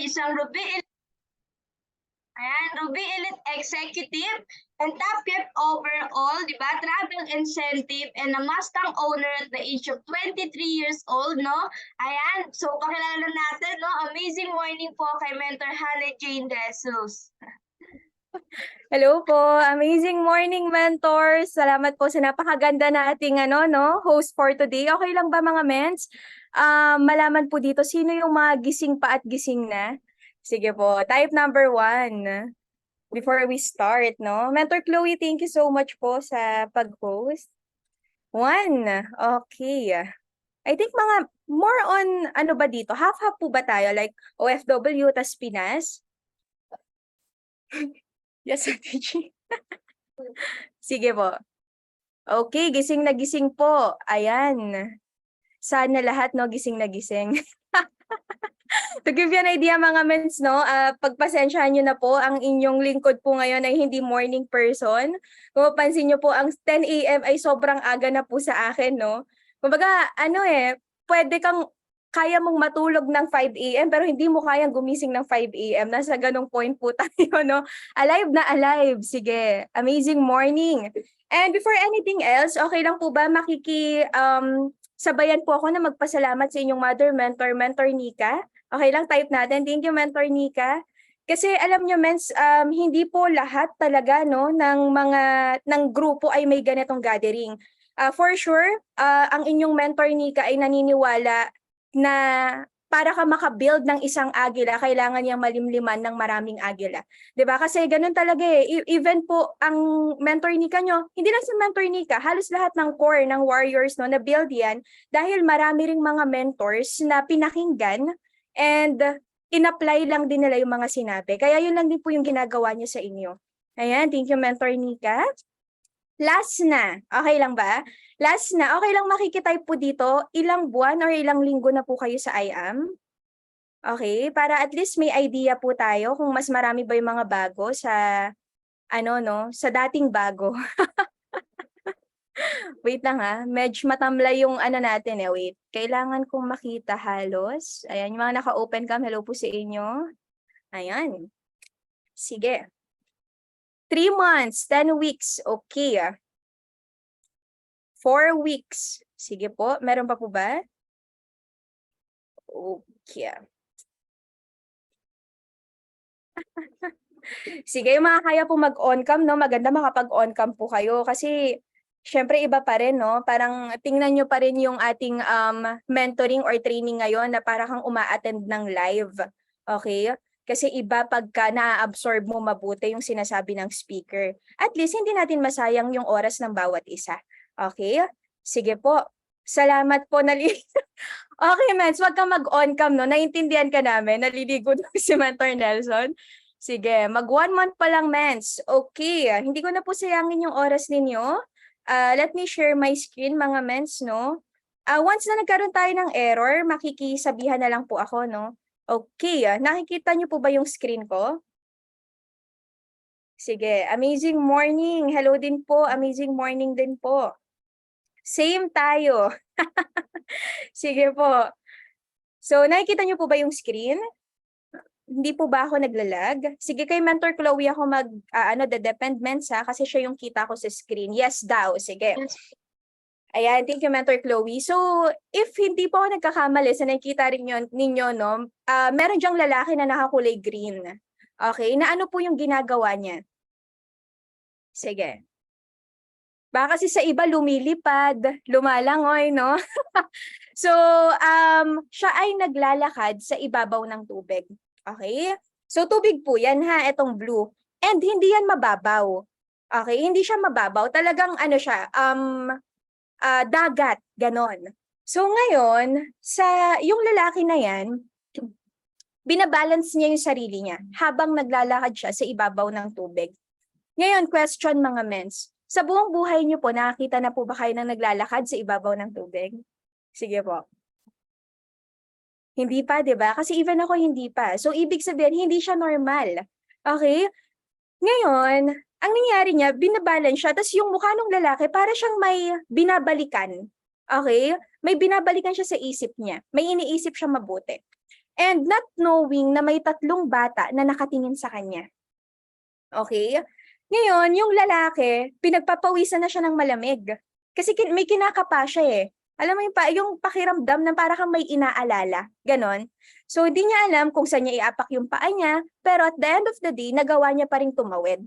isang Ruby Elite Executive and top gift overall, di ba? Travel incentive and a Mustang owner at the age of 23 years old, no? Ayan, so pakilala natin, no? Amazing morning po kay Mentor Hannah Jane Jesus. Hello po, amazing morning mentors. Salamat po sa napakaganda na ating host for today. Okay lang ba mga mens? Malaman po dito sino yung mga gising pa at gising na. Sige po, type number 1. Before we start, no? Mentor Chloe, thank you so much po sa pag-host. 1, okay. I think mga more on ano ba dito? Half-half po ba tayo? Like OFW tas Pinas? Yes, teaching. Sige po. Okay, gising na gising po. Ayan. Sana lahat gising na gising. To give you an idea mga mens, pagpasensyahan nyo na po, ang inyong lingkod po ngayon ay hindi morning person. Kung mapansin nyo po, ang 10 a.m. ay sobrang aga na po sa akin, no? Kumbaga, pwede kaya mong matulog ng 5 a.m. pero hindi mo kayang gumising ng 5 a.m. Nasa ganong point po tayo, no? Alive na alive. Sige, amazing morning. And before anything else, okay lang po ba sabayan po ako na magpasalamat sa inyong mother, Mentor Nika? Okay lang, type natin. Thank you, Mentor Nika. Kasi alam nyo, mens, hindi po lahat talaga ng grupo ay may ganitong gathering. For sure, ang inyong Mentor Nika ay naniniwala na para ka makabuild ng isang agila, kailangan niyang malimliman ng maraming agila. 'Di ba? Kasi ganun talaga eh. Even po ang Mentor Nika nyo, hindi lang si Mentor Nika, halos lahat ng core ng warriors na build yan dahil marami ring mga mentors na pinakinggan and in-apply lang din nila yung mga sinabi. Kaya yun lang din po yung ginagawa niya sa inyo. Ayan, thank you Mentor Nika. Last na, okay lang ba? Last na, okay lang makikitype po dito, ilang buwan or ilang linggo na po kayo sa IAM? Okay, para at least may idea po tayo kung mas marami ba yung mga bago sa, sa dating bago. Wait lang ha, medyo matamlay yung natin eh, wait. Kailangan kong makita halos. Ayan, yung mga naka-open cam, hello po sa inyo. Ayan. Sige. 3 months, 10 weeks, okay. 4 weeks. Sige po, meron pa po ba? Okay. Sige, yung mga kaya po mag-on cam, no? Maganda makapag-on cam po kayo kasi syempre iba pa rin, no? Parang tingnan nyo pa rin yung ating mentoring or training ngayon na para kang uma-attend ng live. Okay? Kasi iba pagka na-absorb mo mabuti yung sinasabi ng speaker. At least hindi natin masayang yung oras ng bawat isa. Okay? Sige po. Salamat po. Okay, Mens, wag kang mag-on cam, no? Naintindihan ka namin. Naliligo na si Mentor Nelson. Sige, mag 1 month pa lang, Mens. Okay, hindi ko na po sayangin yung oras ninyo. Let me share my screen, mga Mens, no? Once na nagkaroon tayo ng error, makikisabihan na lang po ako, no? Okay, nakikita niyo po ba yung screen ko? Sige, amazing morning. Hello din po, amazing morning din po. Same tayo. Sige po. So, nakikita niyo po ba yung screen? Hindi po ba ako naglalag? Sige, kay Mentor Chloe ako the-depend mens ha, kasi siya yung kita ko sa screen. Yes daw, sige. Yes. Ayan, thank you Mentor Chloe. So, if hindi po ako nagkakamali, sa nakikita rin ninyo, no, meron diyang lalaki na nakakulay green. Okay, na ano po yung ginagawa niya? Sige. Baka kasi sa iba lumilipad, lumalangoy, no? So, siya ay naglalakad sa ibabaw ng tubig. Okay? So, tubig po yan ha, itong blue. And hindi yan mababaw. Okay? Hindi siya mababaw. Talagang siya, dagat, ganon. So, ngayon, yung lalaki na yan, binabalance niya yung sarili niya habang naglalakad siya sa ibabaw ng tubig. Ngayon, question mga mens. Sa buong buhay niyo po, nakakita na po ba kayo na naglalakad sa ibabaw ng tubig? Sige po. Hindi pa, di ba? Kasi even ako hindi pa. So, ibig sabihin, hindi siya normal. Okay? Ngayon, ang nangyari niya, binabalance siya. Tapos yung mukha ng lalaki, para siyang may binabalikan. Okay? May binabalikan siya sa isip niya. May iniisip siya mabuti. and not knowing na may 3 bata na nakatingin sa kanya. Okay? Ngayon, yung lalaki, pinagpapawisan na siya ng malamig. Kasi may kinakapa siya eh. Alam mo yung pakiramdam na para kang may inaalala. Ganon. So, hindi niya alam kung saan niya iapak yung paa niya, pero at the end of the day, nagawa niya pa rin tumawid.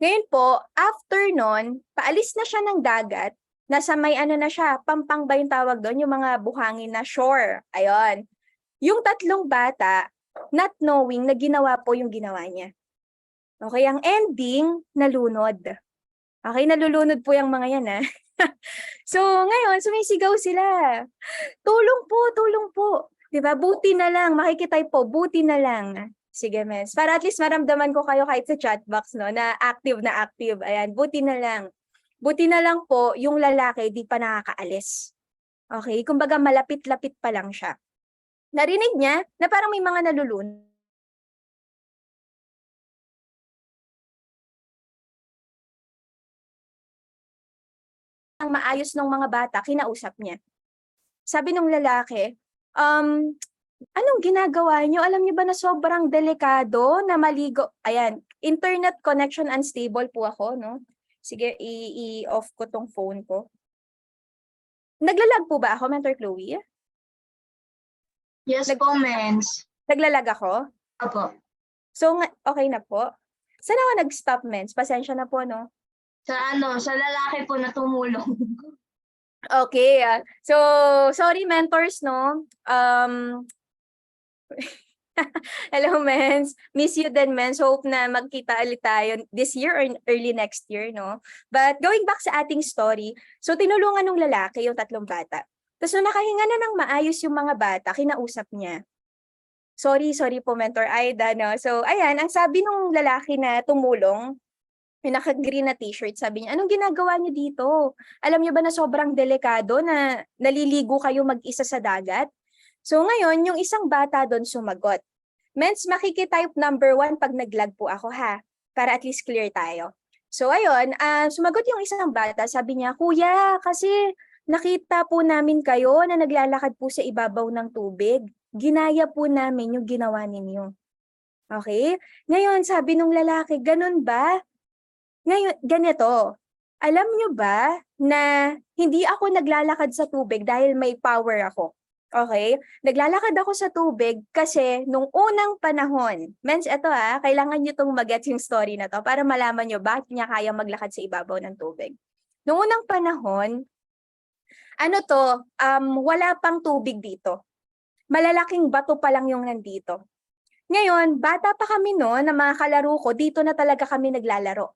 Ngayon po, after nun, paalis na siya ng dagat, nasa may ano na siya, pampang ba yung tawag doon, yung mga buhangin na shore. Ayun. Yung 3 bata, not knowing na ginawa po yung ginawa niya. Okay, ang ending, nalunod. Okay, nalulunod po yung mga yan, ha? So, ngayon, sumisigaw sila. Tulong po, tulong po. Diba? Buti na lang, makikitype po, buti na lang. Sige, Mens. Para at least maramdaman ko kayo kahit sa chat box, no, na active na active. Ayan, buti na lang. Buti na lang po, yung lalaki di pa nakakaalis. Okay? Kumbaga, malapit-lapit pa lang siya. Narinig niya na parang may mga nalulunod. Ang maayos ng mga bata, kinausap niya. Sabi nung lalaki, anong ginagawa niyo? Alam niyo ba na sobrang delikado na maligo? Ayan, internet connection unstable po ako, no? Sige, i-off ko tong phone ko. Naglalag po ba ako, Mentor Chloe? Yes po, Mens. Naglalag ako? Opo. So, okay na po. Saan ako nag-stop, Mens? Pasensya na po, no? Sa lalaki po na tumulong. Okay. So, sorry, mentors, no? Hello, Mens. Miss you din, Mens. Hope na magkita ulit tayo this year or early next year, no? But going back sa ating story, so tinulungan ng lalaki yung 3 bata. Tapos nung nakahinga na ng maayos yung mga bata, kinausap niya. Sorry po, Mentor Aida, no? So, ayan, ang sabi nung lalaki na tumulong, yung naka-green na t-shirt, sabi niya, anong ginagawa niyo dito? Alam niyo ba na sobrang delikado na naliligo kayo mag-isa sa dagat? So ngayon, yung isang bata doon sumagot. Mens, makikitype number 1 pag nag-lag po ako, ha? Para at least clear tayo. So ayun, sumagot yung isang bata, sabi niya, Kuya, kasi nakita po namin kayo na naglalakad po sa ibabaw ng tubig. Ginaya po namin yung ginawa ninyo. Okay? Ngayon, sabi nung lalaki, ganun ba? Ngayon, ganito, alam nyo ba na hindi ako naglalakad sa tubig dahil may power ako? Okay? Naglalakad ako sa tubig kasi nung unang panahon, Mens, eto kailangan nyo itong mag-gets yung story na to para malaman nyo bakit niya kaya maglakad sa ibabaw ng tubig. Nung unang panahon, wala pang tubig dito. Malalaking bato pa lang yung nandito. Ngayon, bata pa kami na mga kalaro ko, dito na talaga kami naglalaro.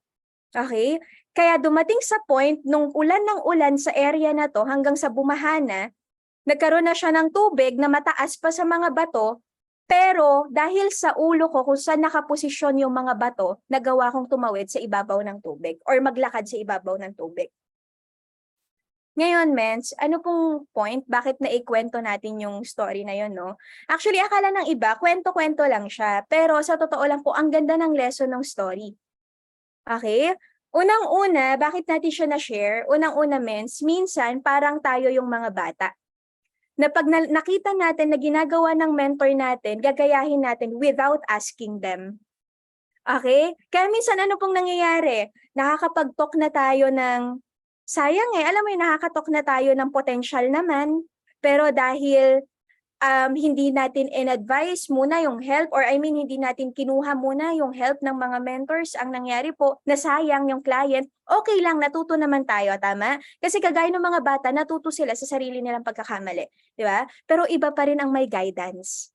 Okay? Kaya dumating sa point nung ulan ng ulan sa area na to hanggang sa bumahana, nagkaroon na siya ng tubig na mataas pa sa mga bato, pero dahil sa ulo ko kung saan nakaposisyon yung mga bato, nagawa kong tumawid sa ibabaw ng tubig or maglakad sa ibabaw ng tubig. Ngayon, Mens, ano pong point? Bakit naikwento natin yung story na yun, no? Actually, akala ng iba, kwento-kwento lang siya. Pero sa totoo lang po, ang ganda ng lesson ng story. Okay? Unang-una, bakit natin siya na-share? Unang-una, Mens, minsan parang tayo yung mga bata. Na pag nakita natin na ginagawa ng mentor natin, gagayahin natin without asking them. Okay? Kaya minsan ano pong nangyayari? Nakakapag-talk na tayo ng, sayang alam mo yung nakakatalk na tayo ng potential naman, pero dahil hindi natin in-advise muna yung help or hindi natin kinuha muna yung help ng mga mentors, ang nangyari po, nasayang yung client, okay lang, natuto naman tayo, tama? Kasi kagaya ng mga bata, natuto sila sa sarili nilang pagkakamali, di ba? Pero iba pa rin ang may guidance.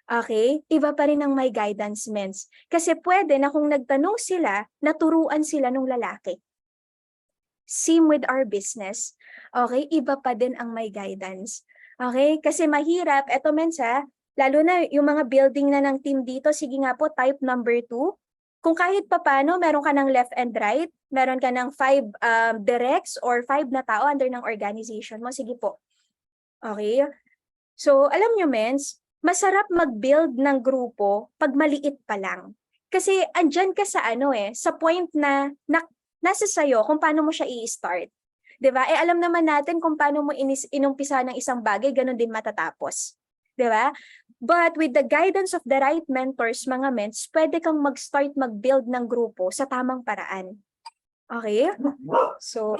Okay? Iba pa rin ang may guidance, Mens. Kasi pwede na kung nagtanong sila, naturuan sila ng lalaki. Same with our business. Okay? Iba pa din ang may guidance. Okay? Kasi mahirap, eto Mensa, lalo na yung mga building na ng team dito, sige nga po, type number 2. Kung kahit papano, meron ka ng left and right, meron ka ng 5 directs or 5 na tao under ng organization mo, sige po. Okay? So, alam nyo, Mens, masarap mag-build ng grupo pag maliit pa lang. Kasi andyan ka sa sa point na nasa sayo kung paano mo siya i-start. 'Di ba? Alam naman natin kung paano mo inumpisa ng isang bagay, ganun din matatapos. 'di ba? But with the guidance of the right mentors, mga mens, pwede kang mag-start mag-build ng grupo sa tamang paraan. Okay? So,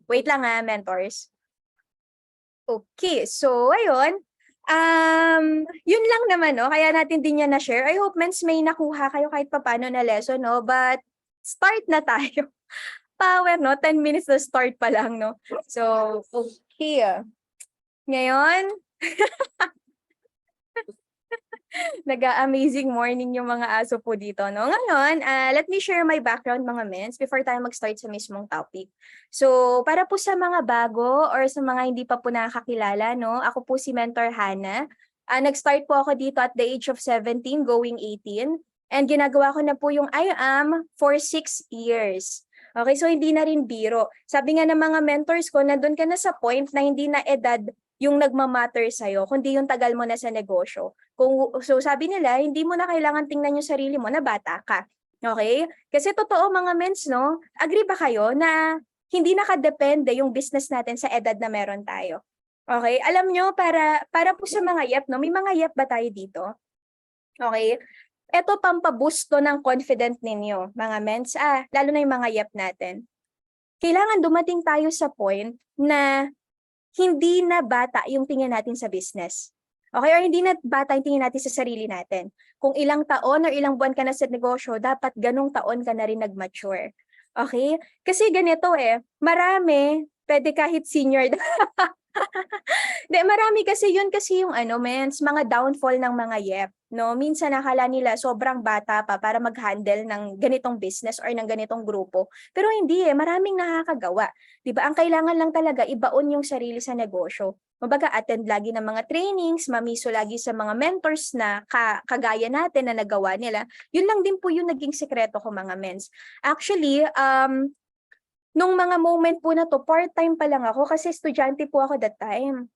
wait lang mentors. Okay, so ayun. Yun lang naman, no? Kaya natin din yan na-share. I hope, mens, may nakuha kayo kahit papaano na lesson, no? But, start na tayo. Power, no? 10 minutes na start pa lang, no? So, okay. Ngayon, nag-amazing morning yung mga aso po dito, no? Ngayon, let me share my background, mga mens, before tayo mag-start sa mismong topic. So, para po sa mga bago or sa mga hindi pa po nakakakilala, no? Ako po si Mentor Hannah. Nag-start po ako dito at the age of 17, going 18. And ginagawa ko na po yung I am for 6 years. Okay, so hindi na rin biro. Sabi nga ng mga mentors ko, nandun ka na sa point na hindi na edad yung nagmamatter sa'yo, kundi yung tagal mo na sa negosyo. So sabi nila, hindi mo na kailangan tingnan yung sarili mo na bata ka. Okay? Kasi totoo mga mens, no? Agree ba kayo na hindi nakadepende yung business natin sa edad na meron tayo? Okay? Alam nyo, para po sa mga yep, no? May mga yep ba tayo dito? Okay? Ito pampaboost to ng confident ninyo, mga mens. Lalo na yung mga yep natin. Kailangan dumating tayo sa point na hindi na bata yung tingin natin sa business. Okay? Or hindi na bata yung tingin natin sa sarili natin. Kung ilang taon or ilang buwan ka na sa negosyo, dapat ganong taon ka na rin nag-mature. Okay? Kasi ganito marami, pwede kahit senior. Marami kasi yun kasi yung mens, mga downfall ng mga yep. No? Minsan nakala nila sobrang bata pa para mag-handle ng ganitong business or ng ganitong grupo. Pero hindi maraming nakakagawa. 'Di ba? Ang kailangan lang talaga ibaon yung sarili sa negosyo. Kumbaga, attend lagi ng mga trainings, mamiso lagi sa mga mentors na kagaya natin na nagawa nila. Yun lang din po yung naging sekreto ko, mga mens. Actually, nung mga moment po na to, part-time pa lang ako kasi estudyante po ako that time.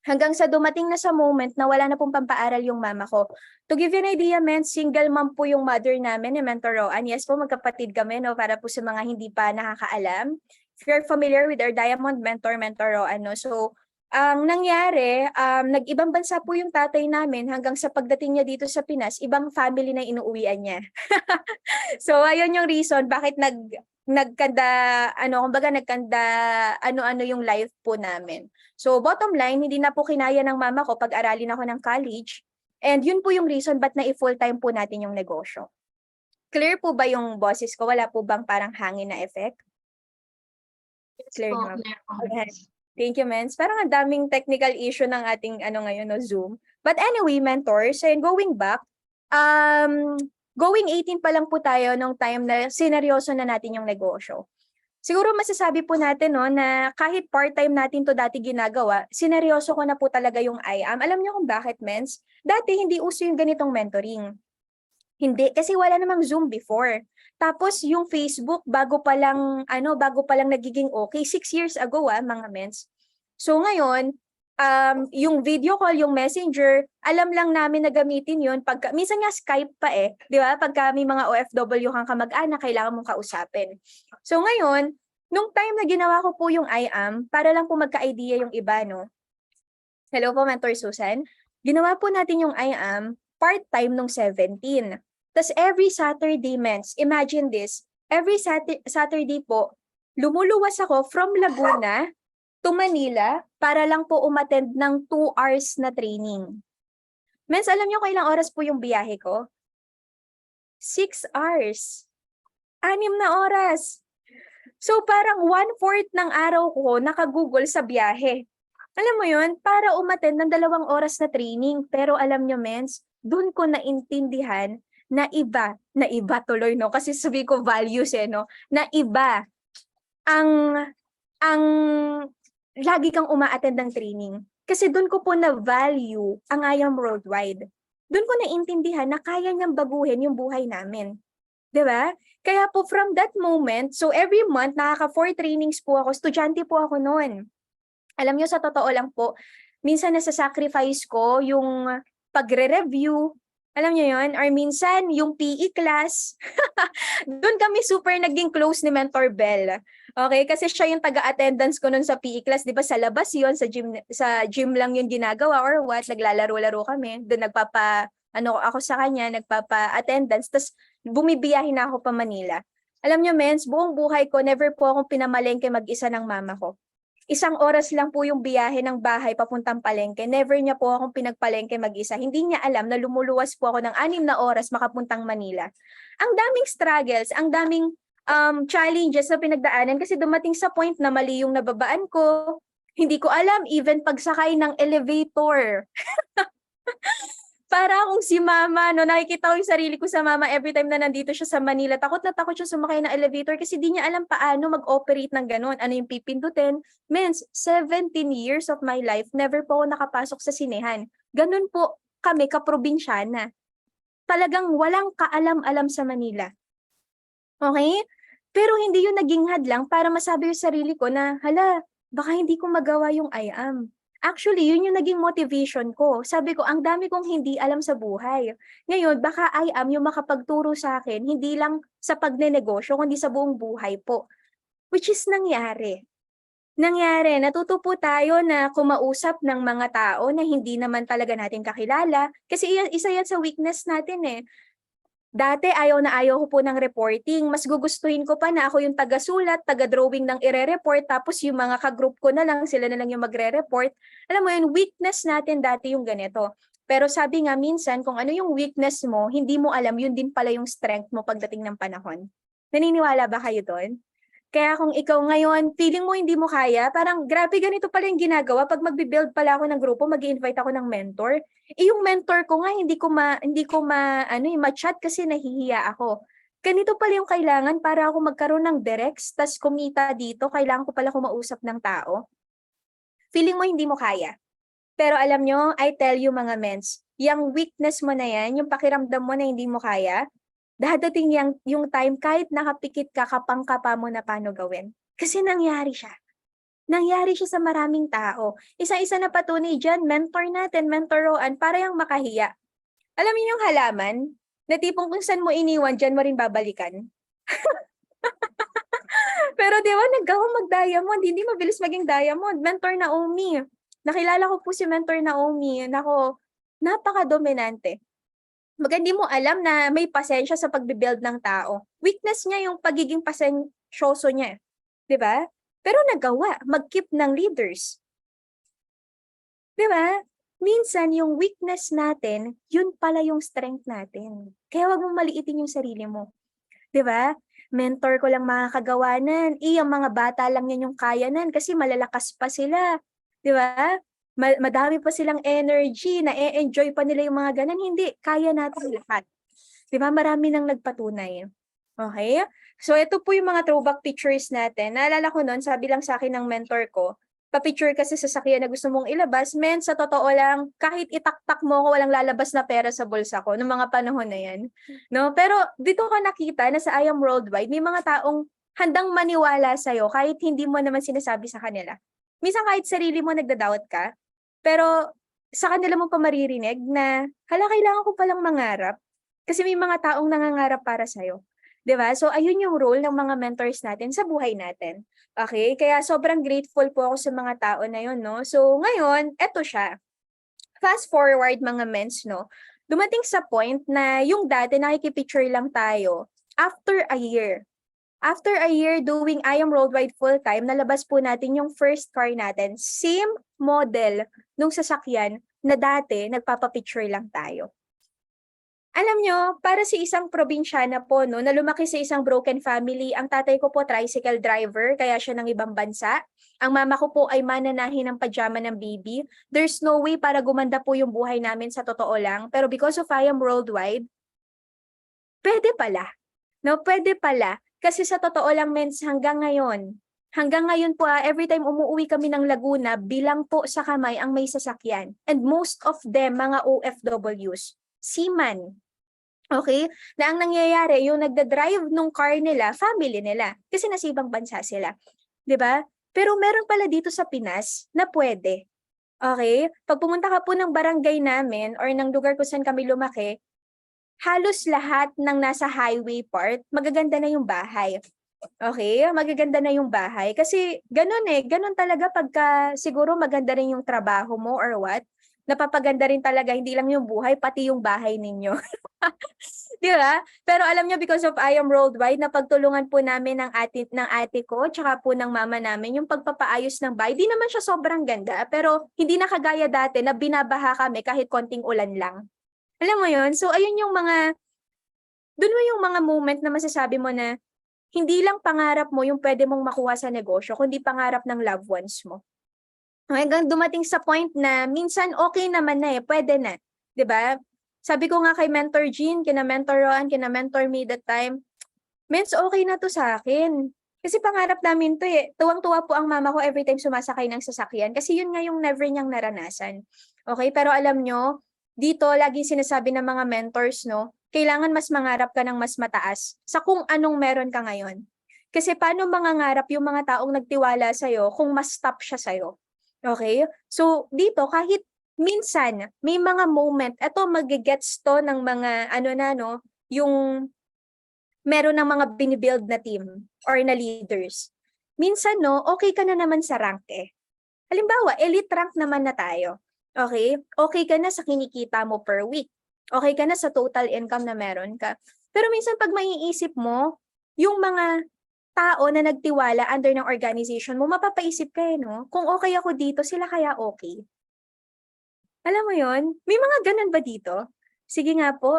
Hanggang sa dumating na sa moment na wala na pong pampaaral yung mama ko. To give you an idea, men, single mom po yung mother namin ni Mentor Roan. Yes po, magkapatid kami, no, para po sa mga hindi pa nakakaalam. If you're familiar with our Diamond Mentor, Mentor Roan, no, so, ang nangyari, nag-ibang bansa po yung tatay namin hanggang sa pagdating niya dito sa Pinas, ibang family na inuuwian niya. So, ayun yung reason bakit kumbaga nagkanda ano-ano yung life po namin. So bottom line, hindi na po kinaya ng mama ko pag-aralin ako ng college. And yun po yung reason ba't na i-full-time po natin yung negosyo. Clear po ba yung boses ko? Wala po bang parang hangin na effect? Clear po, na. clear po. Okay. Thank you, Mens. Parang ang daming technical issue ng ating ngayon, no, Zoom. But anyway, mentors, and going back, going 18 pa lang po tayo nung time na sineryoso na natin yung negosyo. Siguro masasabi po natin na kahit part-time natin to dati ginagawa, sineryoso ko na po talaga yung I am. Alam niyo kung bakit, Mens? Dati hindi uso yung ganitong mentoring. Hindi, kasi wala namang Zoom before. Tapos yung Facebook, bago pa lang nagiging okay, 6 years ago mga mens. So ngayon, yung video call, yung messenger, alam lang namin na gamitin yun. Minsan nga Skype pa di ba? Pagka may mga OFW kang kamag-anak, kailangan mong kausapin. So ngayon, nung time na ginawa ko po yung I am, para lang po magka-idea yung iba, no? Hello po, Mentor Susan. Ginawa po natin yung I am part-time nung 17. Tapos every Saturday, mens, imagine this, every Saturday po, lumuluwas ako from Laguna to Manila para lang po umattend ng 2 hours na training. Mens, alam niyo kung ilang oras po yung biyahe ko? 6 hours. 6 na oras. So parang 1/4 ng araw ko naka-Google sa biyahe. Alam mo yun, para umattend ng 2 oras na training. Pero alam niyo, mens, dun ko naintindihan na iba tuloy, no? Kasi sabi ko values no? Na iba ang lagi kang uma-attend ng training. Kasi doon ko po na-value ang I am worldwide. Doon ko naintindihan na kaya niyang baguhin yung buhay namin. 'Di ba? Kaya po from that moment, so every month nakaka-4 trainings po ako, estudyante po ako noon. Alam niyo, sa totoo lang po, minsan nasa-sacrifice ko yung pagre-review, Alam niyo yon? Or minsan, yung PE class, doon kami super naging close ni Mentor Bell. Okay? Kasi siya yung taga-attendance ko nun sa PE class. Di ba sa labas yon, sa gym lang yung ginagawa or what, naglalaro-laro kami. Doon ako sa kanya, nagpapa-attendance. Tapos bumibiyahin na ako pa Manila. Alam niyo, mens, buong buhay ko, never po akong pinamalengke mag-isa ng mama ko. 1 oras lang po yung biyahe ng bahay papuntang palengke. Never niya po akong pinagpalengke mag-isa. Hindi niya alam na lumuluwas po ako ng 6 na oras makapuntang Manila. Ang daming struggles, ang daming challenges na pinagdaanan kasi dumating sa point na mali yung nababaan ko. Hindi ko alam, even pagsakay ng elevator. Para akong si mama, no, nakikita ko yung sarili ko sa mama every time na nandito siya sa Manila. Takot na takot siya sumakay ng elevator kasi di niya alam paano mag-operate ng ganun. Ano yung pipindutin? Means, 17 years of my life, never po ako nakapasok sa sinehan. Ganun po kami, kaprobinsyana. Talagang walang kaalam-alam sa Manila. Okay? Pero hindi yun naging hadlang para masabi yung sarili ko na, hala, baka hindi ko magawa yung I am. Actually, yun yung naging motivation ko. Sabi ko, ang dami kong hindi alam sa buhay. Ngayon, baka I am yung makapagturo sa akin, hindi lang sa pagnenegosyo, kundi sa buong buhay po. Which is nangyari. Natuto po tayo na kumausap ng mga tao na hindi naman talaga natin kakilala. Kasi isa yan sa weakness natin eh. Dati ayaw na ayaw ko po ng reporting. Mas gugustuhin ko pa na ako yung taga-sulat, taga-drawing ng ire-report, tapos yung mga ka-group ko na lang, sila na lang yung magre-report. Alam mo yun, weakness natin dati yung ganito. Pero sabi nga minsan, kung ano yung weakness mo, hindi mo alam, yun din pala yung strength mo pagdating ng panahon. Naniniwala ba kayo doon? Kaya kung ikaw ngayon, feeling mo hindi mo kaya, parang grabe ganito pala yung ginagawa. Pag magbi-build pala ako ng grupo, mag-i-invite ako ng mentor. Yung mentor ko nga ma-chat kasi nahihiya ako. Ganito pala yung kailangan para ako magkaroon ng directs, tas kumita dito, kailangan ko pala kumausap ng tao. Feeling mo hindi mo kaya. Pero alam nyo, I tell you mga mens, yung weakness mo na yan, yung pakiramdam mo na hindi mo kaya, dadating yung time kahit nakapikit ka, kapang-kapa mo na paano gawin. Kasi nangyari siya. Nangyari siya sa maraming tao. Isa-isa na patunay dyan, mentor natin, mentoroan, para yung makahiya. Alam niyo yung halaman, na tipong kung saan mo iniwan, dyan mo rin babalikan. Pero di ba, naggawa mag-diamond, hindi mabilis maging diamond. Mentor Naomi. Nakilala ko po si Mentor Naomi. Nako, napaka-dominante. Hindi mo alam na may pasensya sa pagbibuild ng tao. Weakness niya yung pagiging pasensyoso niya. Di ba? Pero nagawa, mag-keep ng leaders. Di ba? Minsan, yung weakness natin, yun pala yung strength natin. Kaya wag mong maliitin yung sarili mo. Di ba? Mentor ko lang makakagawa nan. Ang mga bata lang yan yung kaya nan kasi malalakas pa sila. Di ba? Madami pa silang energy, na-enjoy pa nila yung mga ganun. Hindi, kaya natin lahat. Di ba? Marami nang nagpatunay. Okay? So, ito po yung mga throwback pictures natin. Naalala ko noon, sabi lang sa akin ng mentor ko, pa-picture kasi sa sasakyan na gusto mong ilabas, men, sa totoo lang, kahit itaktak mo ko, walang lalabas na pera sa bulsa ko, noong mga panahon na yan. No? Pero dito ka nakita na sa I Am Worldwide, may mga taong handang maniwala sa'yo kahit hindi mo naman sinasabi sa kanila. Minsan kahit sarili mo nagda-doubt ka, pero sa kanila mo pa maririnig na, hala, kailangan ko palang mangarap. Kasi may mga taong nangangarap para sa'yo. 'Di ba? So, ayun yung role ng mga mentors natin sa buhay natin. Okay? Kaya sobrang grateful po ako sa mga tao na yun, no? So, ngayon, eto siya. Fast forward mga mens, no? Dumating sa point na yung dati nakikipicture lang tayo. After a year doing I Am Worldwide full-time, nalabas po natin yung first car natin. Same model nung sasakyan na dati nagpapapicture lang tayo. Alam nyo, para sa isang probinsyana po, no, na lumaki sa isang broken family, ang tatay ko po tricycle driver, kaya siya ng ibang bansa. Ang mama ko po ay mananahin ng pajama ng baby. There's no way para gumanda po yung buhay namin sa totoo lang. Pero because of I Am Worldwide, pwede pala. No, pwede pala. Kasi sa totoo lang, mens, hanggang ngayon po, every time umuwi kami ng Laguna, bilang po sa kamay ang may sasakyan. And most of them, mga OFWs, seaman. Okay? Na ang nangyayari, yung nagda-drive nung car nila, family nila. Kasi nasa ibang bansa sila. 'Di ba? Pero meron pala dito sa Pinas na pwede. Okay? Pag pumunta ka po ng barangay namin or ng lugar kung saan kami lumaki, halos lahat ng nasa highway part, magaganda na yung bahay. Okay, magaganda na yung bahay. Kasi ganun talaga pagka siguro maganda rin yung trabaho mo or what, napapaganda rin talaga hindi lang yung buhay, pati yung bahay ninyo. Di ba? Pero alam niyo, because of I Am Worldwide, napagtulungan po namin ng ate ko, tsaka po ng mama namin, yung pagpapaayos ng bahay. Di naman siya sobrang ganda, pero hindi na kagaya dati na binabaha kami kahit konting ulan lang. Alam mo yun? So, ayun yung dun mo yung mga moment na masasabi mo na, hindi lang pangarap mo yung pwede mong makuha sa negosyo, kundi pangarap ng loved ones mo. Hanggang dumating sa point na minsan okay naman na pwede na. 'Di ba? Sabi ko nga kay Mentor Jean, kina Mentor Roan, kina Mentor me that time, "Mens, okay na 'to sa akin." Kasi pangarap namin 'to Tuwang-tuwa po ang mama ko every time sumasakay ng sasakyan kasi yun nga yung never niyang naranasan. Okay, pero alam nyo, dito laging sinasabi ng mga mentors 'no, kailangan mas mangarap ka ng mas mataas sa kung anong meron ka ngayon. Kasi paano mangangarap yung mga taong nagtiwala sa'yo kung mas top siya sa'yo, okay? So dito kahit minsan may mga moment, eto magge-gets 'to ng mga ano na 'no, yung meron ng mga bini-build na team or na leaders. Minsan 'no, okay ka na naman sa rank Halimbawa, elite rank naman na tayo. Okay? Okay ka na sa kinikita mo per week. Okay ka na sa total income na meron ka. Pero minsan pag maiisip mo, yung mga tao na nagtiwala under ng organization mo, mapapaisip ka 'no? Kung okay ako dito, sila kaya okay? Alam mo yon? May mga gano'n ba dito? Sige nga po.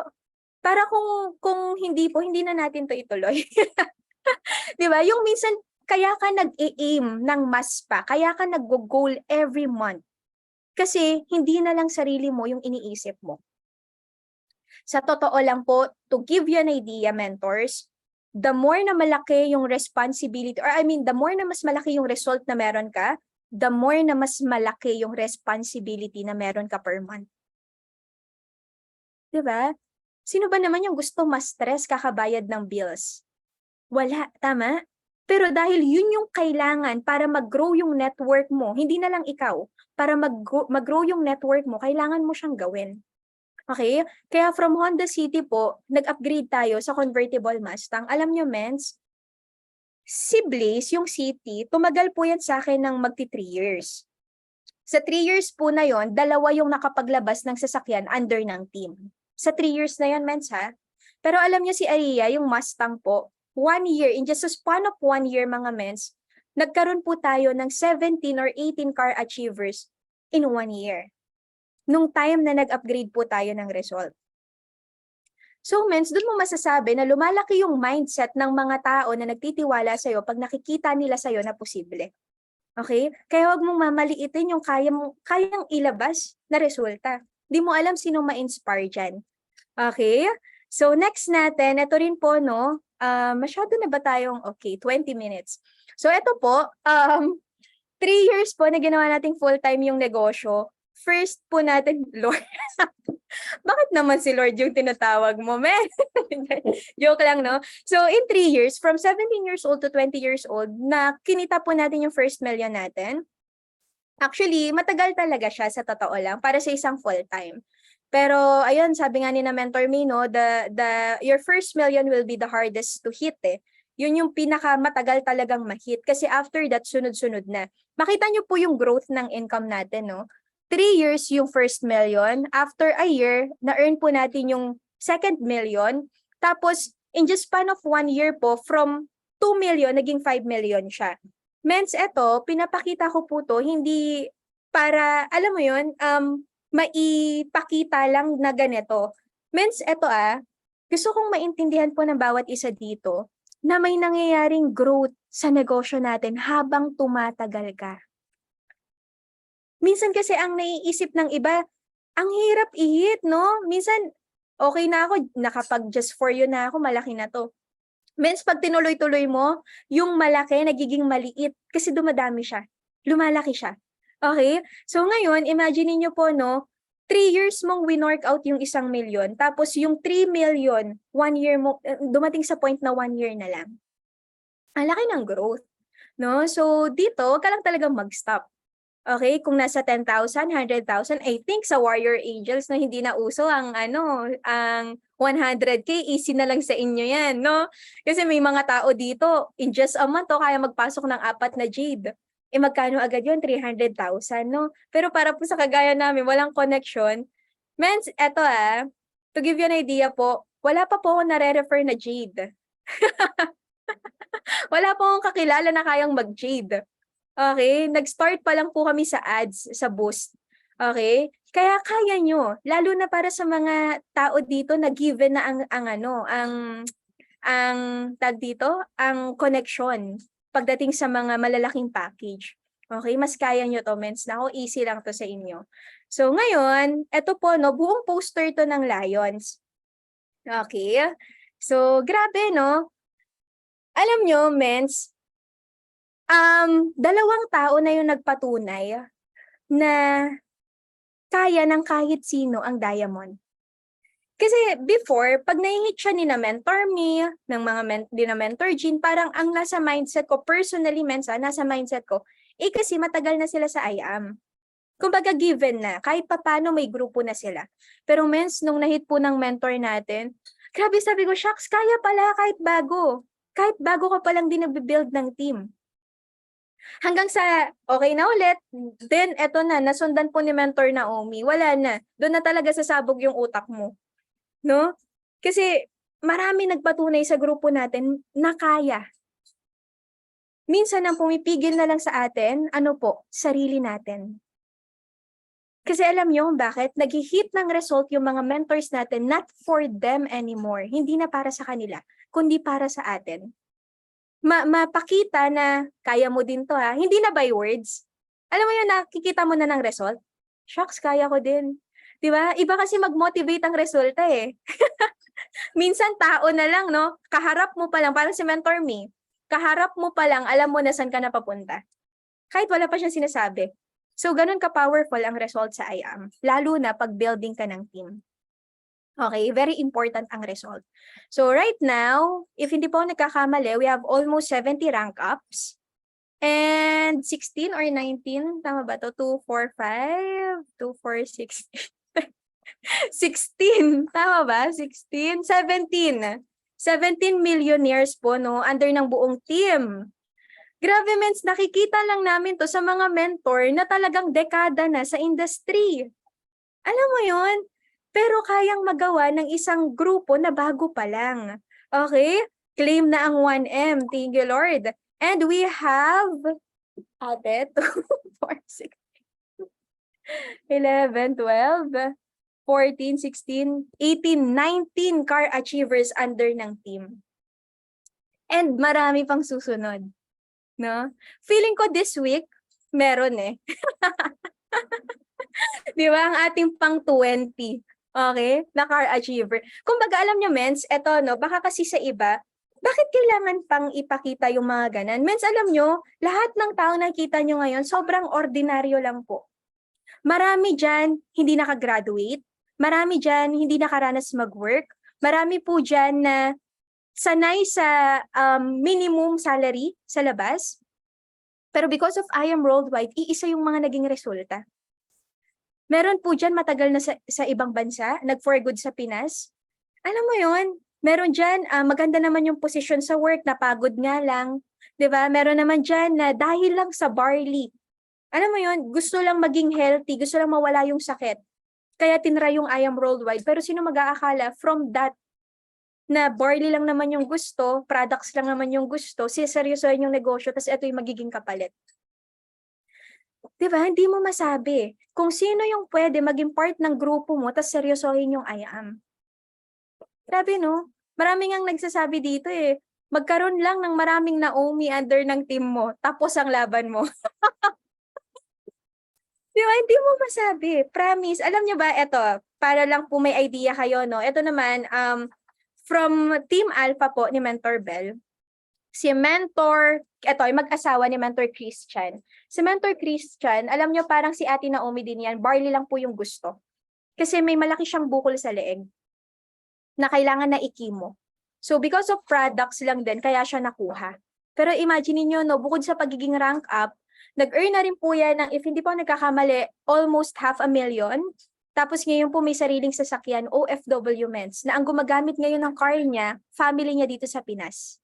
Para kung hindi po, hindi na natin 'to ituloy. 'Di ba? Yung minsan kaya ka nag-e-aim ng mas pa, kaya ka naggo-goal every month. Kasi hindi na lang sarili mo yung iniisip mo. Sa totoo lang po, to give you an idea, mentors, the more na malaki yung responsibility, or I mean, the more na mas malaki yung result na meron ka, the more na mas malaki yung responsibility na meron ka per month. 'Di ba? Sino ba naman yung gusto ma-stress kakabayad ng bills? Wala, tama? Pero dahil yun yung kailangan para mag-grow yung network mo, hindi na lang ikaw, para mag-grow yung network mo, kailangan mo siyang gawin. Okay? Kaya from Honda City po, nag-upgrade tayo sa convertible Mustang. Alam nyo, mens, si Blaze, yung city, tumagal po yan sa akin ng magti 3 years. Sa 3 years po na yon, dalawa yung nakapaglabas ng sasakyan under ng team. Sa 3 years na yon, mens ha? Pero alam niyo si Aria, yung Mustang po, 1 year, in just a span of 1 year mga mens, nagkaroon po tayo ng 17 or 18 car achievers in 1 year. Nung time na nag-upgrade po tayo ng result. So mens, doon mo masasabi na lumalaki yung mindset ng mga tao na nagtitiwala sa'yo pag nakikita nila sa'yo na posible. Okay? Kaya huwag mong mamaliitin yung kayang ilabas na resulta. Di mo alam sinong ma-inspire dyan. Okay? So next natin, ito rin po, no? Masyado na ba tayong, okay, 20 minutes. So ito po, 3 years po na ginawa nating full-time yung negosyo. First po natin, Lord. Bakit naman si Lord yung tinatawag mo, men? Joke lang, no? So in 3 years, from 17 years old to 20 years old, na kinita po natin yung first million natin. Actually, matagal talaga siya sa totoo lang para sa isang full-time. Pero ayun, sabi nga ni na Mentor me, no, your first million will be the hardest to hit Yun yung pinakamatagal talagang ma-hit kasi after that, sunod-sunod na. Makita niyo po yung growth ng income natin, no? 3 years yung first million. After a year, na-earn po natin yung second million. Tapos, in just span of 1 year po, from 2 million, naging 5 million siya. Mens, eto, pinapakita ko po to, hindi para, alam mo yun, maipakita lang na ganito. Mens, eto gusto kong maintindihan po ng bawat isa dito na may nangyayaring growth sa negosyo natin habang tumatagal ka. Minsan kasi ang naiisip ng iba, ang hirap i-hit, no? Minsan, okay na ako, nakapag just for you na ako, malaki na to. Means pag tinuloy-tuloy mo, yung malaki nagiging maliit kasi dumadami siya. Lumalaki siya. Okay? So ngayon, imagine niyo po, no? 3 years mong winork out yung 1 million, tapos yung 3 million, 1 year mo, dumating sa point na 1 year na lang. Ang laki ng growth. No? So dito, wag ka lang talagang mag-stop. Okay, kung nasa 10,000, 100,000, I think sa Warrior Angels no hindi na uso ang ang 100K, easy na lang sa inyo 'yan, no? Kasi may mga tao dito in just a month kaya magpasok ng 4 na Jade. Eh magkano agad 'yon? 300,000, no? Pero para po sa kagaya namin walang connection, mens eto to give you an idea po, wala pa po akong nare-refer na Jade. Wala po akong kakilala na kayang mag-Jade. Okay, nag-start pa lang po kami sa ads, sa Boost. Okay? Kaya kaya nyo, lalo na para sa mga tao dito na given na ang tag dito, ang connection pagdating sa mga malalaking package. Okay, mas kaya nyo to, mens. Nako, easy lang to sa inyo. So ngayon, eto po, no, buong poster to ng Lions. Okay? So, grabe, no? Alam nyo, mens, dalawang tao na yung nagpatunay na kaya ng kahit sino ang diamond. Kasi before, pag nai-hit siya ni na Mentor Me, ng mga ni na Mentor Jean, parang ang nasa mindset ko, personally, nasa mindset ko, kasi matagal na sila sa IAM. Kumbaga given na, kahit papano may grupo na sila. Pero nung na-hit po ng mentor natin, grabe sabi ko, shucks, kaya pala kahit bago. Kahit bago ka palang din nag-build ng team. Hanggang sa okay na ulit, then eto na, nasundan po ni Mentor Naomi, wala na. Doon na talaga sasabog yung utak mo. No? Kasi marami nagpatunay sa grupo natin na kaya. Minsan ang pumipigil na lang sa atin, sarili natin. Kasi alam niyo kung bakit? Nag-hit ng result yung mga mentors natin, not for them anymore. Hindi na para sa kanila, kundi para sa atin. Mapakita na kaya mo din to hindi na by words. Alam mo yun, nakikita mo na ng result. Shucks, kaya ko din. 'Di ba? Iba kasi mag-motivate ang resulta eh. Minsan tao na lang, no? Kaharap mo pa lang, parang si Mentor Me. Kaharap mo pa lang, alam mo na saan ka na papunta. Kahit wala pa siyang sinasabi. So, ganun ka-powerful ang result sa IAM. Lalo na pag building ka ng team. Okay, very important ang result. So right now, if hindi po ako nagkakamali, we have almost 70 rank ups. And 16 or 19, tama ba to? 2, 4, 5, 2, 4, 6, 16, tama ba? 16, 17. 17 millionaires po, no? Under ng buong team. Grabe, mens, nakikita lang namin to sa mga mentor na talagang dekada na sa industry. Alam mo yon? Pero kayang magawa ng isang grupo na bago pa lang. Okay? Claim na ang 1M. Thank you, Lord. And we have, 2, 4, 6, 11, 12, 14, 16, 18, 19 car achievers under ng team. And marami pang susunod. No? Feeling ko this week, meron eh. Di ba? Ang ating pang 20. Okay? Na car achiever. Kumbaga, alam nyo, mens, eto, no, baka kasi sa iba, bakit kailangan pang ipakita yung mga ganan? Mens, alam nyo, lahat ng tao nakikita nyo ngayon, sobrang ordinaryo lang po. Marami dyan, hindi nakagraduate. Marami dyan, hindi nakaranas mag-work. Marami po dyan na sanay sa minimum salary sa labas. Pero because of IAM Worldwide, iisa yung mga naging resulta. Meron po dyan matagal na sa ibang bansa, nag-for good sa Pinas. Alam mo yon, meron dyan, maganda naman yung posisyon sa work, napagod nga lang. 'Di ba? Meron naman dyan na dahil lang sa barley. Alam mo yon, gusto lang maging healthy, gusto lang mawala yung sakit. Kaya tinry yung IAM Worldwide. Pero sino mag-aakala from that na barley lang naman yung gusto, products lang naman yung gusto, seryosohin yung negosyo, tapos ito yung magiging kapalit. Diba? Hindi mo masabi kung sino yung pwede maging part ng grupo mo tapos seryosohin yung IAM. Grabe, no? Maraming ang nagsasabi dito eh. Magkaroon lang ng maraming Naomi under ng team mo tapos ang laban mo. Diba? Hindi mo masabi. Promise. Alam nyo ba, ito, para lang po may idea kayo, no? Ito naman, from Team Alpha po ni Mentor Bell, si Mentor, ito ay mag-asawa ni Mentor Christian. Si Mentor Christian, alam nyo parang si Ate Naomi din yan, barley lang po yung gusto. Kasi may malaki siyang bukol sa leeg na kailangan na ikimo. So because of products lang din, kaya siya nakuha. Pero imagine niyo no, bukod sa pagiging rank up, Nag-earn na rin po yan ng, if hindi po ako nagkakamali, almost 500,000. Tapos ngayon po may sariling sasakyan, OFW mens, na ang gumagamit ngayon ng car niya, family niya dito sa Pinas.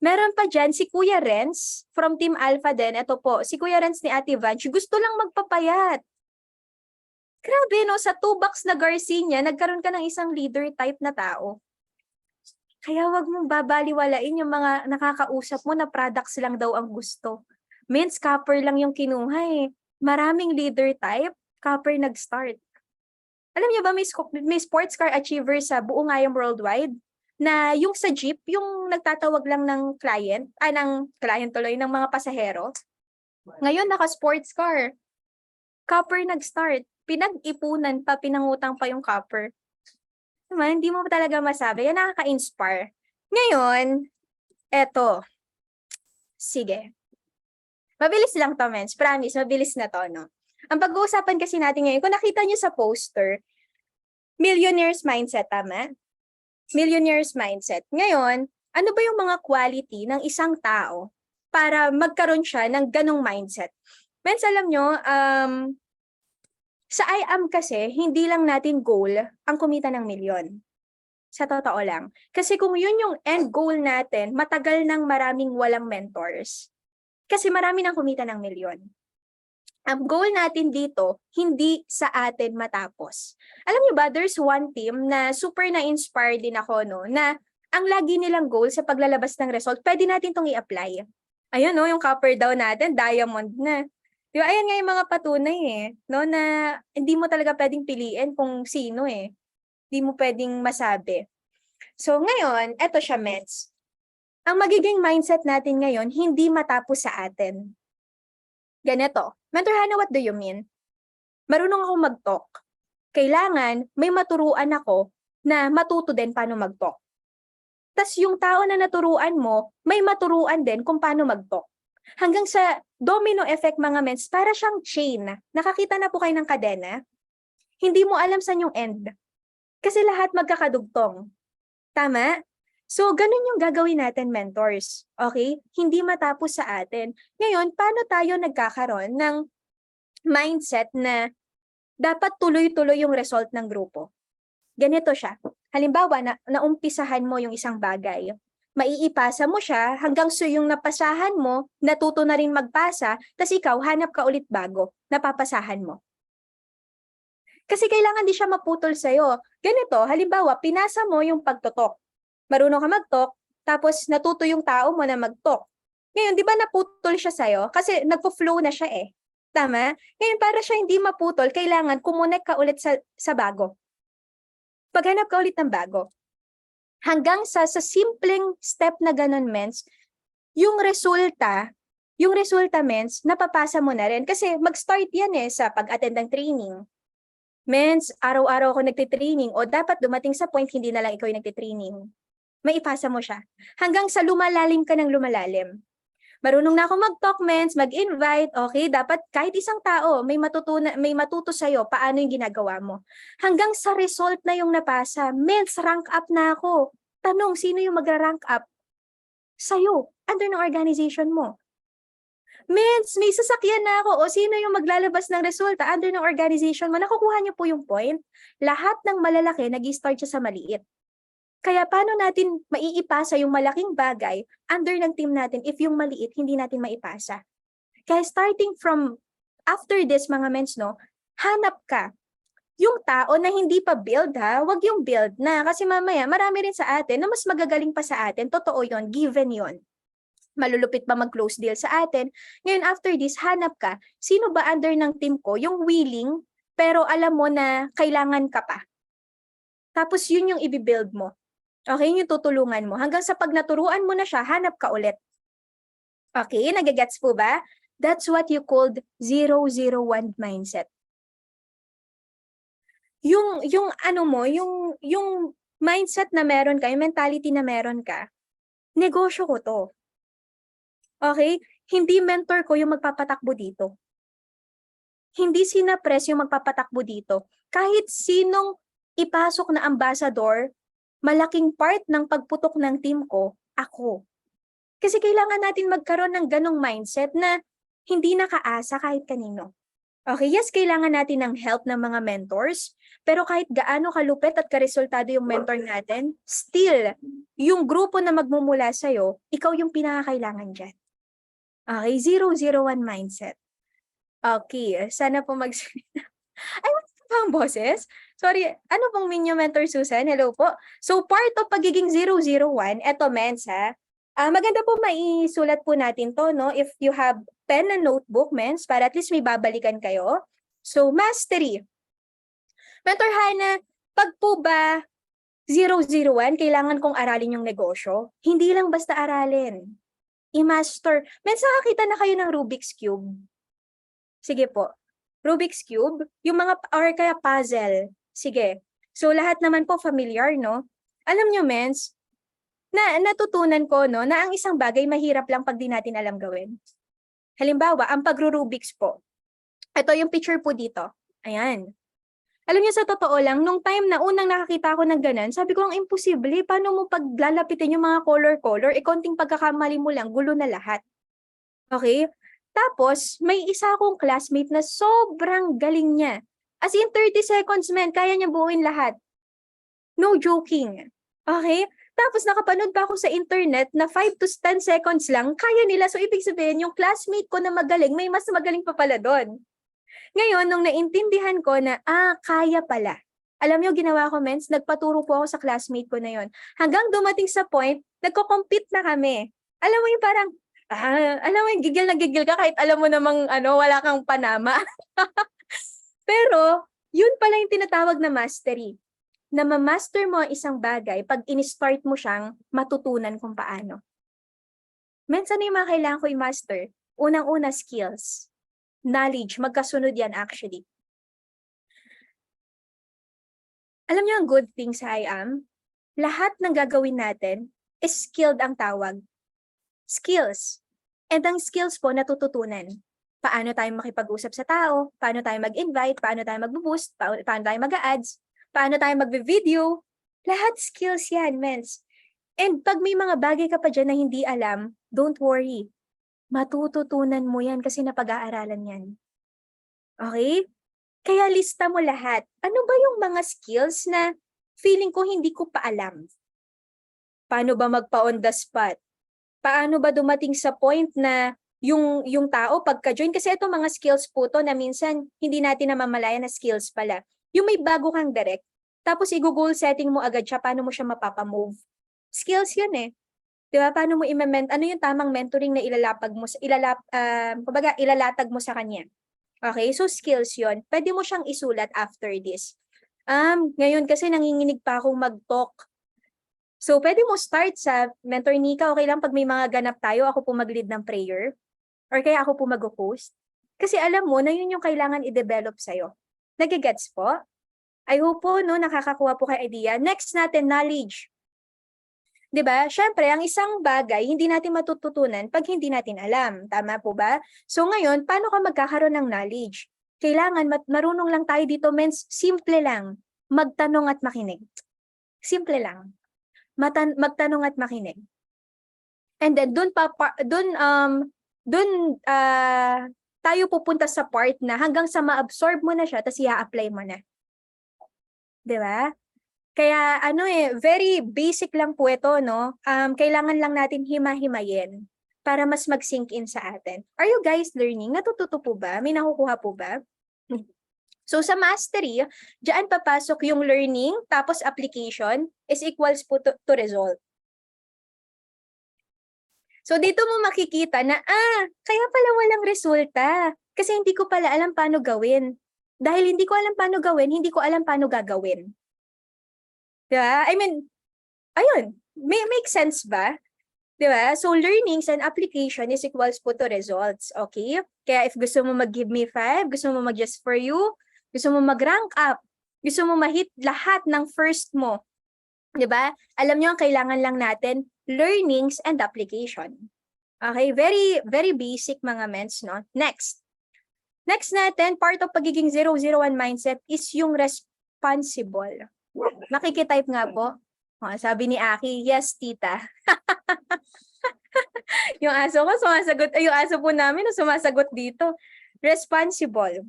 Meron pa dyan si Kuya Renz from Team Alpha din. Ito po, si Kuya Renz ni Ate Vanch, gusto lang magpapayat. Grabe no, sa 2 bucks na Garcinia, nagkaroon ka ng isang leader type na tao. Kaya wag mong babaliwalain yung mga nakakausap mo na products lang daw ang gusto. Means copper lang yung kinuha eh. Maraming leader type, copper nag-start. Alam niyo ba may sports car achiever sa buong ngayong worldwide na yung sa jeep, yung nagtatawag lang ng client tuloy, ng mga pasahero. Ngayon naka-sports car. Copper nag-start. Pinag-ipunan pa, pinangutang pa yung copper. Naman, hindi mo talaga masabi. Yan nakaka-inspire. Ngayon, eto. Sige. Mabilis lang to, mens. Promise, mabilis na to, no? Ang pag-uusapan kasi natin ngayon, kung nakita nyo sa poster, millionaire's mindset, tama? Millionaire's mindset. Ngayon, ano ba yung mga quality ng isang tao para magkaroon siya ng ganong mindset? Mens, alam nyo, sa I am kasi, hindi lang natin goal ang kumita ng milyon. Sa totoo lang. Kasi kung yun yung end goal natin, matagal nang maraming walang mentors. Kasi marami nang kumita ng milyon. Ang goal natin dito, hindi sa atin matapos. Alam niyo ba, there's one team na super na-inspire din ako, no, na ang lagi nilang goal sa paglalabas ng result, pwede natin itong i-apply. Ayun, no, yung copper daw natin, diamond na. Di ba, ayan nga yung mga patunay no, na hindi mo talaga pwedeng piliin kung sino Hindi mo pwedeng masabi. So ngayon, eto siya, Mets. Ang magiging mindset natin ngayon, hindi matapos sa atin. Ganito. Mentor Hannah, what do you mean? Marunong ako mag-talk. Kailangan may maturuan ako na matuto din paano mag-talk. Tas yung tao na naturuan mo, may maturuan din kung paano mag-talk. Hanggang sa domino effect, mga mens, para siyang chain. Nakakita na po kayo ng kadena? Hindi mo alam saan yung end. Kasi lahat magkakadugtong. Tama? So, ganun yung gagawin natin, mentors. Okay? Hindi matapos sa atin. Ngayon, paano tayo nagkakaroon ng mindset na dapat tuloy-tuloy yung result ng grupo? Ganito siya. Halimbawa, naumpisahan mo yung isang bagay. Maiipasa mo siya hanggang so yung napasahan mo, natuto na rin magpasa, tas ikaw, hanap ka ulit bago, napapasahan mo. Kasi kailangan di siya maputol sa'yo. Ganito, halimbawa, pinasa mo yung pagtotok. Marunong ka mag-talk, tapos natuto yung tao mo na mag-talk. Ngayon, di ba naputol siya sa'yo? Kasi nagpo-flow na siya Tama? Ngayon, para siya hindi maputol, kailangan kumonek ka ulit sa bago. Paghanap ka ulit ng bago. Hanggang sa simpleng step na ganun, mens, yung resulta, mens, napapasa mo na rin. Kasi mag-start yan sa pag-attend ng training. Mens, araw-araw ako nagtitraining o dapat dumating sa point, hindi na lang ikaw yung nagtitraining. Maipasa mo siya. Hanggang sa lumalalim ka ng lumalalim. Marunong na ako mag-talk, mens, mag-invite, okay? Dapat kahit isang tao, may matuto sa'yo paano yung ginagawa mo. Hanggang sa result na yung napasa, mens, rank up na ako. Tanong, sino yung magra-rank up? Sa'yo, under ng organization mo. Mens, may sasakyan na ako. O sino yung maglalabas ng resulta under ng organization mo? Nakukuha niyo po yung point. Lahat ng malalaki, nag-start siya sa maliit. Kaya paano natin maiipasa yung malaking bagay under ng team natin if yung maliit hindi natin maipasa? Kaya starting from after this, mga mens, no, hanap ka. Yung tao na hindi pa build, wag yung build na. Kasi mamaya, marami rin sa atin na mas magagaling pa sa atin. Totoo yon, given yon. Malulupit pa mag-close deal sa atin. Ngayon, after this, hanap ka. Sino ba under ng team ko? Yung willing, pero alam mo na kailangan ka pa. Tapos yun yung i-build mo. Okay, yung tutulungan mo. Hanggang sa pag naturuan mo na siya, hanap ka ulit. Okay, nagagets po ba? That's what you called 001 mindset. Yung ano mo, yung mindset na meron ka, yung mentality na meron ka, negosyo ko to. Okay? Hindi mentor ko yung magpapatakbo dito. Hindi sinapres yung magpapatakbo dito. Kahit sinong ipasok na ambassador, malaking part ng pagputok ng team ko, ako. Kasi kailangan natin magkaroon ng ganong mindset na hindi nakaasa kahit kanino. Okay, yes, kailangan natin ng help ng mga mentors, pero kahit gaano kalupit at karesultado yung mentor natin, still, yung grupo na magmumula sa'yo, ikaw yung pinakakailangan dyan. Okay, 001 mindset. Okay, sana po ay, wala pa ang boses? Sorry, ano pong minyo mentor Susan? Hello po. So, part of pagiging 001, eto mens ha, maganda po maisulat po natin to, no? If you have pen and notebook, mens, para at least may babalikan kayo. So, mastery. Mentor Hannah, pag po ba 001, kailangan kong aralin yung negosyo? Hindi lang basta aralin. I-master. Mens, nakakita na kayo ng Rubik's Cube? Sige po. Rubik's Cube, yung mga or kaya puzzle. Sige. So lahat naman po familiar, no? Alam nyo, mens, na natutunan ko, no, na ang isang bagay mahirap lang pag di natin alam gawin. Halimbawa, ang pagro-Rubik's po. Ito yung picture po dito. Ayan. Alam niyo, sa totoo lang, nung time na unang nakakita ko ng ganun, sabi ko, ang imposible, paano mo paglalapitin yung mga color-color, konting pagkakamali mo lang, gulo na lahat. Okay? Tapos, may isa akong classmate na sobrang galing niya. As in 30 seconds, man, kaya niya buuin lahat. No joking. Okay? Tapos nakapanood pa ako sa internet na 5 to 10 seconds lang, kaya nila. So, ibig sabihin, yung classmate ko na magaling, may mas magaling pa pala doon. Ngayon, nung naintindihan ko na, kaya pala. Alam niyo, ginawa ko, mens, nagpaturo po ako sa classmate ko na yon. Hanggang dumating sa point, nagko-compete na kami. Alam mo yung parang, alam mo yung gigil na gigil ka kahit alam mo namang wala kang panama. Pero, yun pala yung tinatawag na mastery. Na ma-master mo ang isang bagay pag in-start mo siyang matutunan kung paano. Mens, ano yung mga kailangan ko i-master? Unang-una, skills. Knowledge, magkasunod yan actually. Alam niyo ang good thing sa IAM? Lahat ng gagawin natin is skilled ang tawag. Skills. And ang skills po natututunan. Paano tayo makipag-usap sa tao, paano tayo mag-invite, paano tayo mag-boost, paano tayo mag-ads, paano tayo mag-video. Lahat skills yan, mens. And pag may mga bagay ka pa dyan na hindi alam, don't worry. Matututunan mo yan kasi napag-aaralan yan. Okay? Kaya lista mo lahat. Ano ba yung mga skills na feeling ko hindi ko pa alam? Paano ba magpa-on the spot? Paano ba dumating sa point na yung tao pagka-join? Kasi ito mga skills po to na minsan hindi natin namamalayan na skills pala. Yung may bago kang direct, tapos i-goal setting mo agad siya, paano mo siya mapapamove? Skills yun eh. Diba? Paano mo ano yung tamang mentoring na ilalapag mo, ilalatag mo sa kanya? Okay, so skills yon. Pwede mo siyang isulat after this. Ngayon kasi nanginginig pa akong mag-talk. So, pwede mo start sa Mentor Nika. Okay lang pag may mga ganap tayo, ako po mag-lead ng prayer. Or kaya ako po mag-host. Kasi alam mo na yun yung kailangan i-develop sa'yo. Nagigets po? I hope po, no, nakakakuha po kayo idea. Next natin, knowledge. 'Di ba? Syempre, ang isang bagay hindi natin matututunan pag hindi natin alam. Tama po ba? So ngayon, paano ka magkakaroon ng knowledge? Kailangan marunong lang tayo dito, mens, simple lang. Magtanong at makinig. Simple lang. Magtanong at makinig. And then doon tayo pupunta sa part na hanggang sa ma-absorb mo na siya tapos i-apply mo na. 'Di ba? Kaya very basic lang po ito, no? Kailangan lang natin hima-himayin para mas mag-sink in sa atin. Are you guys learning? Natututo po ba? May nakukuha po ba? So sa mastery, diyan papasok yung learning, tapos application is equals po to result. So dito mo makikita na, kaya pala walang resulta. Kasi hindi ko pala alam paano gawin. Dahil hindi ko alam paano gawin, hindi ko alam paano gagawin. Diba? I mean, ayun, make sense ba? Diba? So, learnings and application is equals po to results. Okay? Kaya if gusto mo mag-give me 5, gusto mo mag-just for you, gusto mo mag-rank up, gusto mo ma-hit lahat ng first mo. Diba? Alam nyo, ang kailangan lang natin, learnings and application. Okay? Very, very basic mga mens, no? Next. Next natin, part of pagiging 001 mindset is yung responsible. Makikitype nga po. Sabi ni Aki, yes, tita. Yung aso ko sumasagot, ay yung aso po namin na sumasagot dito. Responsible.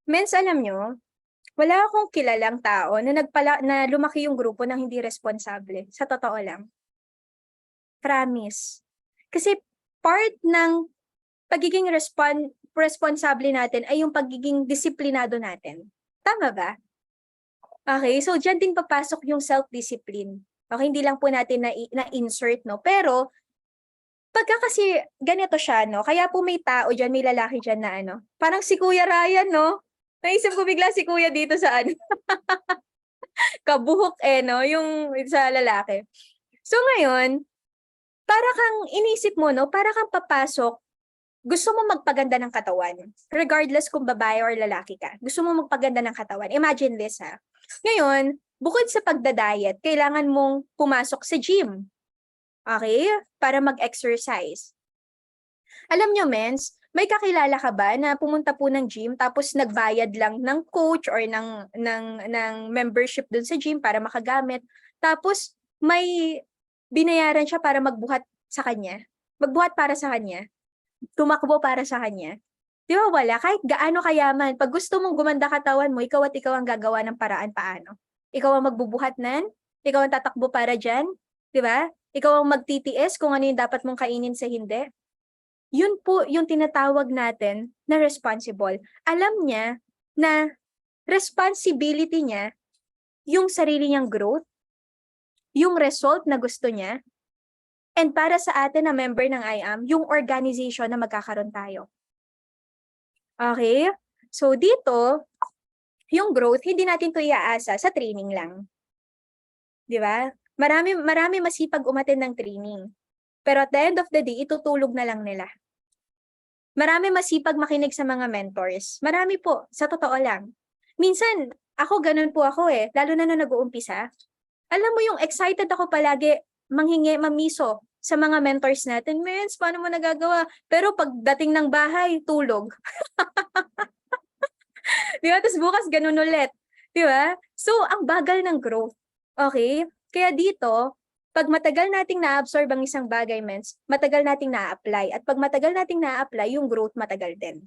Mens, alam nyo, wala akong kilalang tao na na lumaki yung grupo ng hindi responsable. Sa totoo lang. Promise. Kasi part ng pagiging responsable natin ay yung pagiging disiplinado natin. Tama ba? Okay, so dyan din papasok yung self-discipline. Okay, hindi lang po natin na-insert, no? Pero, pagka kasi ganito siya, no? Kaya po may tao dyan, may lalaki dyan na ano, parang si Kuya Ryan, no? Naisip ko bigla si Kuya dito sa ano, kabuhok no? Yung sa lalaki. So ngayon, para kang inisip mo, no? Para kang papasok, gusto mo magpaganda ng katawan. Regardless kung babae or lalaki ka. Gusto mo magpaganda ng katawan. Imagine this, ha? Ngayon, bukod sa pagda-diet, kailangan mong pumasok sa gym. Okay? Para mag-exercise. Alam nyo, mens, may kakilala ka ba na pumunta po ng gym tapos nagbayad lang ng coach or ng membership dun sa gym para makagamit. Tapos may binayaran siya para magbuhat sa kanya. Magbuhat para sa kanya. Tumakbo para sa kanya. Di ba wala? Kahit gaano kayaman, pag gusto mong gumanda katawan mo, ikaw at ikaw ang gagawa ng paraan paano. Ikaw ang magbubuhat nan, ikaw ang tatakbo para dyan, di ba? Ikaw ang magtitiis kung ano yung dapat mong kainin sa hindi. Yun po yung tinatawag natin na responsible. Alam niya na responsibility niya yung sarili niyang growth, yung result na gusto niya, and para sa atin na member ng IAM, yung organization na magkakaroon tayo. Okay? So dito, yung growth, hindi natin to iaasa sa training lang. Di ba? Marami masipag umattend ng training. Pero at the end of the day, itutulog na lang nila. Marami masipag makinig sa mga mentors. Marami po, sa totoo lang. Minsan, ako ganun po ako lalo na nag-uumpisa. Alam mo yung excited ako palagi manghingi, mamiso sa mga mentors natin. Mens, paano mo nagagawa? Pero pagdating ng bahay, tulog. Di ba? Tapos bukas ganun ulit. Di ba? So, ang bagal ng growth. Okay? Kaya dito, pag matagal nating na-absorb ang isang bagay, mens, matagal nating na-apply. At pag matagal nating na-apply, yung growth matagal din.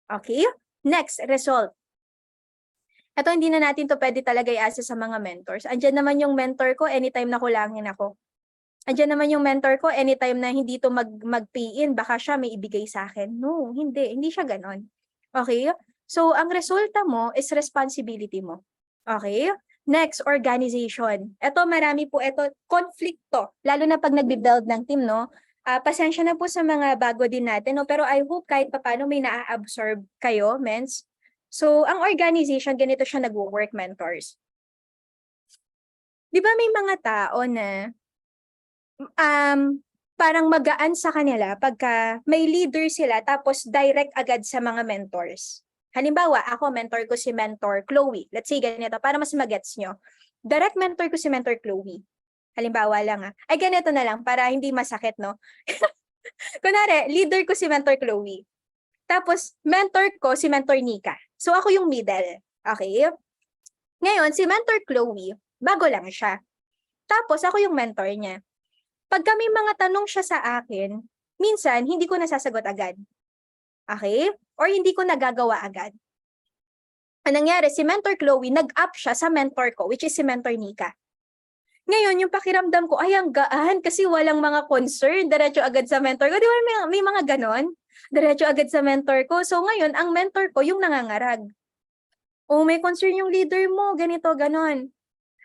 Okay? Next, result. Ito, hindi na natin to pwede talaga i-asa sa mga mentors. Andyan naman yung mentor ko, anytime na kulangin ako. Andyan naman yung mentor ko, anytime na hindi to mag-pay-in, baka siya may ibigay sa akin. No, hindi. Hindi siya ganon. Okay? So, ang resulta mo is responsibility mo. Okay? Next, organization. Ito, marami po, ito, konflikto. Lalo na pag nagbe-build ng team, no? Pasensya na po sa mga bago din natin, no? Pero I hope kahit paano may na-absorb kayo, mens. So, ang organization, ganito siya nag-work, mentors. Di ba may mga tao na parang magaan sa kanila pagka may leader sila tapos direct agad sa mga mentors. Halimbawa, ako, mentor ko si Mentor Chloe. Let's say ganito, para mas magets nyo. Direct mentor ko si Mentor Chloe. Halimbawa lang Ay, ganito na lang, para hindi masakit, no? Kunwari, leader ko si Mentor Chloe. Tapos, mentor ko si Mentor Nika. So, ako yung middle. Okay? Ngayon, si Mentor Chloe, bago lang siya. Tapos, ako yung mentor niya. Pag may mga tanong siya sa akin, minsan, hindi ko nasasagot agad. Okay? Or hindi ko nagagawa agad. Ang nangyari, si Mentor Chloe, nag-up siya sa mentor ko, which is si Mentor Nika. Ngayon, yung pakiramdam ko, ay, ang gaan kasi walang mga concern. Diretso agad sa mentor ko. Di ba may mga ganon? Diretso agad sa mentor ko. So ngayon, ang mentor ko, yung nangangarag. O may concern yung leader mo, ganito, ganon.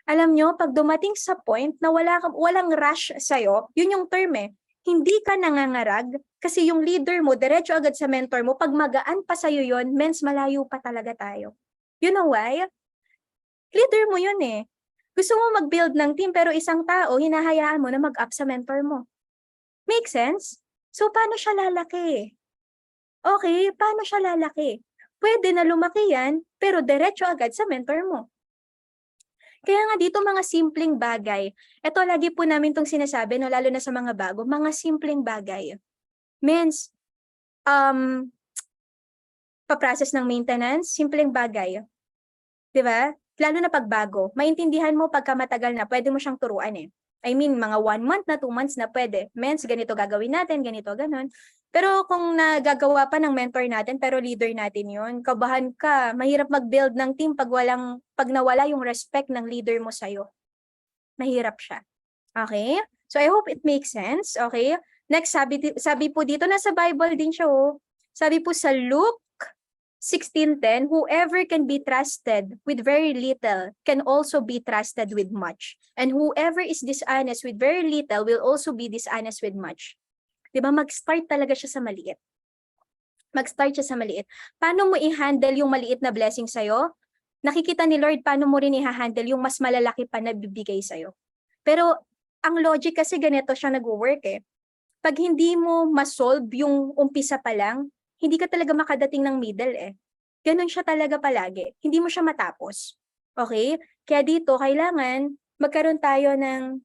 Alam nyo, pag dumating sa point na walang rush sa'yo, yun yung term hindi ka nangangarag kasi yung leader mo, diretso agad sa mentor mo, pag magaan pa sa'yo yun, mens, malayo pa talaga tayo. You know why? Leader mo yun Gusto mo mag-build ng team pero isang tao, hinahayaan mo na mag-up sa mentor mo. Make sense? So, paano siya lalaki? Okay, paano siya lalaki? Pwede na lumaki yan, pero diretso agad sa mentor mo. Kaya nga dito mga simpleng bagay. Ito lagi po namin itong sinasabi, no, lalo na sa mga bago, mga simpleng bagay. Means, pa-process ng maintenance, simpleng bagay. Diba? Lalo na pagbago. Maintindihan mo pagka matagal na, pwede mo siyang turuan I mean, mga 1 month na, 2 months na pwede. Mens, ganito gagawin natin, ganito, ganon. Pero kung nagagawa pa ng mentor natin, pero leader natin yun, kabahan ka, mahirap mag-build ng team pag nawala yung respect ng leader mo sa'yo. Mahirap siya. Okay? So I hope it makes sense. Okay? Next, sabi po dito, nasa Bible din siya, oh. Sabi po sa Luke 16:10, whoever can be trusted with very little can also be trusted with much. And whoever is dishonest with very little will also be dishonest with much. Diba? Mag-start talaga siya sa maliit. Mag-start siya sa maliit. Paano mo i-handle yung maliit na blessing sa'yo? Nakikita ni Lord paano mo rin i-handle yung mas malalaki pa na bibigay sa'yo. Pero ang logic kasi ganito siya nag-work eh. Pag hindi mo ma-solve yung umpisa pa lang, hindi ka talaga makadating ng middle eh. Ganon siya talaga palagi. Hindi mo siya matapos. Okay? Kaya dito, kailangan magkaroon tayo ng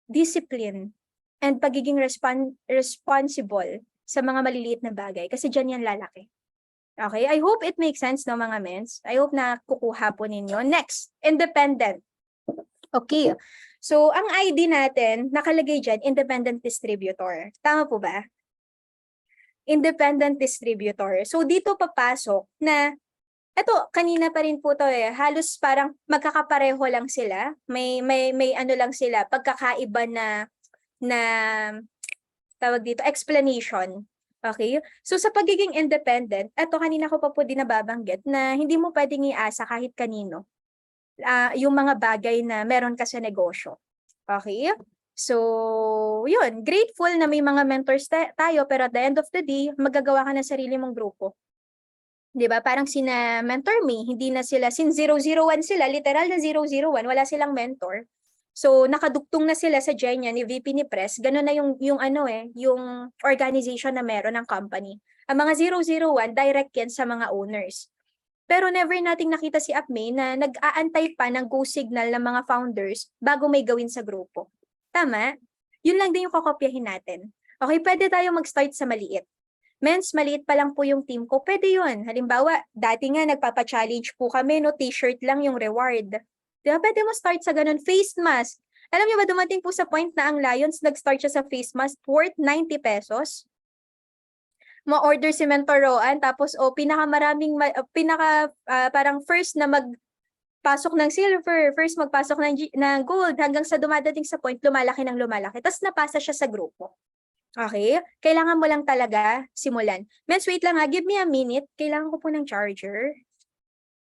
discipline and pagiging responsible sa mga maliliit na bagay. Kasi dyan yan lalaki. Okay? I hope it makes sense, no, mga mens? I hope na kukuha po ninyo. Next, independent. Okay. So, ang ID natin, nakalagay dyan, independent distributor. Tama po ba? Independent distributor. So, dito papasok na, eto, kanina pa rin po to eh, halos parang magkakapareho lang sila. May ano lang sila, pagkakaiba na tawag dito, explanation. Okay? So, sa pagiging independent, eto, kanina ko pa po din nababanggit na hindi mo pwedeng iasa kahit kanino. Yung mga bagay na meron ka sa negosyo. Okay? So, yun. Grateful na may mga mentors tayo, pero at the end of the day, magagawa ka ng sarili mong grupo. 'Di ba? Parang sina mentor me, hindi na sila, since 001 sila, literal na 001, wala silang mentor. So, nakadugtong na sila sa Genia ni VP ni Press, ganun na yung ano eh, yung organization na meron ng company. Ang mga 001, direct yan sa mga owners. Pero never nating nakita si Apme na nag-aantay pa ng go signal ng mga founders bago may gawin sa grupo. Tama? Yun lang din yung kokopyahin natin. Okay, pwede tayo mag-start sa maliit. Mens, maliit pa lang po yung team ko, pwede yun. Halimbawa, dati nga nagpapa-challenge po kami, no, t-shirt lang yung reward. Diba, pwede mo start sa ganun. Face mask. Alam niyo ba, dumating po sa point na ang Lions, nag-start siya sa face mask worth 90 pesos. Ma-order si Mentor Roan, tapos parang first na magpasok ng silver, first magpasok ng gold, hanggang sa dumadating sa point, lumalaki ng lumalaki. Tapos napasa siya sa grupo. Okay? Kailangan mo lang talaga simulan. Mens, wait lang ha, give me a minute. Kailangan ko po ng charger.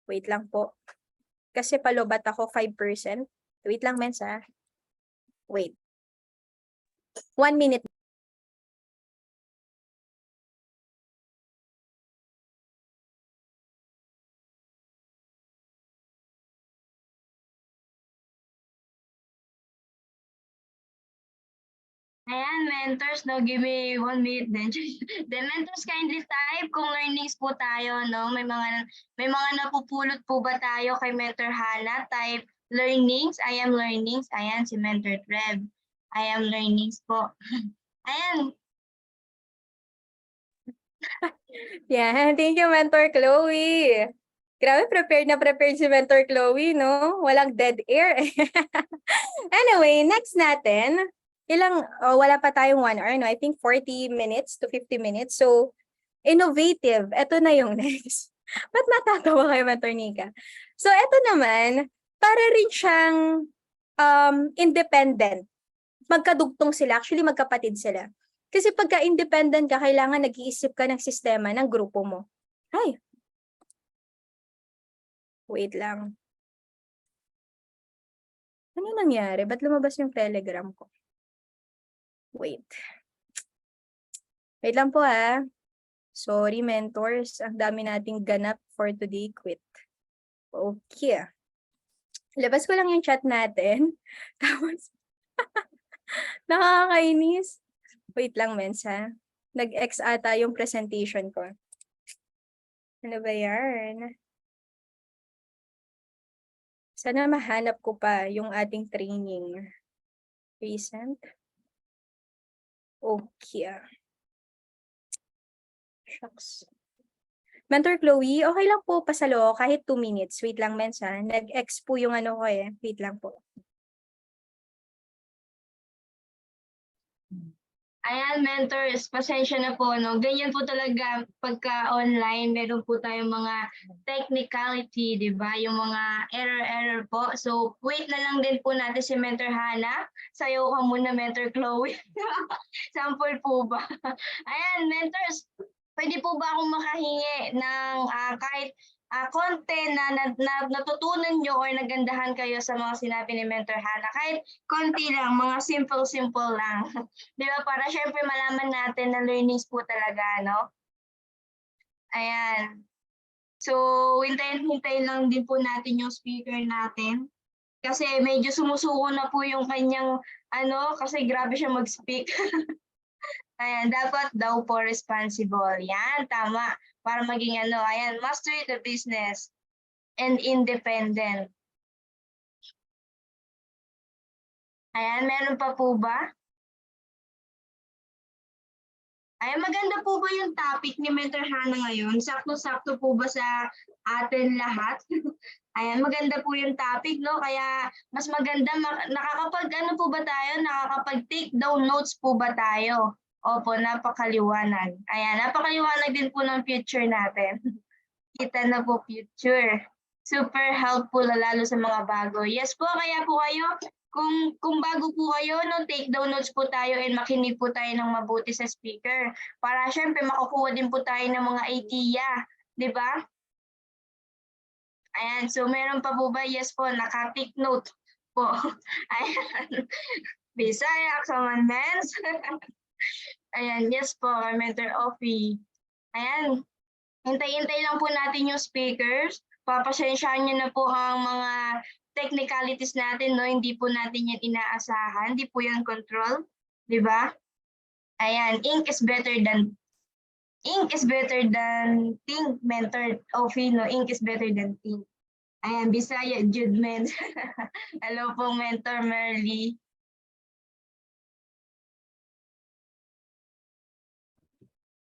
Wait lang po. Kasi palobat ako 5%. Wait lang, Mens ha. Wait. 1 minute. Ayan, mentors, no, give me 1 minute din. The mentors kindly type kung learnings po tayo, no? May mga napupulot po ba tayo kay Mentor Hana? Type learnings, I am learnings. Ayan, si Mentor Trev. I am learnings po. Ayan. Yeah, thank you, Mentor Chloe. Grabe, prepared si Mentor Chloe, no? Walang dead air. Anyway, next natin, wala pa tayong 1 hour, no? I think 40 minutes to 50 minutes. So, innovative. Ito na yung next. Ba't natatawa kayo, Mentor Nika? So, ito naman, para rin siyang independent. Magkadugtong sila. Actually, magkapatid sila. Kasi pagka independent ka, kailangan nag-iisip ka ng sistema ng grupo mo. Ay. Wait lang. Ano nangyari? Ba't lumabas yung Telegram ko? Wait. Wait lang po ha. Sorry, mentors. Ang dami nating ganap for today. Quit. Okay. Labas ko lang yung chat natin. Tapos, nakakainis. Wait lang, mens ha. Nag-X ata yung presentation ko. Ano ba yan? Sana mahanap ko pa yung ating training. Recent. Okay. Shucks. Mentor Chloe, okay lang po pasalo kahit 2 minutes. Wait lang, mens ha. Nag-X po yung ano ko eh. Wait lang po. Ayan, mentors, pasensya na po, no? Ganyan po talaga pagka online, meron po tayong mga technicality, di ba? Yung mga error po. So, wait na lang din po natin si Mentor Hana. Sayo ka muna, Mentor Chloe. Sample po ba? Ayan, mentors, pwede po ba akong makahingi ng kahit content na natutunan nyo or nagandahan kayo sa mga sinabi ni Mentor Hana? Kahit konti lang, mga simple lang. Di ba? Para syempre malaman natin na learnings po talaga, no? Ayan. So, hintayin lang din po natin yung speaker natin. Kasi medyo sumusuko na po yung kanyang, kasi grabe siya mag-speak. Ayan, dapat daw po responsible. Yan, tama. Para maging ayan, master the business and independent. Ayan, meron pa po ba? Ay, maganda po ba yung topic ni Mentor Hana ngayon? Sakto-sakto po ba sa atin lahat? Ayan, maganda po yung topic, no? Kaya mas maganda, nakakapag po ba tayo? Nakakapag-take down notes po ba tayo? Opo, napakaliwanag. Ayan, napakaliwanag din po ng future natin. Kita na po future. Super helpful lalo sa mga bago. Yes po, kaya po kayo, kung bago po kayo, no, take down notes po tayo and makinig po tayo ng mabuti sa speaker. Para syempre makukuha din po tayo ng mga idea. Di ba? Ayan, so meron pa po ba? Yes po, naka-take note po. Ayan. Bisaya, Commandments. Ayan, yes po, Mentor Offie. Ayan, hintay-hintay lang po natin yung speakers. Papasensyahan nyo na po ang mga technicalities natin, no? Hindi po natin yan inaasahan. Hindi po yan control. Di ba? Ayan, ink is better than think, Mentor Offie, no? Ink is better than think. Ayan, Bisaya, Judgment. Hello po, Mentor Merly.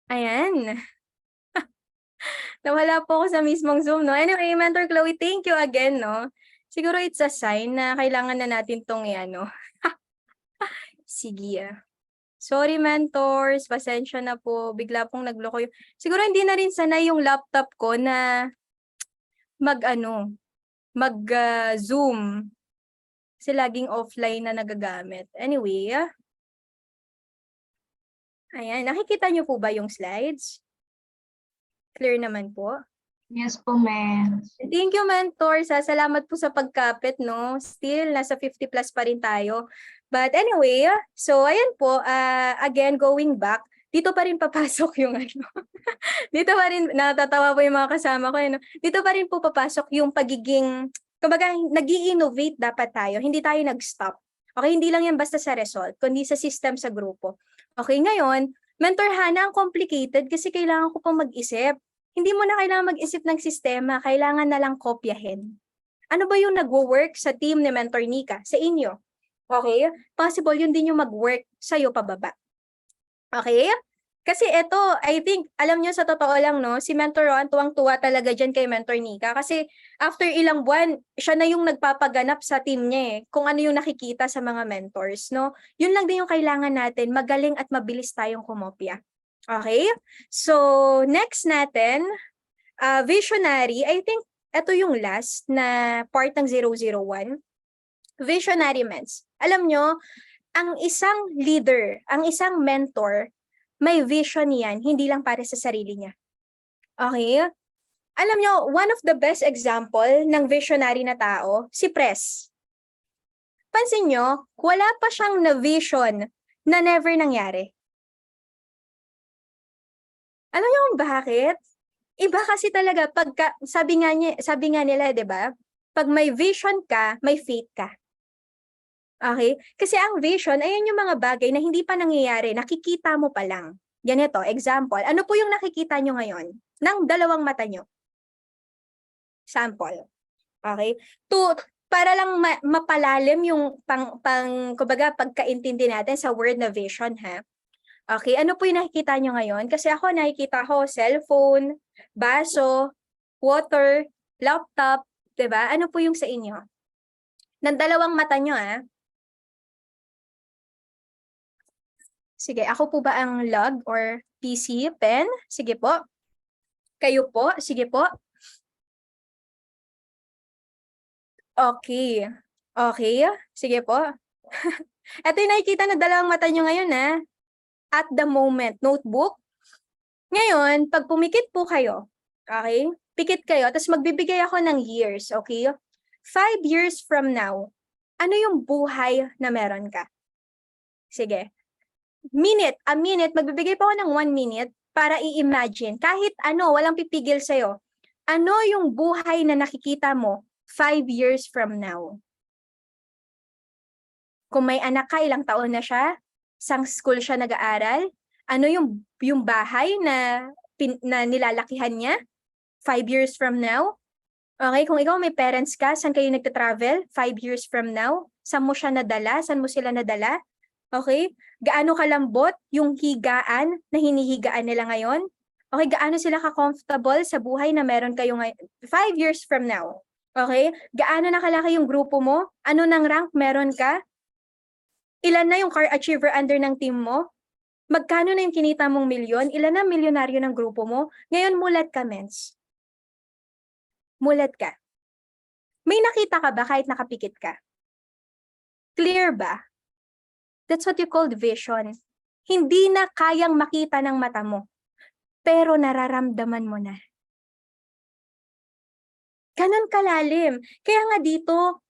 Ayan. Nawala po ako sa mismong Zoom, no? Anyway, Mentor Chloe, thank you again, no? Siguro it's a sign na kailangan na natin tong no? Sige, Sorry, mentors. Pasensya na po. Bigla pong nagloko yung... Siguro hindi na rin sanay yung laptop ko na mag-Zoom. Kasi laging offline na nagagamit. Anyway, ayan. Nakikita niyo po ba yung slides? Clear naman po. Yes po, ma'am. Thank you, mentors. Salamat po sa pagkapit, no? Still, nasa 50 plus pa rin tayo. But anyway, so ayan po, again, going back, dito pa rin papasok yung dito pa rin, natatawa po yung mga kasama ko. Dito pa rin po papasok yung pagiging, kumbaga, nag-i-innovate dapat tayo. Hindi tayo nag-stop. Okay, hindi lang yan basta sa result, kundi sa system sa grupo. Okay, ngayon, Mentor Hana, ang complicated kasi kailangan ko pang mag-isip. Hindi mo na kailangan mag-isip ng sistema, kailangan na lang kopyahin. Ano ba yung nagwo-work sa team ni Mentor Nika? Sa inyo? Okay? Possible yun din yung mag-work sa'yo pababa. Okay? Kasi ito, I think, alam nyo sa totoo lang, no, si Mentor Ron, tuwang-tuwa talaga dyan kay Mentor Nika. Kasi after ilang buwan, siya na yung nagpapaganap sa team niya eh, kung ano yung nakikita sa mga mentors, no. Yun lang din yung kailangan natin, magaling at mabilis tayong kumopya. Okay? So, next natin, visionary, I think, ito yung last na part ng 001. Visionary Mens. Alam nyo, ang isang leader, ang isang mentor, may vision yan, hindi lang para sa sarili niya. Okay? Alam nyo, one of the best example ng visionary na tao, si Pres. Pansin nyo, wala pa siyang na-vision na never nangyari. Alam nyo kung bakit? Iba kasi talaga, sabi nga nila, di ba? Pag may vision ka, may faith ka. Okay? Kasi ang vision, ayan yung mga bagay na hindi pa nangyayari, nakikita mo pa lang. Ganito, example. Ano po yung nakikita nyo ngayon? Ng dalawang mata nyo. Sample. Okay? Para lang mapalalim yung kumbaga, pagkaintindi natin sa word na vision, ha? Okay, ano po yung nakikita nyo ngayon? Kasi ako nakikita ko cellphone, baso, water, laptop, 'di ba? Ano po yung sa inyo? Ng dalawang mata nyo, ha? Sige, ako po ba ang log or PC, pen? Sige po. Kayo po? Sige po. Okay. Okay. Sige po. Ito yung nakikita na dalawang mata nyo ngayon At the moment, notebook. Ngayon, pag pumikit po kayo, okay? Pikit kayo, tapos magbibigay ako ng years, okay? 5 years from now, ano yung buhay na meron ka? Sige. A minute, magbibigay pa ako ng 1 minute para i-imagine. Kahit ano, walang pipigil sa'yo. Ano yung buhay na nakikita mo 5 years from now? Kung may anak ka, ilang taon na siya? Sang school siya nag-aaral? Ano yung bahay na nilalakihan niya 5 years from now? Okay, kung ikaw may parents ka, saan kayo nagta-travel 5 years from now? Saan mo siya nadala? Saan mo sila nadala? Okay? Gaano kalambot yung higaan na hinihigaan nila ngayon? Okay, gaano sila ka-comfortable sa buhay na meron kayo ngayon 5 years from now? Okay? Gaano nakalaki yung grupo mo? Ano nang rank meron ka? Ilan na yung car achiever under ng team mo? Magkano na yung kinita mong milyon? Ilan na milyonaryo ng grupo mo? Ngayon, mulat ka, mens. Mulat ka. May nakita ka ba kahit nakapikit ka? Clear ba? That's what you call vision. Hindi na kayang makita ng mata mo, pero nararamdaman mo na. Ganon kalalim. Kaya nga dito,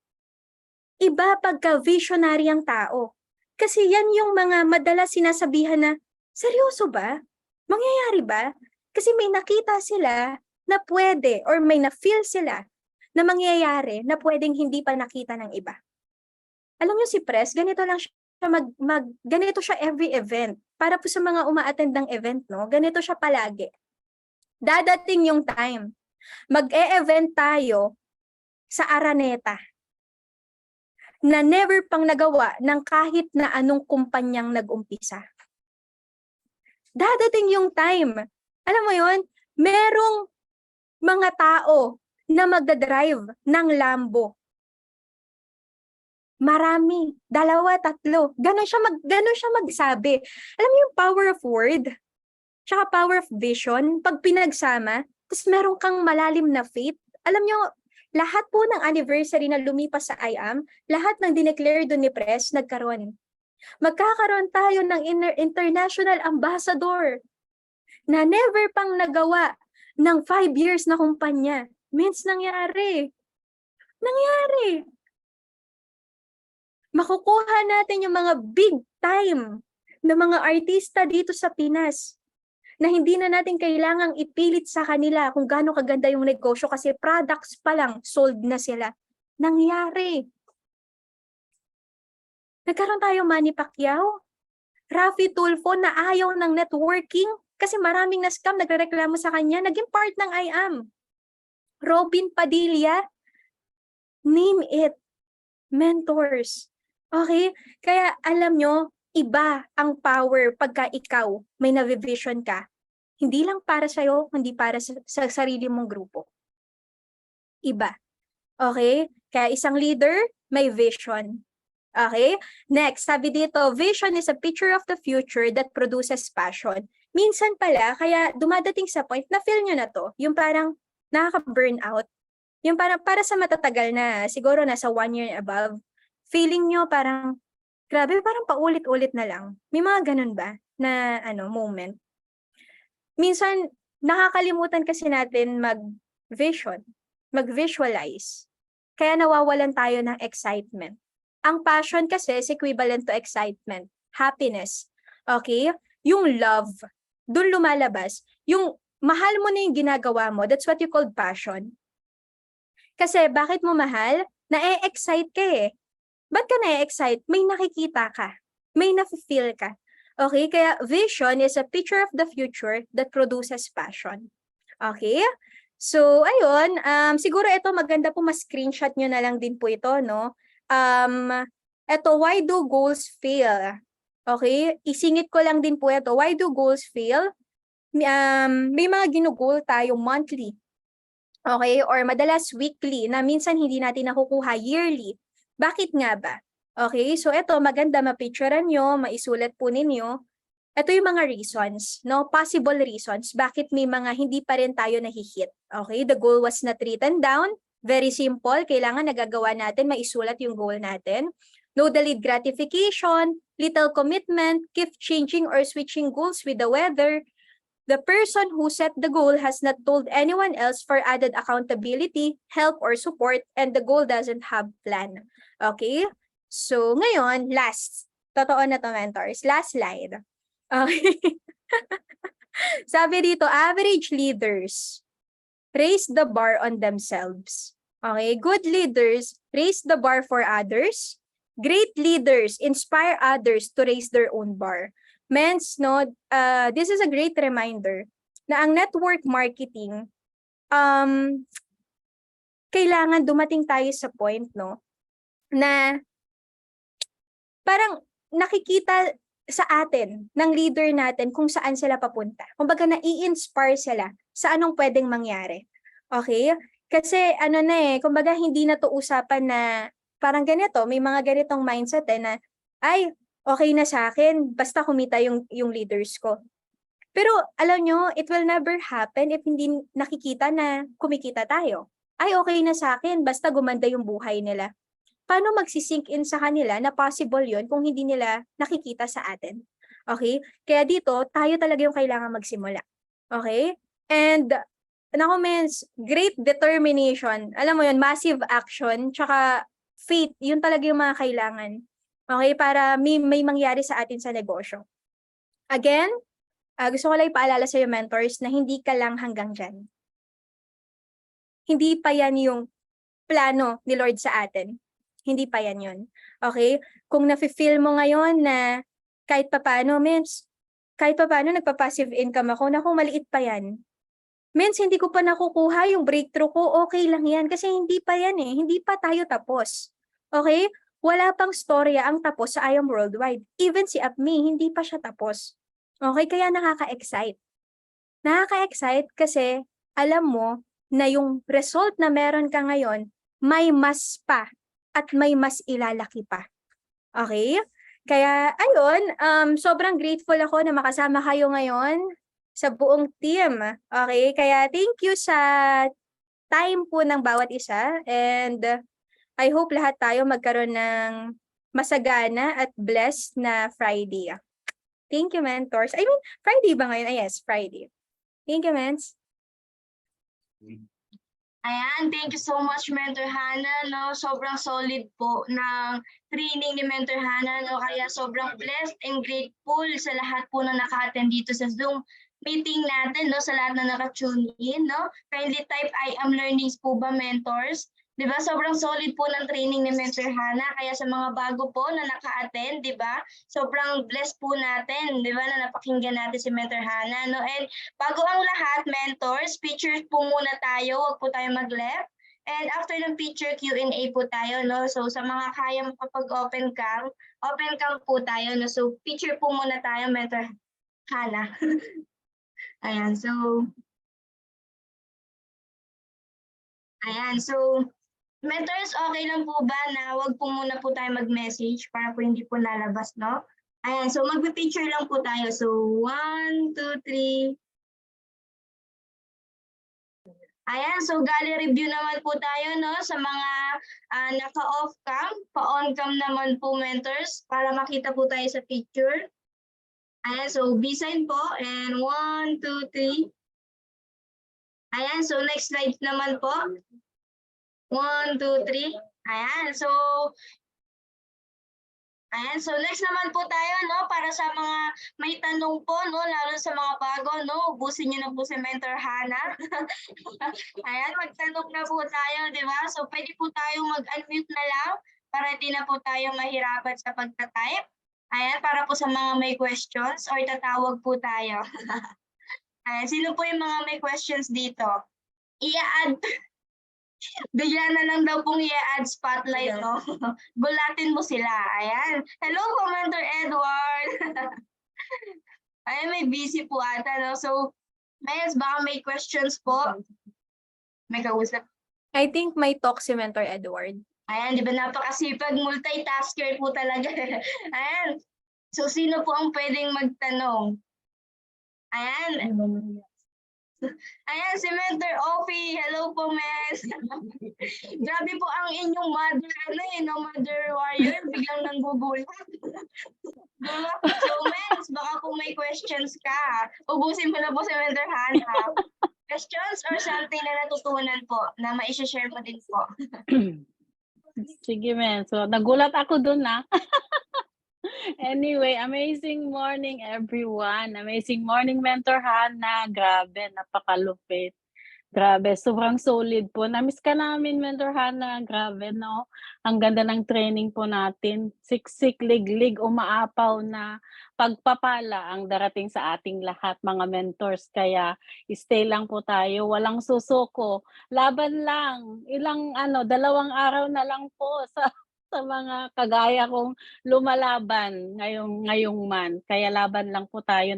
iba pagka visionary ang tao. Kasi yan yung mga madalas sinasabihan na, seryoso ba? Mangyayari ba? Kasi may nakita sila na pwede or may na-feel sila na mangyayari na pwedeng hindi pa nakita ng iba. Alam niyo si Pres, ganito lang siya ganito siya every event. Para po sa mga uma-attend ng event, no? Ganito siya palagi. Dadating yung time. Mag-e-event tayo sa Araneta na never pang nagawa ng kahit na anong kumpanyang nag-umpisa. Dadating yung time. Alam mo yon, merong mga tao na magdadrive ng Lambo. Marami, 2, 3. Ganon siya magsabi. Alam mo yung power of word, tsaka power of vision, pag pinagsama, tapos meron kang malalim na faith. Alam nyo, lahat po ng anniversary na lumipas sa IAM, lahat ng dineclare doon ni Pres, nagkaroon. Magkakaroon tayo ng international ambassador na never pang nagawa ng 5 years na kumpanya. Means nangyari. Nangyari. Makukuha natin yung mga big time na mga artista dito sa Pinas na hindi na natin kailangang ipilit sa kanila kung gaano kaganda yung negosyo kasi products pa lang sold na sila. Nangyari. Nagkaroon tayo Manny Pacquiao, Raffy Tulfo na ayaw ng networking kasi maraming na-scam, nagrereklamo sa kanya, naging part ng IAM. Robin Padilla, name it, mentors. Okay? Kaya alam nyo, iba ang power pagka ikaw may navivision ka. Hindi lang para sa'yo, hindi para sa sarili mong grupo. Iba. Okay? Kaya isang leader, may vision. Okay? Next, sabi dito, vision is a picture of the future that produces passion. Minsan pala, kaya dumadating sa point na feel nyo na to, yung parang nakaka-burnout. Yung parang para sa matatagal na, siguro nasa 1 year and above, feeling nyo parang, grabe, parang paulit-ulit na lang. May mga ganun ba na moment? Minsan, nakakalimutan kasi natin mag-vision, mag-visualize. Kaya nawawalan tayo ng excitement. Ang passion kasi is equivalent to excitement, happiness. Okay? Yung love, dun lumalabas. Yung mahal mo na yung ginagawa mo, that's what you call passion. Kasi bakit mo mahal? Na-e-excite ka eh. Ba't ka na-excite? May nakikita ka. May na-feel ka. Okay? Kaya vision is a picture of the future that produces passion. Okay? So, ayun. Siguro ito maganda po ma-screenshot nyo na lang din po ito, no? Ito, why do goals fail? Okay? Isingit ko lang din po ito. Why do goals fail? May mga ginugol tayo monthly. Okay? Or madalas weekly na minsan hindi natin nakukuha yearly. Bakit nga ba? Okay, so ito maganda mapicturean nyo, maisulat po ninyo. ito yung mga reasons, no? Possible reasons bakit may mga hindi pa rin tayo nahi-hit. Okay? The goal was not written down. Very simple. Kailangan nagagawa natin, maisulat yung goal natin. No delayed gratification, little commitment, keep changing or switching goals with the weather. The person who set the goal has not told anyone else for added accountability, help, or support, and the goal doesn't have plan. Okay? So, ngayon, last. Totoo na to, mentors. Last slide. Okay. Sabi dito, average leaders raise the bar on themselves. Okay, good leaders raise the bar for others. Great leaders inspire others to raise their own bar. Mens, no, this is a great reminder na ang network marketing, kailangan dumating tayo sa point, no, na parang nakikita sa atin, ng leader natin, kung saan sila papunta. Kumbaga, nai-inspire sila sa anong pwedeng mangyari. Okay? Kasi kumbaga hindi na to usapan na parang ganito, may mga ganitong mindset na, ay, okay na sa akin, basta kumita yung leaders ko. Pero alam nyo, it will never happen if hindi nakikita na kumikita tayo. Ay, okay na sa akin, basta gumanda yung buhay nila. Paano magsisink in sa kanila na possible yon kung hindi nila nakikita sa atin? Okay? Kaya dito, tayo talaga yung kailangan magsimula. Okay? And, great determination. Alam mo yun, massive action, tsaka faith, yun talaga yung mga kailangan. Okay? Para may mangyari sa atin sa negosyo. Again, gusto ko lang ipaalala sa iyo, mentors, na hindi ka lang hanggang dyan. Hindi pa yan yung plano ni Lord sa atin. Hindi pa yan yun. Okay? Kung nafe-feel mo ngayon na kahit papaano, nagpa-passive income ako, naku, maliit pa yan. Hindi ko pa nakukuha yung breakthrough ko, okay lang yan. Kasi hindi pa yan eh. Hindi pa tayo tapos. Okay? Wala pang storya ang tapos sa I Am Worldwide. Even si Apmi, hindi pa siya tapos. Okay? Kaya nakaka-excite. Nakaka-excite kasi alam mo na yung result na meron ka ngayon, may mas pa at may mas ilalaki pa. Okay? Kaya, ayun, sobrang grateful ako na makasama kayo ngayon sa buong team. Okay? Kaya, thank you sa time po ng bawat isa. And I hope lahat tayo magkaroon ng masagana at blessed na Friday. Thank you, mentors. I mean, Friday ba ngayon? Yes, Friday. Thank you, ments. Ayan, thank you so much, Mentor Hannah. No? Sobrang solid po ng training ni Mentor Hannah. No? Kaya sobrang blessed and grateful sa lahat po na naka-attend dito sa Zoom meeting natin, no? Sa lahat na naka-tune in. No? Kindly type I am learnings po ba, mentors? Diba? Sobrang solid po ng training ni Mentor Hannah. Kaya sa mga bago po na naka-attend, diba? Sobrang blessed po natin, diba? Na napakinggan natin si Mentor Hannah. No? And bago ang lahat, mentors, pictures po muna tayo. Huwag po tayo mag-left. And after ng picture, Q&A po tayo. No? So sa mga kaya makapag-open cam po tayo. No? So picture po muna tayo, Mentor Hannah. Ayan, so mentors, okay lang po ba na wag po muna po tayo mag-message para po hindi po lalabas, no? Ayan, so magpi-picture lang po tayo. So 1, 2, 3. Ayan, so gallery review naman po tayo, no? Sa mga naka-off cam, pa-on cam naman po, mentors, para makita po tayo sa picture. Ayan, so B-sign po, and 1, 2, 3. Ayan, so next slide naman po. 1, 2, 3. Ayan, so next naman po tayo, no, para sa mga may tanong po, no, lalo sa mga bago, no, ubusin niyo na po si Mentor Hannah. Ayan, magtanong na po tayo, di ba? So pwede po tayong mag-unmute na lang para di na po tayo mahirapan sa pagta-type. Ayan, para po sa mga may questions or tatawag po tayo. Ayan, sino po yung mga may questions dito? I-add. Bigla na lang daw pong i-add spotlight, no? Gulatin mo sila. Ayan. Hello, Commander Edward. Ayan, may busy po ata, no? So, baka may questions po. May kausap. I think may talk si Mentor Edward. Ayan, di ba napakasipag, multitasker po talaga. Ayan. So, sino po ang pwedeng magtanong? Ayan. Ayan, si Mentor Ophie. Hello po, Mes. Grabe po ang inyong mother warrior. Biglang nanggugulat. Diba? So, Mes, baka kung may questions ka, ubusin mo na po si Mentor Hannah. Questions or something na natutunan po na ma-share mo din po? Sige, men. So, nagulat ako dun, Anyway, amazing morning, everyone. Amazing morning, Mentor Hannah. Grabe, napakalupit. Grabe, sobrang solid po. Na-miss ka namin, Mentor Hannah. Grabe, no? Ang ganda ng training po natin. Siksik, liglig, umaapaw na pagpapala ang darating sa ating lahat, mga mentors. Kaya, stay lang po tayo. Walang susuko. Laban lang. 2 araw na lang po sa mga kagaya kong lumalaban ngayong month. Kaya laban lang po tayo.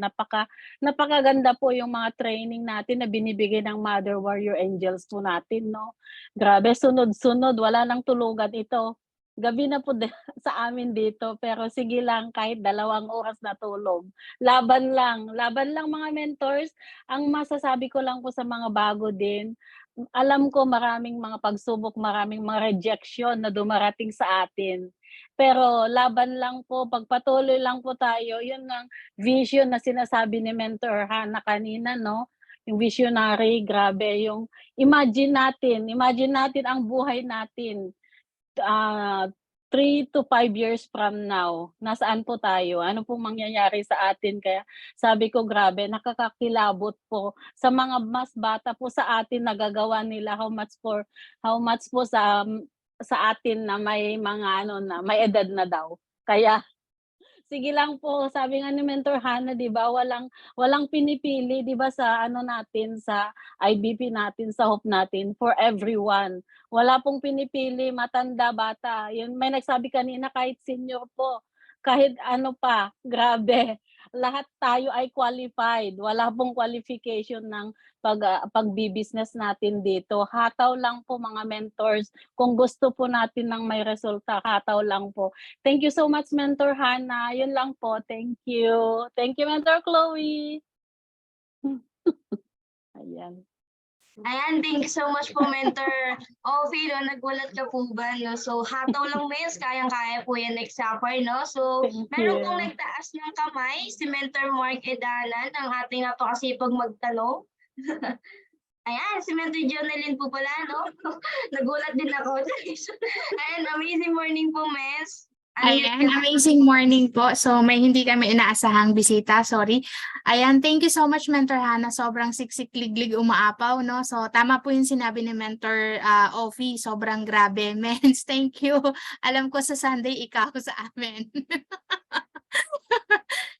Napakaganda po yung mga training natin na binibigay ng Mother Warrior Angels po natin, no? Grabe, sunod-sunod, wala nang tulugan ito. Gabi na po sa amin dito, pero sige lang, kahit 2 oras na tulog. Laban lang mga mentors. Ang masasabi ko lang po sa mga bago din, alam ko maraming mga pagsubok, maraming mga rejection na dumarating sa atin. Pero laban lang po, pagpatuloy lang po tayo. Yun ang vision na sinasabi ni Mentor Hannah kanina, no? Yung visionary, grabe. Yung imagine natin ang buhay natin. 3 to 5 years from now, nasaan po tayo? Ano pong mangyayari sa atin? Kaya sabi ko, grabe, nakakakilabot po sa mga mas bata po sa atin, nagagawa nila how much po sa atin na may mga na may edad na daw. Kaya sige lang po, sabi nga ni Mentor Hannah, 'di ba, walang pinipili, 'di ba, sa natin, sa IBP natin, sa Hope natin, for everyone. Wala pong pinipili, matanda, bata. Yun, may nagsabi kanina kahit senior po, kahit ano pa, grabe. Lahat tayo ay qualified. Wala pong qualification ng pagbi-business natin dito. Hataw lang po, mga mentors. Kung gusto po natin ng may resulta, hataw lang po. Thank you so much, Mentor Hannah. Yun lang po. Thank you. Thank you, Mentor Chloe. Ayan. Ayan, thank you so much po, Mentor Ophie, no? Nagulat ka po ba, no? So, hataw lang, Miss, kayang-kaya po yan next summer, no? So, Thank meron you. pong nagtaas ng kamay, si Mentor Mark Edanan, ang ating napakasipag magtanong. Ayan, si Mentor Jonelyn po pala, no? Nagulat din ako. Ayan, amazing morning po, Miss. Ayan, amazing morning po. So may hindi kami inaasahang bisita, sorry. Ayan, thank you so much, Mentor Hannah. Sobrang siksik, liglig, umaapaw, no? So tama po yung sinabi ni Mentor Ophie, sobrang grabe. Mens, thank you. Alam ko sa Sunday, ikaw sa amin.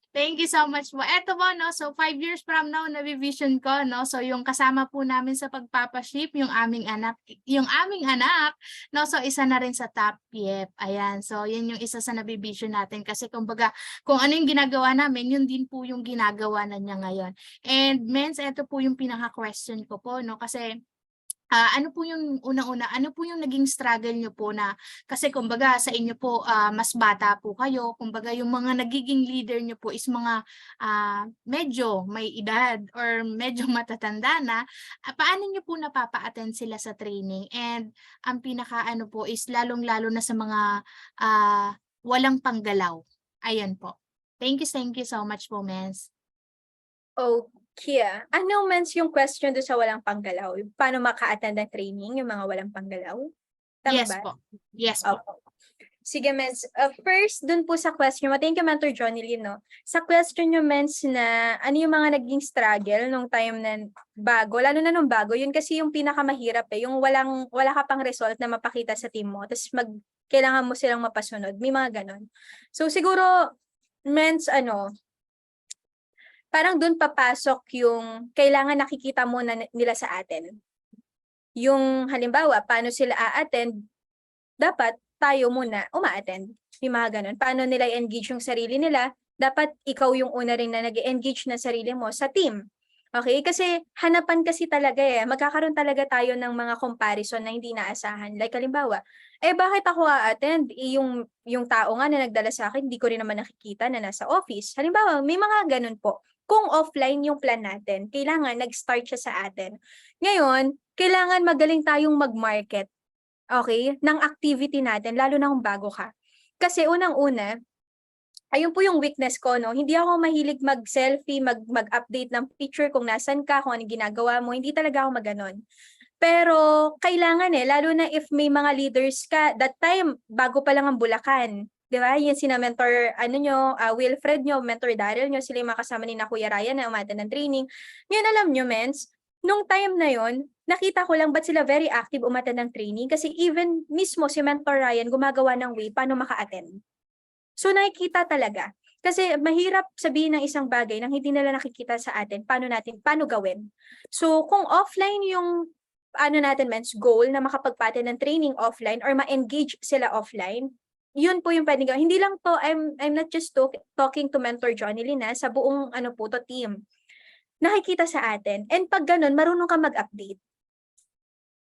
Thank you so much po. Eto po, no? So 5 years from now, nabivision ko, no? So yung kasama po namin sa pagpapaship, yung aming anak, no? So isa na rin sa top PF. Ayan. So yun yung isa sa nabivision natin kasi kumbaga kung ano yung ginagawa namin, yun din po yung ginagawa na niya ngayon. And Mens, eto po yung pinaka-question ko po, no? Kasi ano po yung unang-una, ano po yung naging struggle nyo po na, kasi kumbaga sa inyo po mas bata po kayo, kumbaga yung mga nagiging leader nyo po is mga medyo may edad or medyo matatanda na, paano nyo po napapa-attend sila sa training? And ang pinaka-ano po is lalong-lalo na sa mga walang panggalaw. Ayan po. Thank you so much po, Mens. Okay. Ano mens yung question doon sa walang panggalaw? Paano maka-attend ng training yung mga walang panggalaw? Tama Yes ba? po. Yes po. Okay. Sige, Mens. First, dun po sa question mo, thank you, Mentor Jonelyn, no? Sa question nyo, Mens, na ano yung mga naging struggle nung time na bago, lalo na nung bago, yun kasi yung pinakamahirap yung wala ka pang result na mapakita sa team mo, tapos kailangan mo silang mapasunod. May mga ganon. So, siguro, Mens, parang dun papasok yung kailangan nakikita muna nila sa atin. Yung halimbawa, paano sila a-attend, dapat tayo muna uma-attend. Yung mga ganun. Paano nila i-engage yung sarili nila, dapat ikaw yung una rin na nag-engage na sarili mo sa team. Okay? Kasi hanapan kasi talaga eh. Magkakaroon talaga tayo ng mga comparison na hindi naasahan. Like halimbawa, bakit ako a-attend? Yung tao nga na nagdala sa akin, hindi ko rin naman nakikita na nasa office. Halimbawa, may mga ganun po. Kung offline yung plan natin, kailangan nag-start siya sa atin. Ngayon, kailangan magaling tayong mag-market, okay, ng activity natin, lalo na kung bago ka. Kasi unang-una, ayun po yung weakness ko, no? Hindi ako mahilig mag-selfie, mag-update ng picture kung nasan ka, kung anong ginagawa mo. Hindi talaga ako maganon. Pero kailangan lalo na if may mga leaders ka, that time, bago pa lang ang Bulacan. Di ba? Yan sina mentor, Wilfred nyo, mentor Daryl nyo, sila yung makasama ni na Kuya Ryan na umatan ng training. Yun alam nyo, mens, nung time na yon nakita ko lang ba't sila very active umatan ng training kasi even mismo si mentor Ryan gumagawa ng way paano maka-attend. So nakikita talaga. Kasi mahirap sabihin ng isang bagay nang hindi nila nakikita sa atin, paano gawin. So kung offline yung natin mens goal na makapagpate ng training offline or ma-engage sila offline, yun po yung pwedeng gawin. Hindi lang to, I'm not just talking to Mentor Johnny Lina, sa buong to team. Nakikita sa atin. And pag ganun, marunong ka mag-update.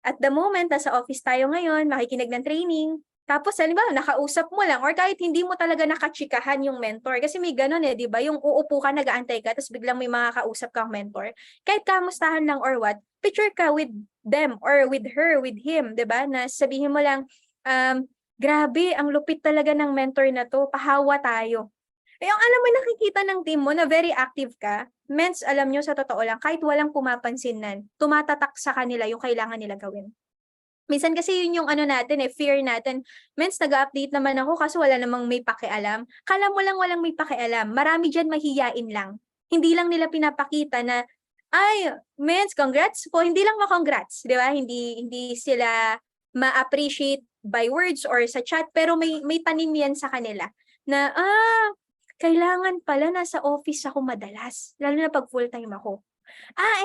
At the moment, nasa office tayo ngayon, makikinig ng training, tapos, halimbawa, nakausap mo lang or kahit hindi mo talaga nakachikahan yung mentor. Kasi may ganun di ba? Yung uupo ka, nag-aantay ka, tapos biglang may mga kausap kang mentor. Kahit kamustahan lang or what, picture ka with them or with her, with him, di ba? Na sabihin mo lang, grabe, ang lupit talaga ng mentor na to, pahawa tayo. Yung alam mo, nakikita ng team mo na very active ka, mens, alam nyo, sa totoo lang, kahit walang pumapansin nan, tumatatak sa kanila yung kailangan nila gawin. Minsan kasi yun yung natin fear natin. Mens, nag-update naman ako kasi wala namang may pakialam. Kala mo lang walang may pakialam. Marami dyan mahihiyain lang. Hindi lang nila pinapakita na, ay, mens, congrats po. Hindi lang ma-congrats, di ba? Hindi sila ma-appreciate by words or sa chat, pero may tanim yan sa kanila. Na, kailangan pala nasa office ako madalas. Lalo na pag full-time ako.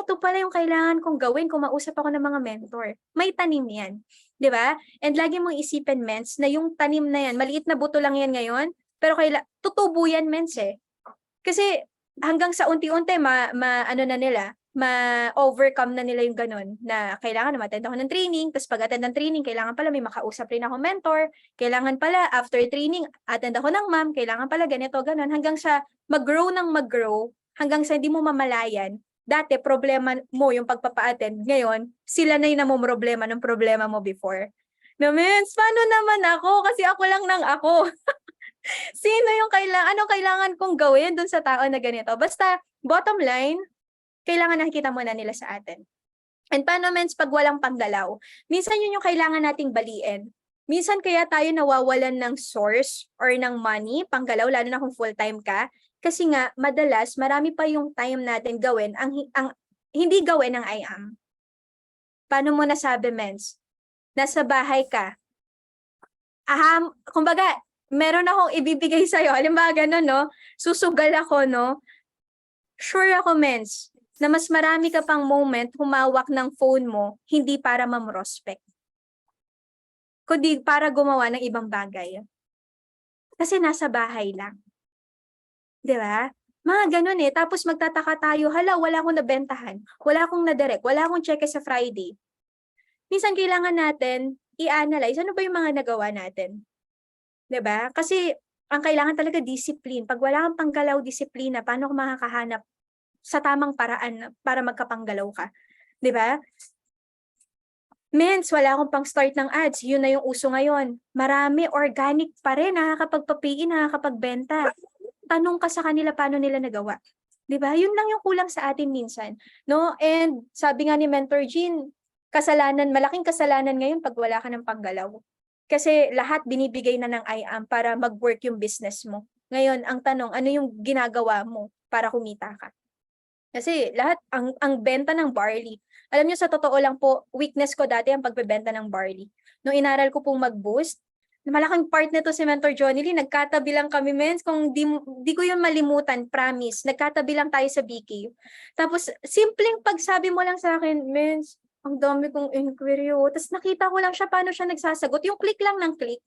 Ito pala yung kailangan kong gawin kung mausap ako ng mga mentor. May tanim yan. Di ba? And lagi mong isipin, mens, na yung tanim na yan, maliit na buto lang yan ngayon, pero tutubo yan, mens Kasi hanggang sa unti-unti, na nila, ma-overcome na nila yung ganun, na kailangan na ma-attend ako ng training, tapos pag attend ng training, kailangan pala may makausap rin ako mentor, kailangan pala after training, attend ako ng ma'am, kailangan pala ganito, ganun, hanggang sa mag-grow, hanggang sa hindi mo mamalayan. Dati, problema mo yung pagpapa-attend. Ngayon, sila na yung namumroblema ng problema mo before. No, mens, paano naman ako? Kasi ako lang nang ako. Sino yung anong kailangan kong gawin dun sa tao na ganito? Basta, bottom line, kailangan nakikita muna nila sa atin. And paano, mens, pag walang panggalaw? Minsan yun yung kailangan nating baliin. Minsan kaya tayo nawawalan ng source or ng money, panggalaw, lalo na kung full-time ka, kasi nga, madalas, marami pa yung time natin gawin ang hindi gawin ng I am. Paano mo nasabi, mens? Nasa bahay ka. Kumbaga, meron akong ibibigay sa'yo. Halimbawa, gano'n, no? Susugal ako, no? Sure ako, mens, na mas marami ka pang moment humawak ng phone mo, hindi para mamrospect, kundi para gumawa ng ibang bagay. Kasi nasa bahay lang. Di ba? Mga ganun Tapos magtataka tayo, hala, wala akong nabentahan, wala akong nadirect, wala akong cheque sa Friday. Minsan kailangan natin i-analyze ano ba yung mga nagawa natin. Di ba? Kasi ang kailangan talaga discipline. Pag wala kang panggalaw, disiplina, paano ko makakahanap sa tamang paraan para magkapanggalaw ka? Di ba? Mens, wala akong pang start ng ads. Yun na yung uso ngayon. Marami, organic pa rin, nakakapagpapiin, nakakapagbenta. Tanong ka sa kanila paano nila nagawa. 'Di ba? Yun lang yung kulang sa atin minsan, no? And sabi nga ni Mentor Jean, malaking kasalanan ngayon pag wala ka ng panggalaw. Kasi lahat binibigay na ng I am para mag-work yung business mo. Ngayon, ang tanong, ano yung ginagawa mo para kumita ka? Kasi lahat ang benta ng barley. Alam niyo, sa totoo lang po, weakness ko dati ang pagbebenta ng barley. Nung inaral ko pong mag-boost, malaking part nito si Mentor Johnny Lee, nagkatabi lang kami, mens, kung di ko yun malimutan, promise, nagkatabi lang tayo sa BK. Tapos, simpleng pagsabi mo lang sa akin, mens, ang dami kong inquiry, Tapos nakita ko lang siya, paano siya nagsasagot, yung click lang ng click.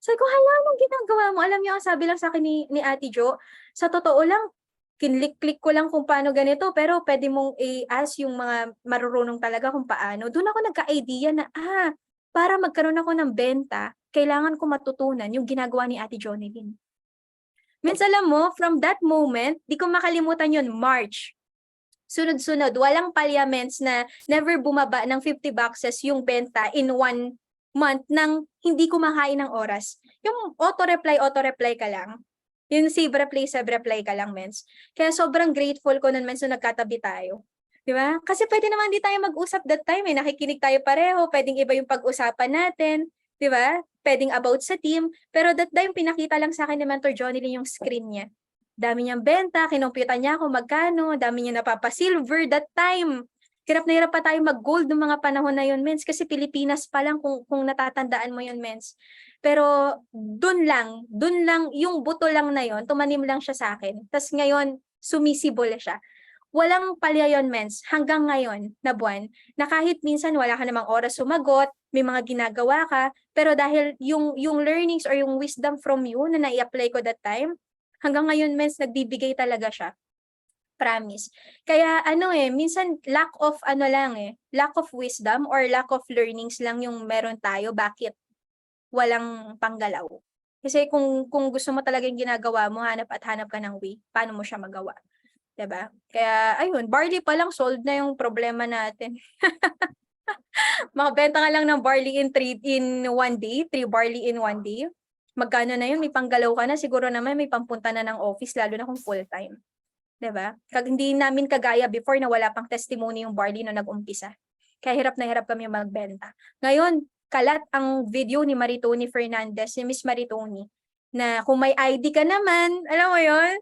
Sabi ko, hala, anong ginagawa mo? Alam niyo, ang sabi lang sa akin ni Ate Jo, sa totoo lang, kinlik-click ko lang kung paano ganito, pero pwede mong i-ask yung mga marurunong talaga kung paano. Doon ako nagka-idea na, para magkaroon ako ng benta, kailangan ko matutunan yung ginagawa ni Ate Jonelyn. Means alam mo, from that moment, di ko makalimutan yun, March. Sunod-sunod, walang palyaments na never bumaba ng 50 boxes yung benta in 1 month nang hindi kumakain ng oras. Yung auto-reply ka lang. Yung save reply ka lang, mens. Kaya sobrang grateful ko nun, mens, na nagkatabi tayo. Di ba? Kasi pwede naman di tayo mag-usap that time, nakikinig tayo pareho, pwedeng iba yung pag-usapan natin, di ba? Pwedeng about sa team, pero that time pinakita lang sa akin ni Mentor Jonelyn yung screen niya. Dami niyang benta, kinumpyutan niya ako magkano, dami niya napapa-silver that time. Hirap na hirap pa tayo mag-gold ng mga panahon na yun, mens, kasi Pilipinas pa lang kung natatandaan mo yun, mens. Pero dun lang, yung buto lang na yun, tumanim lang siya sa akin. Tapos ngayon, sumisibol siya. Walang palya yun, mens, hanggang ngayon na buwan, na kahit minsan wala ka namang oras sumagot, may mga ginagawa ka, pero dahil yung learnings or yung wisdom from you na nai-apply ko that time, hanggang ngayon, mens, nagbibigay talaga siya. Promise. Kaya minsan lack of lack of wisdom or lack of learnings lang yung meron tayo. Bakit walang panggalaw? Kasi kung gusto mo talaga yung ginagawa mo, hanap ka ng way, paano mo siya magawa? 'Di ba? Kaya ayun, barley pa lang solved na yung problema natin. Makabenta ka lang ng barley in 1 day, 3 barley in 1 day. Magkano na yun? May panggalaw ka na, siguro naman may pampunta na ng office, lalo na kung full time. 'Di ba? Hindi namin kagaya before na wala pang testimony yung barley na nag-umpisa. Kaya hirap na hirap kami magbenta. Ngayon, kalat ang video ni Maritoni Fernandez, ni Miss Maritoni, na kung may ID ka naman, alam mo yon,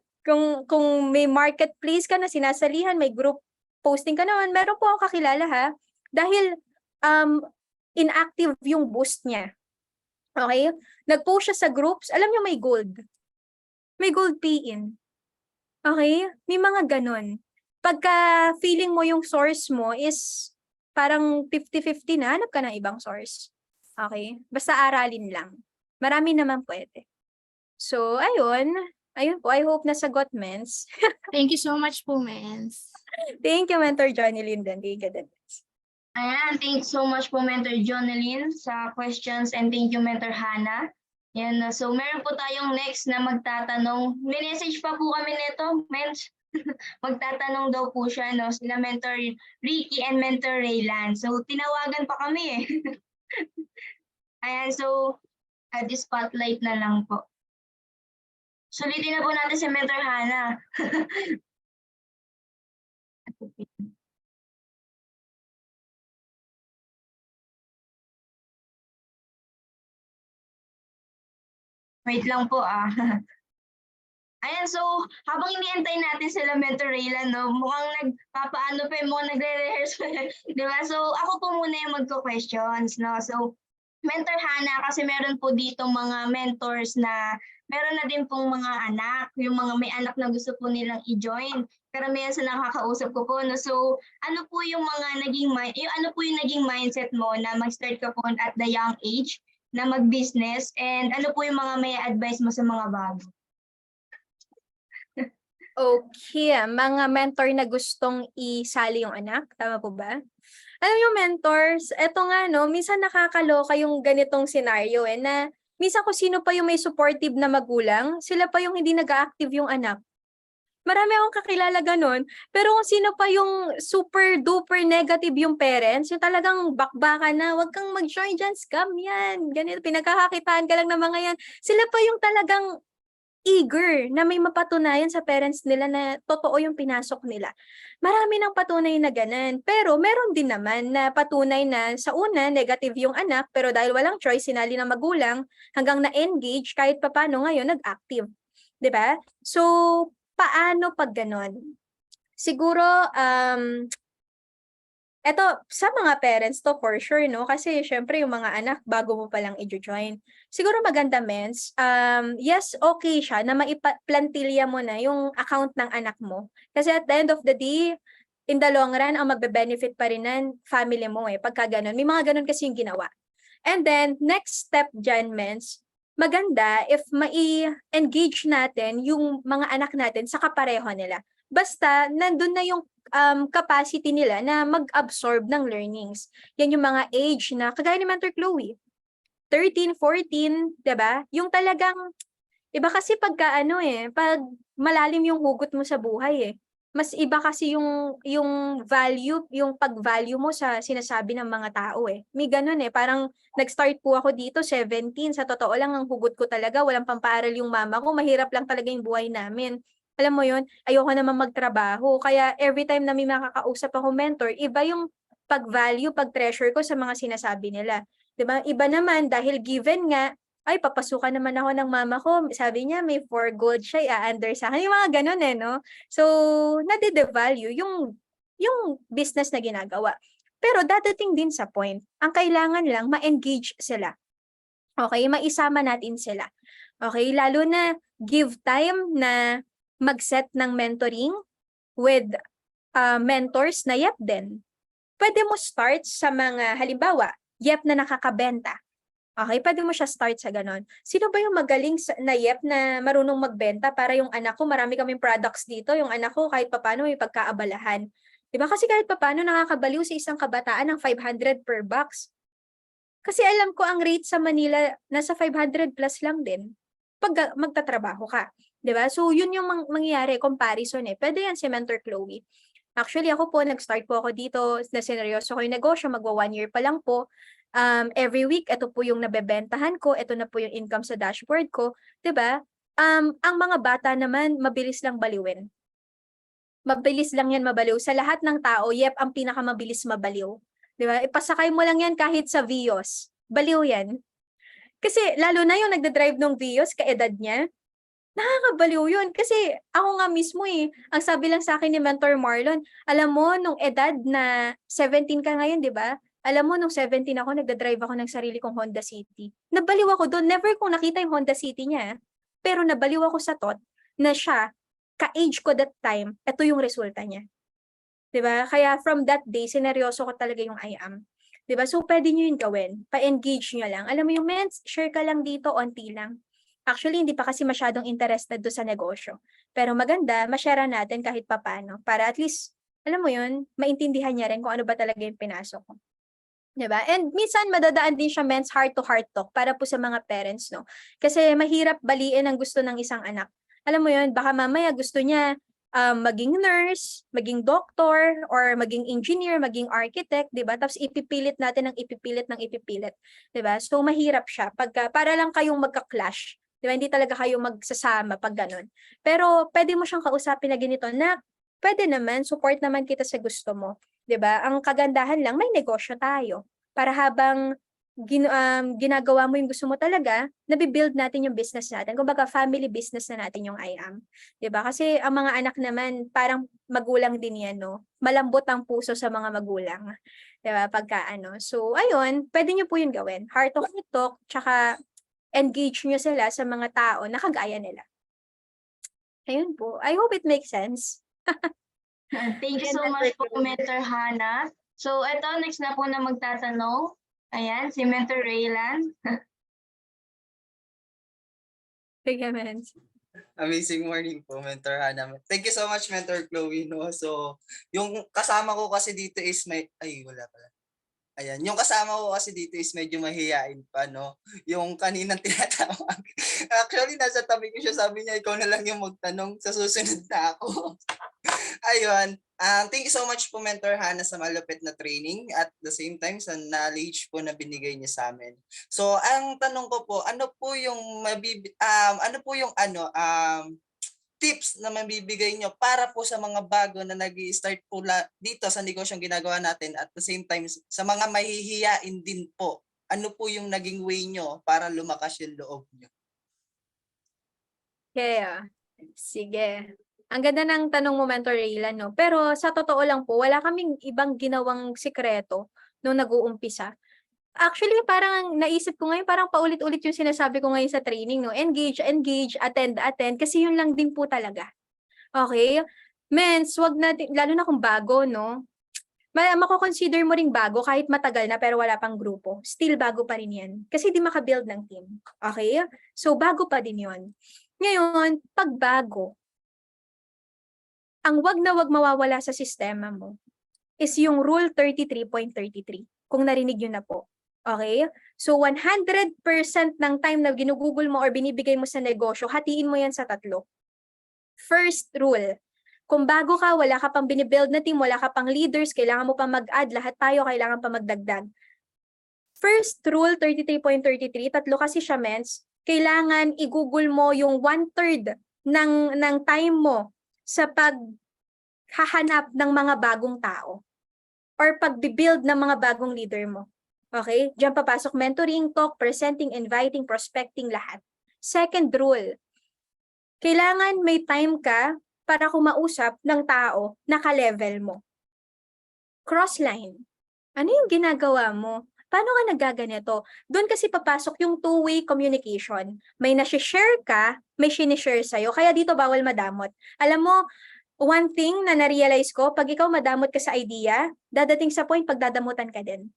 kung may marketplace ka na sinasalihan, may group posting ka naman, meron po akong kakilala ha, dahil inactive yung boost niya. Okay? Nag-post siya sa groups, alam niyo may gold. May gold pay-in. Okay? May mga ganon. Pagka feeling mo yung source mo is parang 50-50 na, hanap ka ng ibang source. Okay? Basta aralin lang. Marami naman pwede. So, ayun. Ayun po. I hope nasagot, mens. Thank you so much po, Mens. Thank you, Mentor Jonelyn. Thank you, mens. Ayan, thanks so much po Mentor Jonelyn sa questions and thank you Mentor Hannah. Yan, so meron po tayong next na magtatanong. May message pa po kami nito, Mens. Magtatanong daw po siya, no? Sila Mentor Ricky and Mentor Raylan. So tinawagan pa kami eh. Ayan, so the spotlight na lang po. Sulitin na po natin si Mentor Hannah. Wait lang po Ayan, so habang iniintay natin sila Mentor Raylan, no, mukhang nagpapaano pa, mukhang nagre-rehearse. Di ba? So ako po muna yung magko-questions, no? So Mentor Hannah, kasi meron po dito mga mentors na meron na din pong mga anak, yung mga may anak na gusto po nilang i-join. Karamihan sa nakakausap ko po, no? So ano po yung mga naging mindset mo na mag-start ka po at the young age na mag-business, and ano po yung mga may advice mo sa mga bago? Okay, mga mentor na gustong isali yung anak, tama po ba? Alam yung mentors, eto nga no, minsan nakakaloka yung ganitong scenario na minsan kung sino pa yung may supportive na magulang, sila pa yung hindi nag-active yung anak. Marami akong kakilala ganun, pero kung sino pa yung super duper negative yung parents, yung talagang bakbakan na, wag kang mag-join dyan, scam yan, ganito, pinagkakakitaan ka lang ng mga yan, sila pa yung talagang eager na may mapatunayan sa parents nila na totoo yung pinasok nila. Marami ng patunay na ganun. Pero meron din naman na patunay na sa una, negative yung anak, pero dahil walang choice, sinali ng magulang, hanggang na-engage, kahit papano ngayon, nag-active. 'Di ba? So, paano pag ganun? Siguro, eto, sa mga parents to for sure, no? Kasi syempre yung mga anak, bago mo palang i-join. Siguro maganda, mens. Yes, okay siya na maiplantilya mo na yung account ng anak mo. Kasi at the end of the day, in the long run, ang magbe-benefit pa rin ng family mo pagka ganun. May mga ganun kasi yung ginawa. And then, next step dyan, mens, maganda if mai-engage natin yung mga anak natin sa kapareho nila. Basta nandun na yung capacity nila na mag-absorb ng learnings. Yan yung mga age na, kagaya ni Mentor Chloe, 13, 14, 'di ba? Yung talagang, iba kasi pagka pag malalim yung hugot mo sa buhay mas iba kasi yung value, yung pag-value mo sa sinasabi ng mga tao May ganun parang nag-start po ako dito 17, sa totoo lang ang hugot ko talaga, walang pampaaral yung mama ko, mahirap lang talaga yung buhay namin. Alam mo yun, ayoko naman magtrabaho, kaya every time na may makakausap ako mentor, iba yung pag-value, pag-treasure ko sa mga sinasabi nila. 'Di ba? Iba naman dahil given nga, ay papasukan naman ako ng mama ko, sabi niya may 4 gold siya, i-under sa akin. Yung mga ganun no? So, nade-devalue yung business na ginagawa. Pero dadating din sa point, ang kailangan lang ma-engage sila. Okay, maisama natin sila. Okay, lalo na give time na mag-set ng mentoring with mentors na YEP din. Pwede mo start sa mga, halimbawa, YEP na nakakabenta. Okay, pwede mo siya start sa ganon. Sino ba yung magaling na YEP na marunong magbenta para yung anak ko, marami kaming products dito, yung anak ko kahit papano may pagkaabalahan. Diba? Kasi kahit papano nakakabaliw sa isang kabataan ng 500 per box. Kasi alam ko ang rate sa Manila nasa 500 plus lang din pag magtatrabaho ka. Diba? So yun yung mangyayari, comparison Pwede yan si Mentor Chloe. Actually ako po, nag-start po ako dito na sineryoso ko yung negosyo, magwa 1 year pa lang po. Every week, ito po yung nabebentahan ko, ito na po yung income sa dashboard ko, 'di ba? Ang mga bata naman mabilis lang baliwin. Mabilis lang yan mabaliw. Sa lahat ng tao, YEP ang pinakamabilis mabaliw. 'Di ba? Ipasakay mo lang yan kahit sa Vios. Baliw yan. Kasi lalo na yung nagda-drive ng Vios, kaedad niya, nakakabaliw yun. Kasi ako nga mismo ang sabi lang sa akin ni Mentor Marlon, alam mo, nung edad na 17 ka ngayon, di ba? Alam mo, nung 17 ako, nagda-drive ako ng sarili kong Honda City. Nabaliw ako doon. Never kong nakita yung Honda City niya. Pero nabaliw ako sa thought na siya, ka-age ko that time, ito yung resulta niya. Diba? Kaya from that day, sineryoso ko talaga yung I am. Diba? So, pwede nyo yun gawin. Pa-engage nyo lang. Alam mo yung mens, share ka lang dito, onti lang. Actually, hindi pa kasi masyadong interested do sa negosyo. Pero maganda, ma-share natin kahit papano. Para at least, alam mo yun, maintindihan niya rin kung ano ba talaga yung pinasok ko. Diba? And minsan madadaan din siya men's heart-to-heart talk para po sa mga parents, no? Kasi mahirap baliin ang gusto ng isang anak. Alam mo yun, baka mamaya gusto niya maging nurse, maging doctor, or maging engineer, maging architect, diba? Tapos ipipilit natin ng ipipilit ng ipipilit. Diba? So mahirap siya. Para lang kayong magka-clash. Diba? Hindi talaga kayo magsasama pag ganun. Pero pwede mo siyang kausapin na ganito na pwede naman, support naman kita sa gusto mo. 'Di ba? Ang kagandahan lang, may negosyo tayo. Para habang ginagawa mo yung gusto mo talaga, nabibuild natin yung business natin. Kumbaga, family business na natin yung I am. 'Di ba? Kasi ang mga anak naman, parang magulang din yan, no? Malambot ang puso sa mga magulang. 'Di ba? Pagka ano. So, ayun, pwede nyo po yun gawin. Heart to talk, tsaka engage nyo sila sa mga tao na kagaya nila. Ayun po. I hope it makes sense. Thank you so much po, Mentor Hannah. So, eto, next na po na magtatanong. Ayan, si Mentor Raylan. Sige, Mens. Amazing morning po, Mentor Hannah. Thank you so much, Mentor Chloe. No? So, yung kasama ko kasi dito is wala pala. Ayan, yung kasama ko kasi dito is medyo mahihain pa, no? Yung kaninang tinatawag. Actually, nasa tabi ko siya, sabi niya, ikaw na lang yung magtanong, sa susunod na ako. Ayun, thank you so much po, Mentor Hannah, sa malupit na training at the same time sa knowledge po na binigay niya sa amin. So, ang tanong ko po, ano po yung tips na mabibigay nyo para po sa mga bago na nag-i-start po dito sa negosyong ginagawa natin at the same time sa mga mahihiyain din po? Ano po yung naging way nyo para lumakas yung loob nyo? Yeah. Sige. Ang ganda ng tanong mo, Mentor Raylan, no? Pero sa totoo lang po, wala kaming ibang ginawang sikreto nung nag-uumpisa. Actually, parang naisip ko ngayon, parang paulit-ulit yung sinasabi ko ngayon sa training, no? Engage, attend, kasi yun lang din po talaga. Okay? Mens, wag natin, lalo na kung bago, no? Mako-consider mo ring bago kahit matagal na pero wala pang grupo. Still bago pa rin yan. Kasi di makabuild ng team. Okay? So, bago pa din yon. Ngayon, pag bago, ang wag na wag mawawala sa sistema mo is yung Rule 33.33. Kung narinig yun na po. Okay? So, 100% ng time na ginugugol mo or binibigay mo sa negosyo, hatiin mo yan sa 3. First rule, kung bago ka, wala ka pang binibuild na team, wala ka pang leaders, kailangan mo pa mag-add, lahat tayo kailangan pa magdagdag. First rule, 33.33, 3 kasi siya, mens, kailangan i-google mo yung 1/3 ng time mo sa paghahanap ng mga bagong tao or pag-build ng mga bagong leader mo. Okay? Diyan papasok mentoring, talk, presenting, inviting, prospecting, lahat. Second rule, kailangan may time ka para kumausap ng tao na ka-level mo. Crossline. Ano yung ginagawa mo? Paano ka nagaganito? Doon kasi papasok yung two-way communication. May nasi-share ka, may sinishare sa'yo. Kaya dito bawal madamot. Alam mo, one thing na na-realize ko, pag ikaw madamot ka sa idea, dadating sa point pagdadamutan ka din.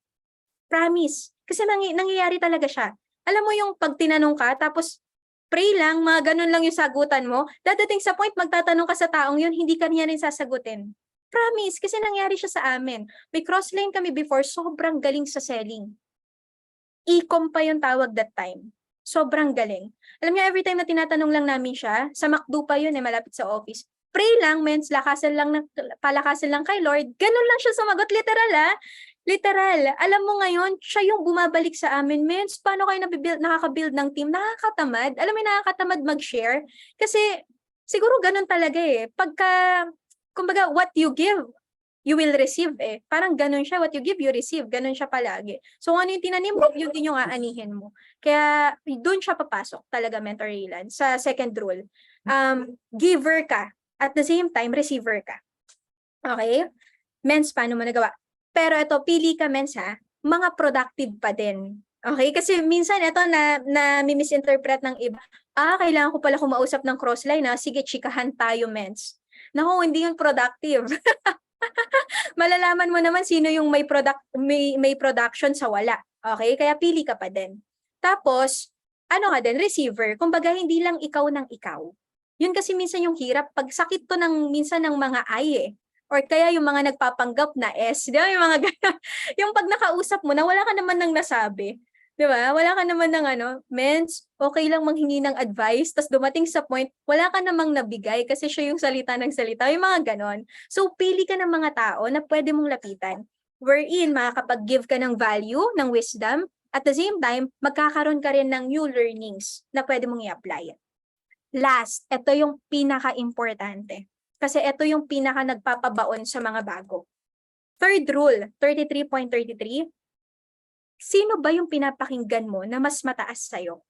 Promise. Kasi nangyayari talaga siya. Alam mo yung pag tinanong ka, tapos pray lang, mga ganun lang yung sagutan mo, dadating sa point magtatanong ka sa taong yun, hindi ka niya rin sasagutin. Promise, kasi nangyari siya sa amin. May cross-lane kami before, sobrang galing sa selling. E-com pa yung tawag that time. Sobrang galing. Alam niyo, every time na tinatanong lang namin siya, sa McDo pa yun, malapit sa office. Pray lang, mens, palakasan lang kay Lord. Ganun lang siya sumagot, literal. Literal. Alam mo ngayon, siya yung bumabalik sa amin, mens, paano kayo nakaka-build ng team? Nakakatamad. Alam mo, nakakatamad mag-share. Kasi, siguro ganun talaga eh. Kumbaga, what you give, you will receive eh. Parang ganun siya, what you give, you receive. Ganun siya palagi. So, ano yung tinanim mo, yun din yung aanihin mo. Kaya, doon siya papasok talaga, Mentor Rylan, sa second rule. Giver ka. At the same time, receiver ka. Okay? Mens, paano mo nagawa? Pero ito, pili ka, mens ha, mga productive pa din. Okay? Kasi minsan ito na misinterpret ng iba. Kailangan ko pala kumausap ng crossline ha. Sige, chikahan tayo, mens. Naku, hindi yun productive. Malalaman mo naman sino yung may production sa wala. Okay? Kaya pili ka pa din. Tapos, ano ka din, receiver. Kumbaga, hindi lang ikaw ng ikaw. Yun kasi minsan yung hirap. Pag sakit to minsan ng mga ay or kaya yung mga nagpapanggap na S, di ba? Yung mga yung pag nakausap mo na wala ka naman nang nasabi, di ba? Wala ka naman ng mens, okay lang manghingi ng advice, tas dumating sa point, wala ka namang nabigay kasi siya yung salita ng salita, yung mga ganon. So, pili ka ng mga tao na pwede mong lapitan. Wherein, makakapag-give ka ng value, ng wisdom, at the same time, magkakaroon ka rin ng new learnings na pwede mong i-apply. Last, ito yung pinaka-importante. Kasi ito yung pinaka nagpapabaon sa mga bago. Third rule, 33.33. Sino ba yung pinapakinggan mo na mas mataas sa'yo?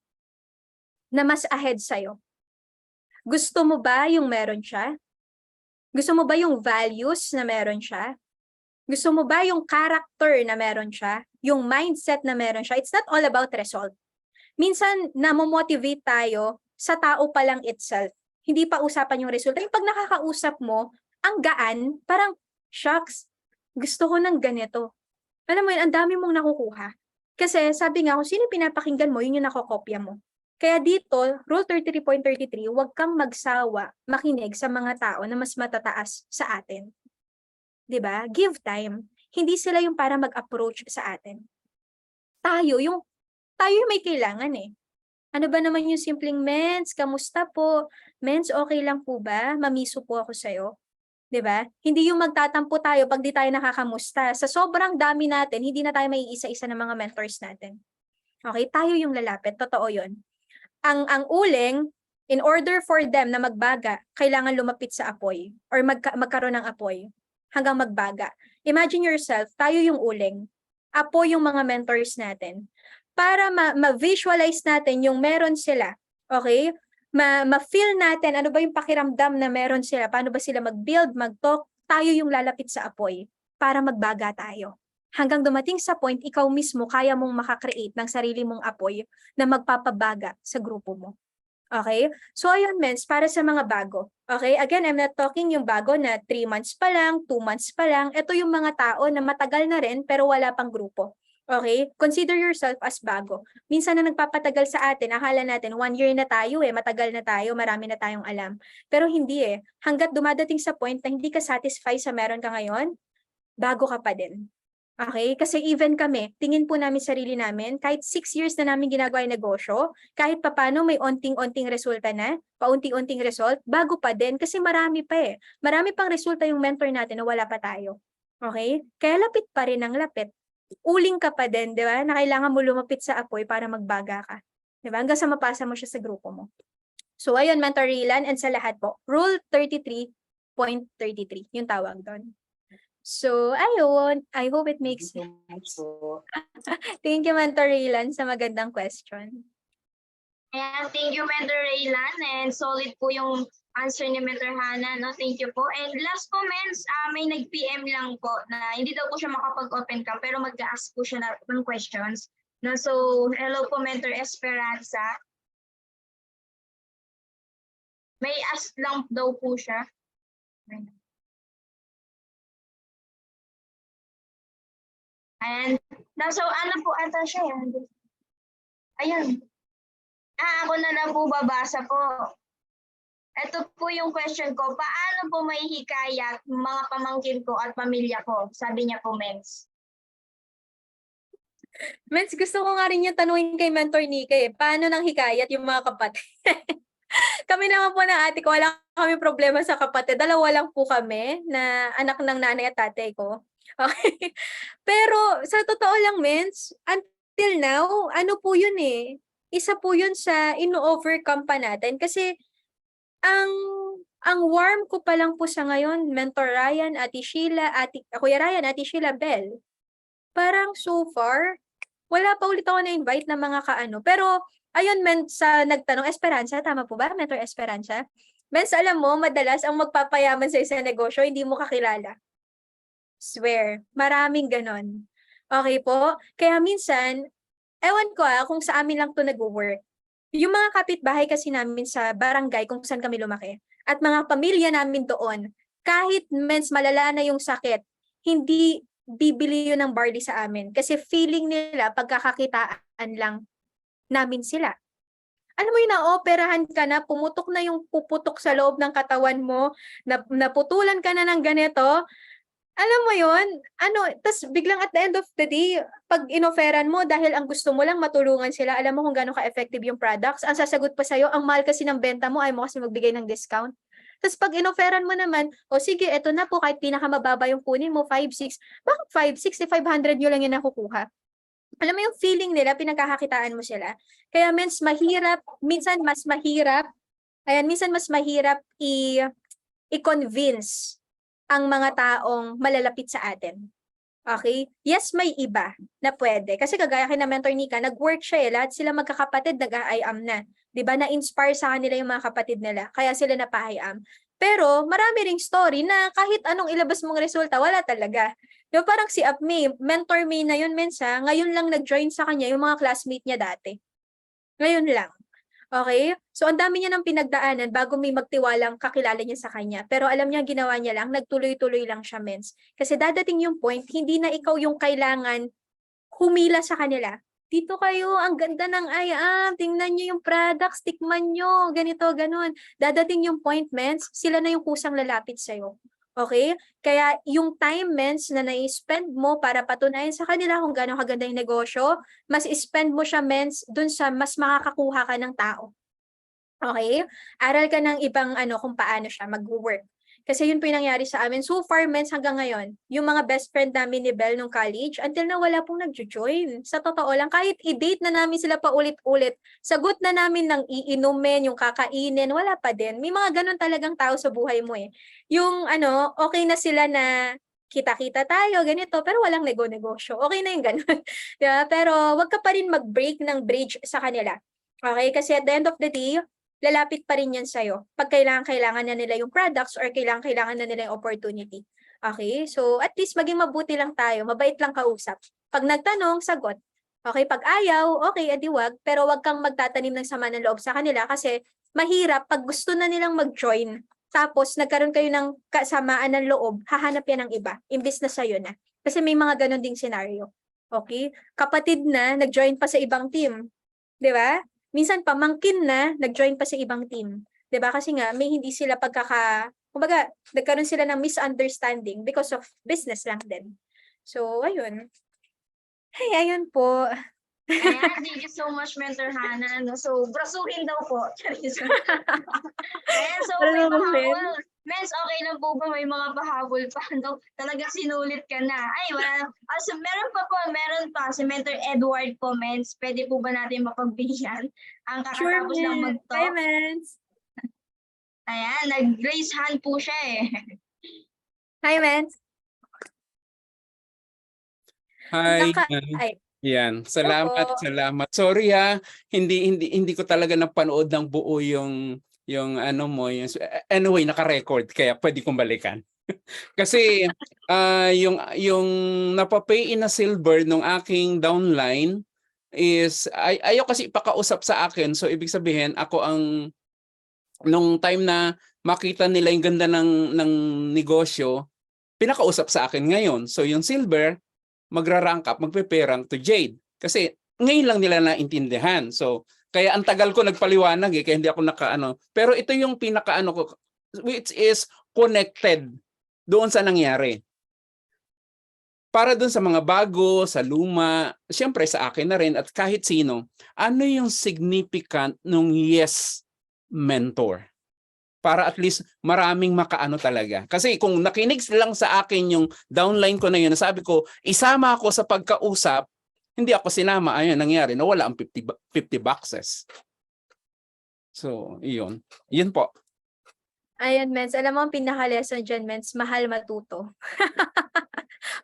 Na mas ahead sa'yo? Gusto mo ba yung meron siya? Gusto mo ba yung values na meron siya? Gusto mo ba yung character na meron siya? Yung mindset na meron siya? It's not all about result. Minsan, namomotivate tayo sa tao pa lang itself. Hindi pa usapan yung resulta. Yung pag nakakausap mo, ang gaan, parang, shucks, gusto ko ng ganito. Alam mo yun, ang dami mong nakukuha. Kasi sabi nga, kung sino pinapakinggan mo, yun yung nakokopya mo. Kaya dito, Rule 33.33, huwag kang magsawa makinig sa mga tao na mas matataas sa atin. 'Di ba? Give time. Hindi sila yung para mag-approach sa atin. Tayo yung may kailangan eh. Ano ba naman yung simpleng, mens, kamusta po? Mens, okay lang po ba? Mamiso po ako sa'yo. 'Di ba? Hindi yung magtatampo tayo pag di tayo nakakamusta. Sa sobrang dami natin, hindi na tayo maiisa-isa ng mga mentors natin. Okay? Tayo yung lalapit. Totoo yun. Ang uling, in order for them na magbaga, kailangan lumapit sa apoy or magkaroon ng apoy hanggang magbaga. Imagine yourself, tayo yung uling. Apoy yung mga mentors natin. Para ma-visualize natin yung meron sila, okay? Ma-feel natin ano ba yung pakiramdam na meron sila, paano ba sila mag-build, mag-talk, tayo yung lalapit sa apoy para magbaga tayo. Hanggang dumating sa point, ikaw mismo kaya mong makakreate ng sarili mong apoy na magpapabaga sa grupo mo. Okay? So, ayun, mens, para sa mga bago. Okay? Again, I'm not talking yung bago na 3 months pa lang, 2 months pa lang. Ito yung mga tao na matagal na rin pero wala pang grupo. Okay? Consider yourself as bago. Minsan na nagpapatagal sa atin, akala natin 1 year na tayo matagal na tayo, marami na tayong alam. Pero hindi Hanggat dumadating sa point na hindi ka satisfied sa meron ka ngayon, bago ka pa din. Okay? Kasi even kami, tingin po namin sarili namin, kahit 6 years na namin ginagawa yung negosyo, kahit papano may onting-onting resulta na, paunting-unting result, bago pa din kasi marami pa Marami pang resulta yung mentor natin na wala pa tayo. Okay? Kaya lapit pa rin ang lapit. Uling ka pa din, di ba? Na kailangan mo lumapit sa apoy para magbaga ka. Di ba? Hanggang sa mapasa mo siya sa grupo mo. So, ayun, Mentor Rilan, and sa lahat po, Rule 33.33, yung tawag doon. So, ayun. I hope it makes Thank you so much po. Thank you, Mentor Rilan, sa magandang question. Ayan, thank you, Mentor Raylan. And solid po yung answer ni Mentor Hana. No? Thank you po. And last comments, may nag-PM lang po na hindi daw po siya makapag-open cam pero mag-ask po siya ng questions. No? So, hello po, Mentor Esperanza. May ask lang daw po siya. And so ano po ata siya yan? Ayun. Ako na lang po babasa po. Ito po yung question ko. Paano po may hikayat mga pamangkin ko at pamilya ko? Sabi niya po, Mens. Mens, gusto ko nga rin yung tanungin kay Mentor Nika Paano nang hikayat yung mga kapatid? Kami naman po ng ate ko, wala kami problema sa kapatid. Dalawa lang po kami na anak ng nanay at tatay ko. Okay. Pero sa totoo lang, Mens, until now, ano po yun isa po yun sa ino-overcome pa natin. Kasi ang warm ko pa lang po sa ngayon, Mentor Ryan, Ate Sheila, Kuya Ryan, Ate Sheila, Bell. Parang so far, wala pa ulit ako na-invite na mga kaano. Pero, ayun, sa nagtanong, Esperanza, tama po ba, Mentor Esperanza? Mens, alam mo, madalas ang magpapayaman sa isang negosyo, hindi mo kakilala. Swear, maraming ganon. Okay po? Kaya minsan, ewan ko kung sa amin lang to nag-work. Yung mga kapitbahay kasi namin sa barangay kung saan kami lumaki, at mga pamilya namin doon, kahit mens malala na yung sakit, hindi bibili yun ng barley sa amin. Kasi feeling nila pagkakakitaan lang namin sila. Alam mo yung naoperahan ka na, pumutok na yung puputok sa loob ng katawan mo, naputulan ka na ng ganito, alam mo yun, tas biglang at the end of the day, pag inoferan mo dahil ang gusto mo lang matulungan sila, alam mo kung gaano ka-effective yung products, ang sasagot pa sa'yo, ang mahal kasi ng benta mo, ay mo kasi magbigay ng discount. Tapos pag inoferan mo naman, sige, eto na po, kahit pinakamababa yung kunin mo, 5-6, bakit 5-6, 500 nyo lang yung nakukuha? Alam mo yung feeling nila, pinagkakakitaan mo sila. Kaya minsan mas mahirap i-convince ang mga taong malalapit sa atin. Okay? Yes, may iba na pwede. Kasi kagaya kay na Mentor Nika, nag-work siya lahat sila magkakapatid nag-I-am na. 'Di ba? Na-inspire sa kanila yung mga kapatid nila, kaya sila napa-I-am. Pero marami ring story na kahit anong ilabas mong resulta, wala talaga. 'Di ba? Parang si Apme, Mentor May na yun, Mensa, ngayon lang nag-join sa kanya yung mga classmate niya dati. Ngayon lang. Okay? So, ang dami niya ng pinagdaanan bago may magtiwalang kakilala niya sa kanya. Pero alam niya, ginawa niya lang, nagtuloy-tuloy lang siya, Mens. Kasi dadating yung point, hindi na ikaw yung kailangan humila sa kanila. Dito kayo, ang ganda ng I-am, tingnan niyo yung products, tikman niyo, ganito, ganun. Dadating yung point, Mens, sila na yung kusang lalapit sa'yo. Okay? Kaya yung time, Mens, na na-spend mo para patunayan sa kanila kung gano'ng kaganda yung negosyo, mas spend mo siya, Mens, dun sa mas makakakuha ka ng tao. Okay? Aral ka ng ibang kung paano siya mag-work. Kasi yun po yung nangyari sa amin. So far, Mens, hanggang ngayon, yung mga best friend namin ni Belle nung college, until na wala pong nag-join. Sa totoo lang, kahit i-date na namin sila pa ulit-ulit, sagot na namin ng iinumin, yung kakainin, wala pa din. May mga ganun talagang tao sa buhay mo Yung okay na sila na kita-kita tayo, ganito, pero walang nego-negosyo. Okay na yung ganun. Diba? Pero wag ka pa rin mag-break ng bridge sa kanila. Okay? Kasi at the end of the day, lalapit pa rin yan sa'yo pag kailangan na nila yung products or kailangan na nila yung opportunity. Okay? So, at least maging mabuti lang tayo, mabait lang kausap. Pag nagtanong, sagot. Okay? Pag ayaw, okay, edi wag, pero wag kang magtatanim ng sama ng loob sa kanila kasi mahirap pag gusto na nilang mag-join, tapos nagkaroon kayo ng kasamaan ng loob, hahanap yan ng iba, imbis na sa'yo na. Kasi may mga ganon ding scenario. Okay? Kapatid na, nag-join pa sa ibang team. Di ba? Minsan pamangkin na, nag-join pa sa ibang team. Di ba? Kasi nga, may hindi sila kumbaga, nagkaroon sila ng misunderstanding because of business lang din. So, ayun. Ay, ayun po. Ayan, thank you so much, Mentor Hannah. No? So, brasuhin daw po. Charis. Ayan, so may Ano naman? pahabol. Mens, okay lang po ba may mga pahabol pa? No? Talaga sinulit ka na. Ay, wala. So, meron pa. Si Mentor Edward po, Mens. Pwede po ba natin mapagbigyan? Ang Sure, kakatapos lang Mens. mag-talk. Hi, Mens. Ayan, nag-raise hand po siya eh. Hi, Mens. Hi. Ay, Yan. Salamat, Opo. salamat. Sorry hindi ko talaga napanood ng buo yung ano mo, anyway, naka-record kaya pwede kong balikan. Kasi yung napapay in na silver nung aking downline is ayaw kasi ipakausap sa akin. So ibig sabihin ako ang nung time na makita nila yung ganda ng negosyo, pinakausap sa akin ngayon. So yung silver magra-rank up, magpe-rank to Jade. Kasi ngayon lang nila naintindihan. So, kaya ang tagal ko nagpaliwanag kaya hindi ako nakaano. Pero ito yung pinakaano ko, which is connected doon sa nangyari. Para doon sa mga bago, sa luma, siyempre sa akin na rin at kahit sino, ano yung significant nung yes mentor? Para at least maraming makaano talaga. Kasi kung nakinig lang sa akin yung downline ko na yun, nasabi ko, isama ako sa pagkausap, hindi ako sinama. Ayun, nangyari, nawala ang 50 boxes. So, yun. Yun po. Ayun, Mens. Alam mo, ang pinaka-lesson dyan, Mens, mahal matuto.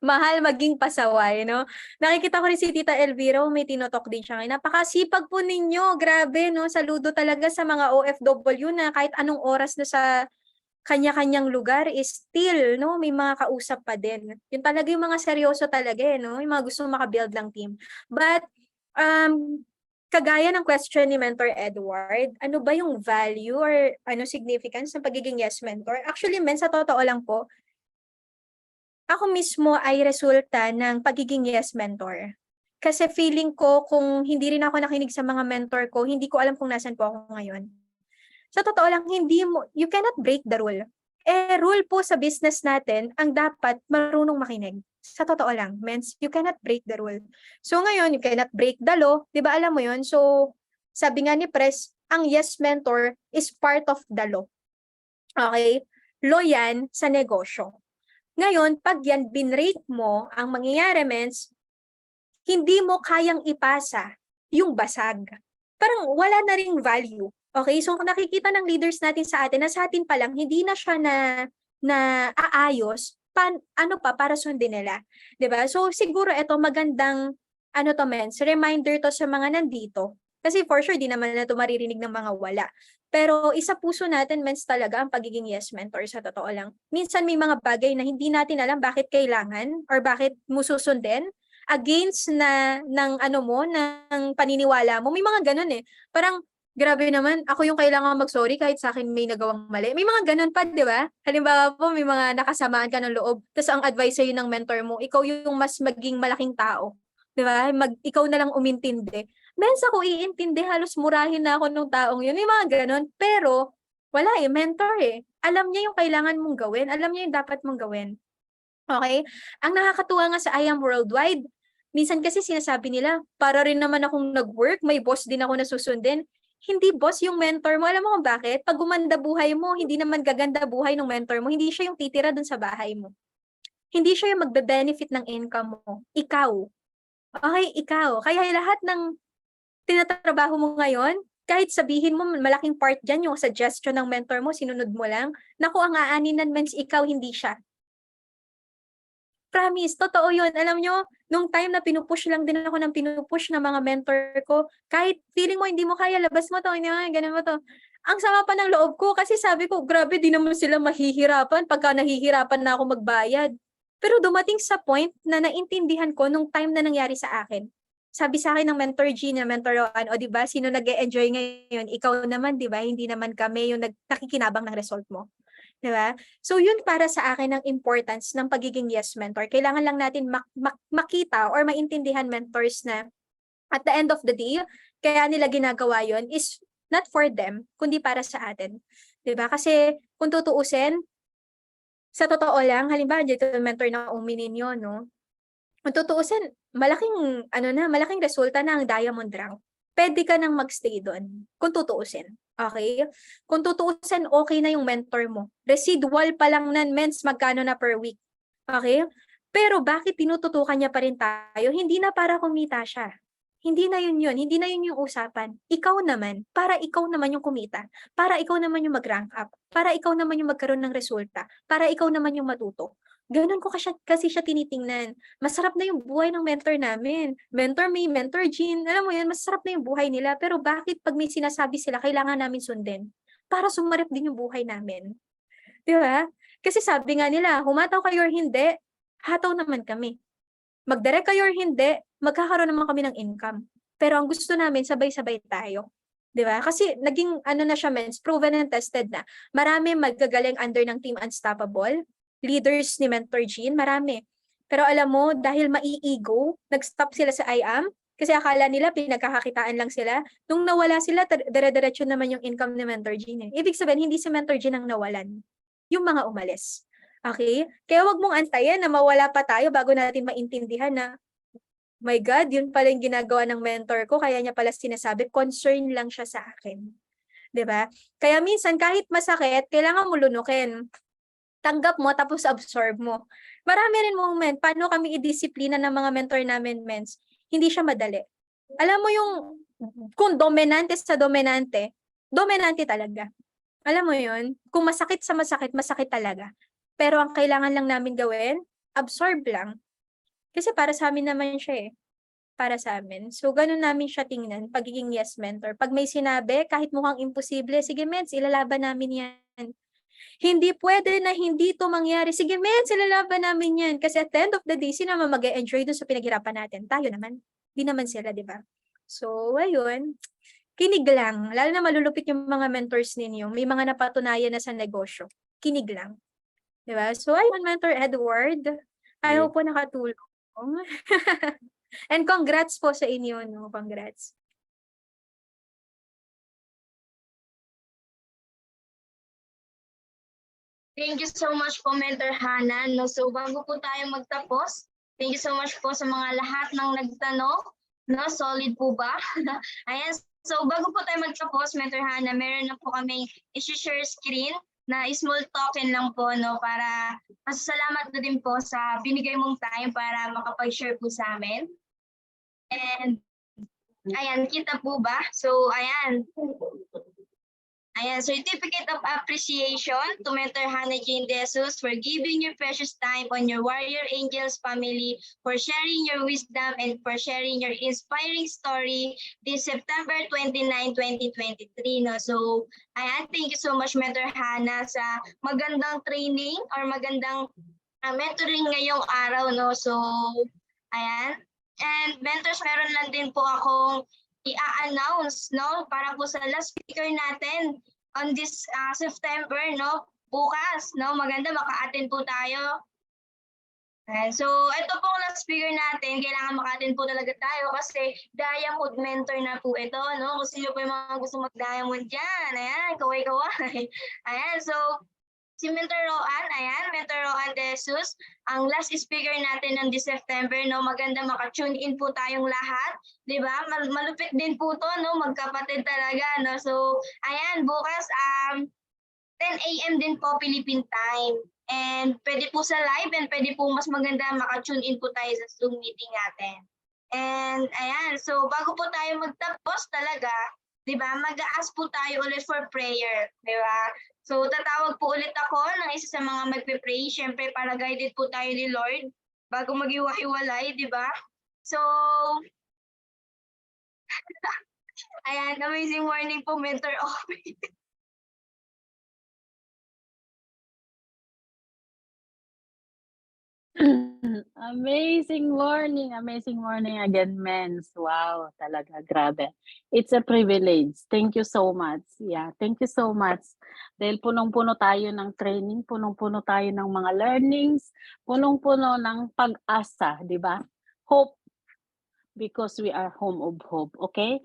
Mahal maging pasaway, no? Nakikita ko rin si Tita Elvira, may tinotalk din siya ngayon. Napakasipag po ninyo, grabe, no? Saludo talaga sa mga OFW na kahit anong oras na sa kanya-kanyang lugar is still, no? May mga kausap pa din. Yun talaga yung mga seryoso talaga, no? Yung mga gusto makabuild ng team. But, kagaya ng question ni Mentor Edward, ano ba yung value or significance ng pagiging yes mentor? Actually, men, sa totoo lang po, ako mismo ay resulta ng pagiging yes mentor. Kasi feeling ko kung hindi rin ako nakinig sa mga mentor ko, hindi ko alam kung nasan po ako ngayon. Sa totoo lang, you cannot break the rule. Rule po sa business natin, ang dapat marunong makinig. Sa totoo lang, means you cannot break the rule. So ngayon, you cannot break the law, di ba alam mo yun? So, sabi nga ni Pres, ang yes mentor is part of the law. Okay? Law yan sa negosyo. Ngayon, pag yan binrate mo, ang mangyayari means, hindi mo kayang ipasa yung basag. Parang wala na ring value. Okay? So, nakikita ng leaders natin sa atin, na sa atin pa lang, hindi na siya na aayos, para sundin nila. 'Di ba? So, siguro ito magandang, reminder to sa mga nandito. Kasi for sure, di naman na ito maririnig ng mga wala. Pero isa puso natin, mens, talaga ang pagiging yes mentor sa totoo lang. Minsan may mga bagay na hindi natin alam bakit kailangan or bakit mo susundin against ng paniniwala mo. May mga ganun eh. Parang, grabe naman, ako yung kailangan mag-sorry kahit sa akin may nagawang mali. May mga ganun pa, di ba? Halimbawa po, may mga nakasamaan ka ng loob, tapos ang advice sa'yo ng mentor mo, ikaw yung mas maging malaking tao. Di ba? Ikaw na lang umintindi. Mens, ako iintindi, halos murahin na ako ng taong yun. May mga ganun. Pero, wala eh, mentor eh. Alam niya yung kailangan mong gawin. Alam niya yung dapat mong gawin. Okay? Ang nakakatuwa nga sa I Am Worldwide, minsan kasi sinasabi nila, para rin naman akong nag-work, may boss din ako na susundin. Hindi boss yung mentor mo. Alam mo kung bakit? Pag gumanda buhay mo, hindi naman gaganda buhay ng mentor mo. Hindi siya yung titira dun sa bahay mo. Hindi siya yung magbe-benefit ng income mo. Ikaw. Okay, ikaw. Kaya lahat ng tinatrabaho mo ngayon, kahit sabihin mo malaking part dyan yung suggestion ng mentor mo, sinunod mo lang, naku, ang aaninan means ikaw, hindi siya. Promise, totoo yun. Alam nyo, nung time na pinupush lang din ako ng pinupush ng mga mentor ko, kahit feeling mo hindi mo kaya, labas mo to, ganun mo to. Ang sama pa ng loob ko kasi sabi ko, grabe, di naman sila mahihirapan pagka nahihirapan na ako magbayad. Pero dumating sa point na naintindihan ko nung time na nangyari sa akin. sabi sa akin ng mentor G na mentor Roan, o di ba, sino nag-e-enjoy ngayon? Ikaw naman, di ba? Hindi naman kami yung nakikinabang ng result mo. Di ba? So yun para sa akin ang importance ng pagiging yes mentor. Kailangan lang natin makita or maintindihan mentors na at the end of the day, kaya nila ginagawa yun is not for them, kundi para sa atin. Di ba? Kasi kung tutuusin, sa totoo lang, halimbawa dito yung mentor na Umi ninyo, no? Kung tutuusin, malaking resulta na ang diamond rank. Pwede ka nang magstay doon, kung tutuusin. Okay? Kung tutuusin, okay na yung mentor mo. Residual pa lang nan, mens, magkano na per week. Okay? Pero bakit tinututukan niya pa rin tayo? Hindi na para kumita siya. Hindi na yun. Hindi na yun yung usapan. Ikaw naman, para ikaw naman yung kumita. Para ikaw naman yung mag-rank up. Para ikaw naman yung magkaroon ng resulta. Para ikaw naman yung matuto. Ganun ko kasi siya tinitingnan. Masarap na yung buhay ng mentor namin. Mentor me, mentor Jean. Alam mo yun, masarap na yung buhay nila. Pero bakit pag may sinasabi sila, kailangan namin sundin? Para sumarap din yung buhay namin. Di ba? Kasi sabi nga nila, humataw kayo or hindi, hataw naman kami. Mag-direct kayo or hindi, magkakaroon naman kami ng income. Pero ang gusto namin, sabay-sabay tayo. Di ba? Kasi naging na siya, mens, proven and tested na. Marami magagaling under ng Team Unstoppable. Leaders ni Mentor Jean, marami. Pero alam mo, dahil mai-ego, nag-stop sila sa IAM, kasi akala nila pinagkakakitaan lang sila. Nung nawala sila, dire-diretso naman yung income ni Mentor Jean. Ibig sabihin, hindi si Mentor Jean ang nawalan. Yung mga umalis. Okay? Kaya wag mong antayin na mawala pa tayo bago natin maintindihan na, my God, yun pala yung ginagawa ng mentor ko, kaya niya pala sinasabi, concern lang siya sa akin. 'Di ba? Kaya minsan, kahit masakit, kailangan mo lunukin. Tanggap mo, tapos absorb mo. Marami rin moment, paano kami i-disiplina ng mga mentor namin, mens. Hindi siya madali. Alam mo yung, kung dominante sa dominante talaga. Alam mo yun? Kung masakit sa masakit, masakit talaga. Pero ang kailangan lang namin gawin, absorb lang. Kasi para sa amin naman siya eh. Para sa amin. So, ganun namin siya tingnan, pagiging yes mentor. Pag may sinabi, kahit mukhang imposible, sige mens, ilalaban namin yan. Hindi pwede na hindi ito mangyari. Sige mens, ilalaban namin yan. Kasi at the end of the day, sino naman mag-e-enjoy dun sa pinaghirapan natin? Tayo naman. Di naman sila, di ba? So, ayun. Kinig lang. Lalo na malulupit yung mga mentors ninyo. May mga napatunayan na sa negosyo. Kinig lang. Diba? So, ayun, Mentor Edward. I hope po nakatulong. And congrats po sa inyo, no? Congrats. Thank you so much po, Mentor Hannah. No? So, bago po tayo magtapos, thank you so much po sa mga lahat ng nagtanong. No? Solid po ba? Ayan. So, bago po tayo magtapos, Mentor Hannah, meron na po kami i-share screen na small token lang po, no? Para masasalamat na din po sa binigay mong time para makapag-share po sa amin. And, ayan, kita po ba? So, ayan. Ayan, Certificate of Appreciation to Mentor Hannah Jane De Jesus for giving your precious time on your Warrior Angels family, for sharing your wisdom and for sharing your inspiring story this September 29, 2023. No? So, ayan, thank you so much, Mentor Hannah, sa magandang training or magandang mentoring ngayong araw. No? So, ayan. And mentors, meron lang din po akong i-announce, no, para po sa last speaker natin on this September, no, bukas, no, maganda maka-attend po tayo. And so, ito pong last speaker natin, kailangan maka-attend po talaga tayo kasi Diamond mentor na po ito, no, kung sino po yung mga gusto mag-Diamond dyan, ayan, kaway-kaway. Ayan, so, si Mentor Roan, ayan, Mentor Roan De Jesus, ang last speaker natin ng this September, no, maganda maka-tune in po tayong lahat, di ba? Malupit din po to, no, magkapatid talaga, no. So, ayan, bukas 10 AM din po Philippine time. And pwede po sa live and pwede po mas maganda maka-tune in po tayo sa Zoom meeting natin. And ayan, so bago po tayo magtapos talaga, di ba, mag-a-ask po tayo ulit for prayer, di ba? So, tatawag po ulit ako ng isa sa mga magpe-pray, syempre para guided po tayo ni Lord bago mag-iwa-hiwalay, di ba? So, ayan, amazing morning po, Mentor Obi. Amazing morning again, Mens. Wow, talaga, grabe. It's a privilege. Thank you so much. Yeah, thank you so much. Dahil punong-puno tayo ng training, punong-puno tayo ng mga learnings, punong-puno ng pag-asa, di ba? Hope, because we are home of hope, okay?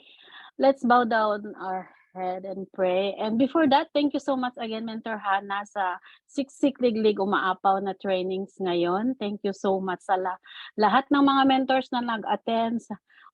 Let's bow down our head and pray. And before that, thank you so much again, Mentor Hannah, sa Siksik Liglig Umaapaw na trainings ngayon. Thank you so much sa lahat ng mga mentors na nag-attend.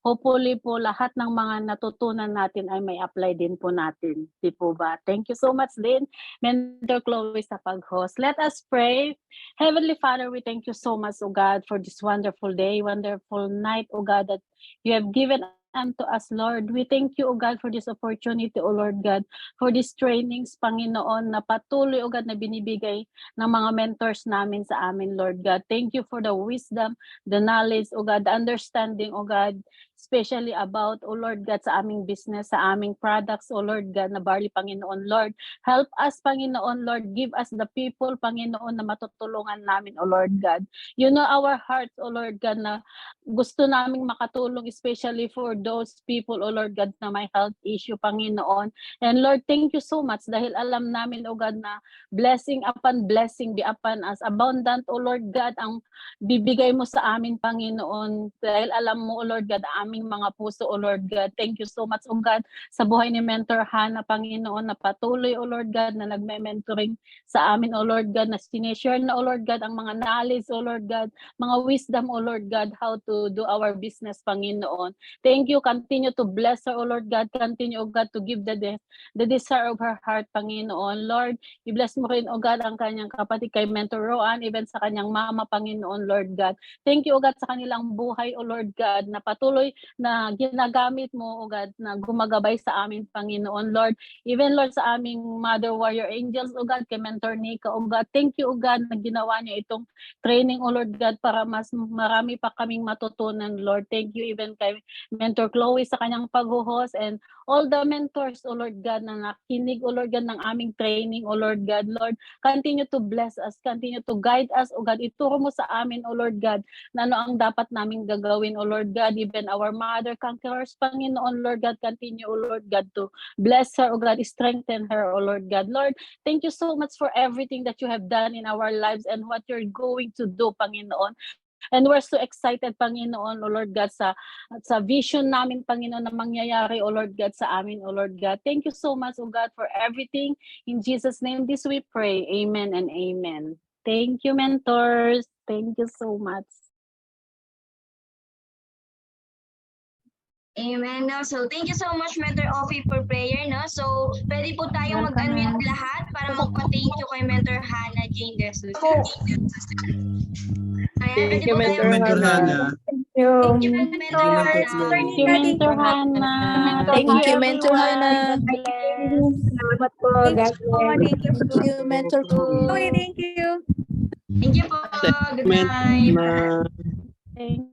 Hopefully po, lahat ng mga natutunan natin ay may apply din po natin. Di po ba? Thank you so much din, Mentor Chloe, sa pag-host. Let us pray. Heavenly Father, we thank you so much, O God, for this wonderful day, wonderful night, O God, that you have given unto us, Lord. We thank you, O God, for this opportunity, O Lord God, for these trainings, Panginoon, na patuloy, O God, na binibigay ng mga mentors namin sa amin, Lord God. Thank you for the wisdom, the knowledge, O God, the understanding, O God, especially about, O Lord God, sa aming business, sa aming products, O Lord God, na barley, Panginoon, Lord. Help us, Panginoon, Lord. Give us the people, Panginoon, na matutulungan namin, O Lord God. You know our hearts, O Lord God, na gusto naming makatulong, especially for those people, O Lord God, na may health issue, Panginoon. And Lord, thank you so much dahil alam namin, O God, na blessing upon blessing be upon us. Abundant, O Lord God, ang bibigay mo sa amin, Panginoon. Dahil alam mo, O Lord God, aming mga puso, O Lord God. Thank you so much, O God, sa buhay ni Mentor Hannah, Panginoon, na patuloy, O Lord God, na nagme-mentoring sa amin, O Lord God, na sinishare na, O Lord God, ang mga knowledge, O Lord God, mga wisdom, O Lord God, how to do our business, Panginoon. Thank you. Continue to bless her, O Lord God. Continue, O God, to give the desire of her heart, Panginoon. Lord, i-bless mo rin, O God, ang kanyang kapatid kay Mentor Roan, even sa kanyang mama, Panginoon, Lord God. Thank you, O God, sa kanilang buhay, O Lord God, na patuloy na ginagamit mo, O God, na gumagabay sa amin, Panginoon, Lord. Even, Lord, sa aming Mother Warrior Angels, O God, kay Mentor Nika, O God. Thank you, O God, na ginawa niyo itong training, O Lord God, para mas marami pa kaming matutunan, Lord. Thank you even kay Mentor Chloe sa kanyang pag-host and all the mentors, O Lord God, na nakinig, O Lord God, ng aming training, O Lord God. Lord, continue to bless us, continue to guide us, O God. Ituro mo sa amin, O Lord God, na ano ang dapat namin gagawin, O Lord God. Even our mother conquerors, Panginoon, Lord God, continue, O Lord God, to bless her, O God, strengthen her, O Lord God. Lord, thank you so much for everything that you have done in our lives and what you're going to do, Panginoon. And we're so excited, Panginoon, O Lord God, sa vision namin, Panginoon, na mangyayari, O Lord God, sa amin, O Lord God. Thank you so much, O God, for everything. In Jesus' name, this we pray. Amen and amen. Thank you, mentors. Thank you so much. Amen. No? So, thank you so much, Mentor Offie, for prayer. No? So, pwede po tayong Welcome, mag-unmute ma'am. lahat para magpa-thank you kay Mentor Hannah Jane De Souza. Ayan, pwede po tayo Mentor Hannah. Thank you. Thank you, Mentor Mentor Hannah. Thank you, Mentor Hannah. Thank you, Mentor everyone. Hannah. God bless. Salamat po. God bless. Thank you, Mentor Chloe, Chloe. thank you. Thank you po. Good night. Thank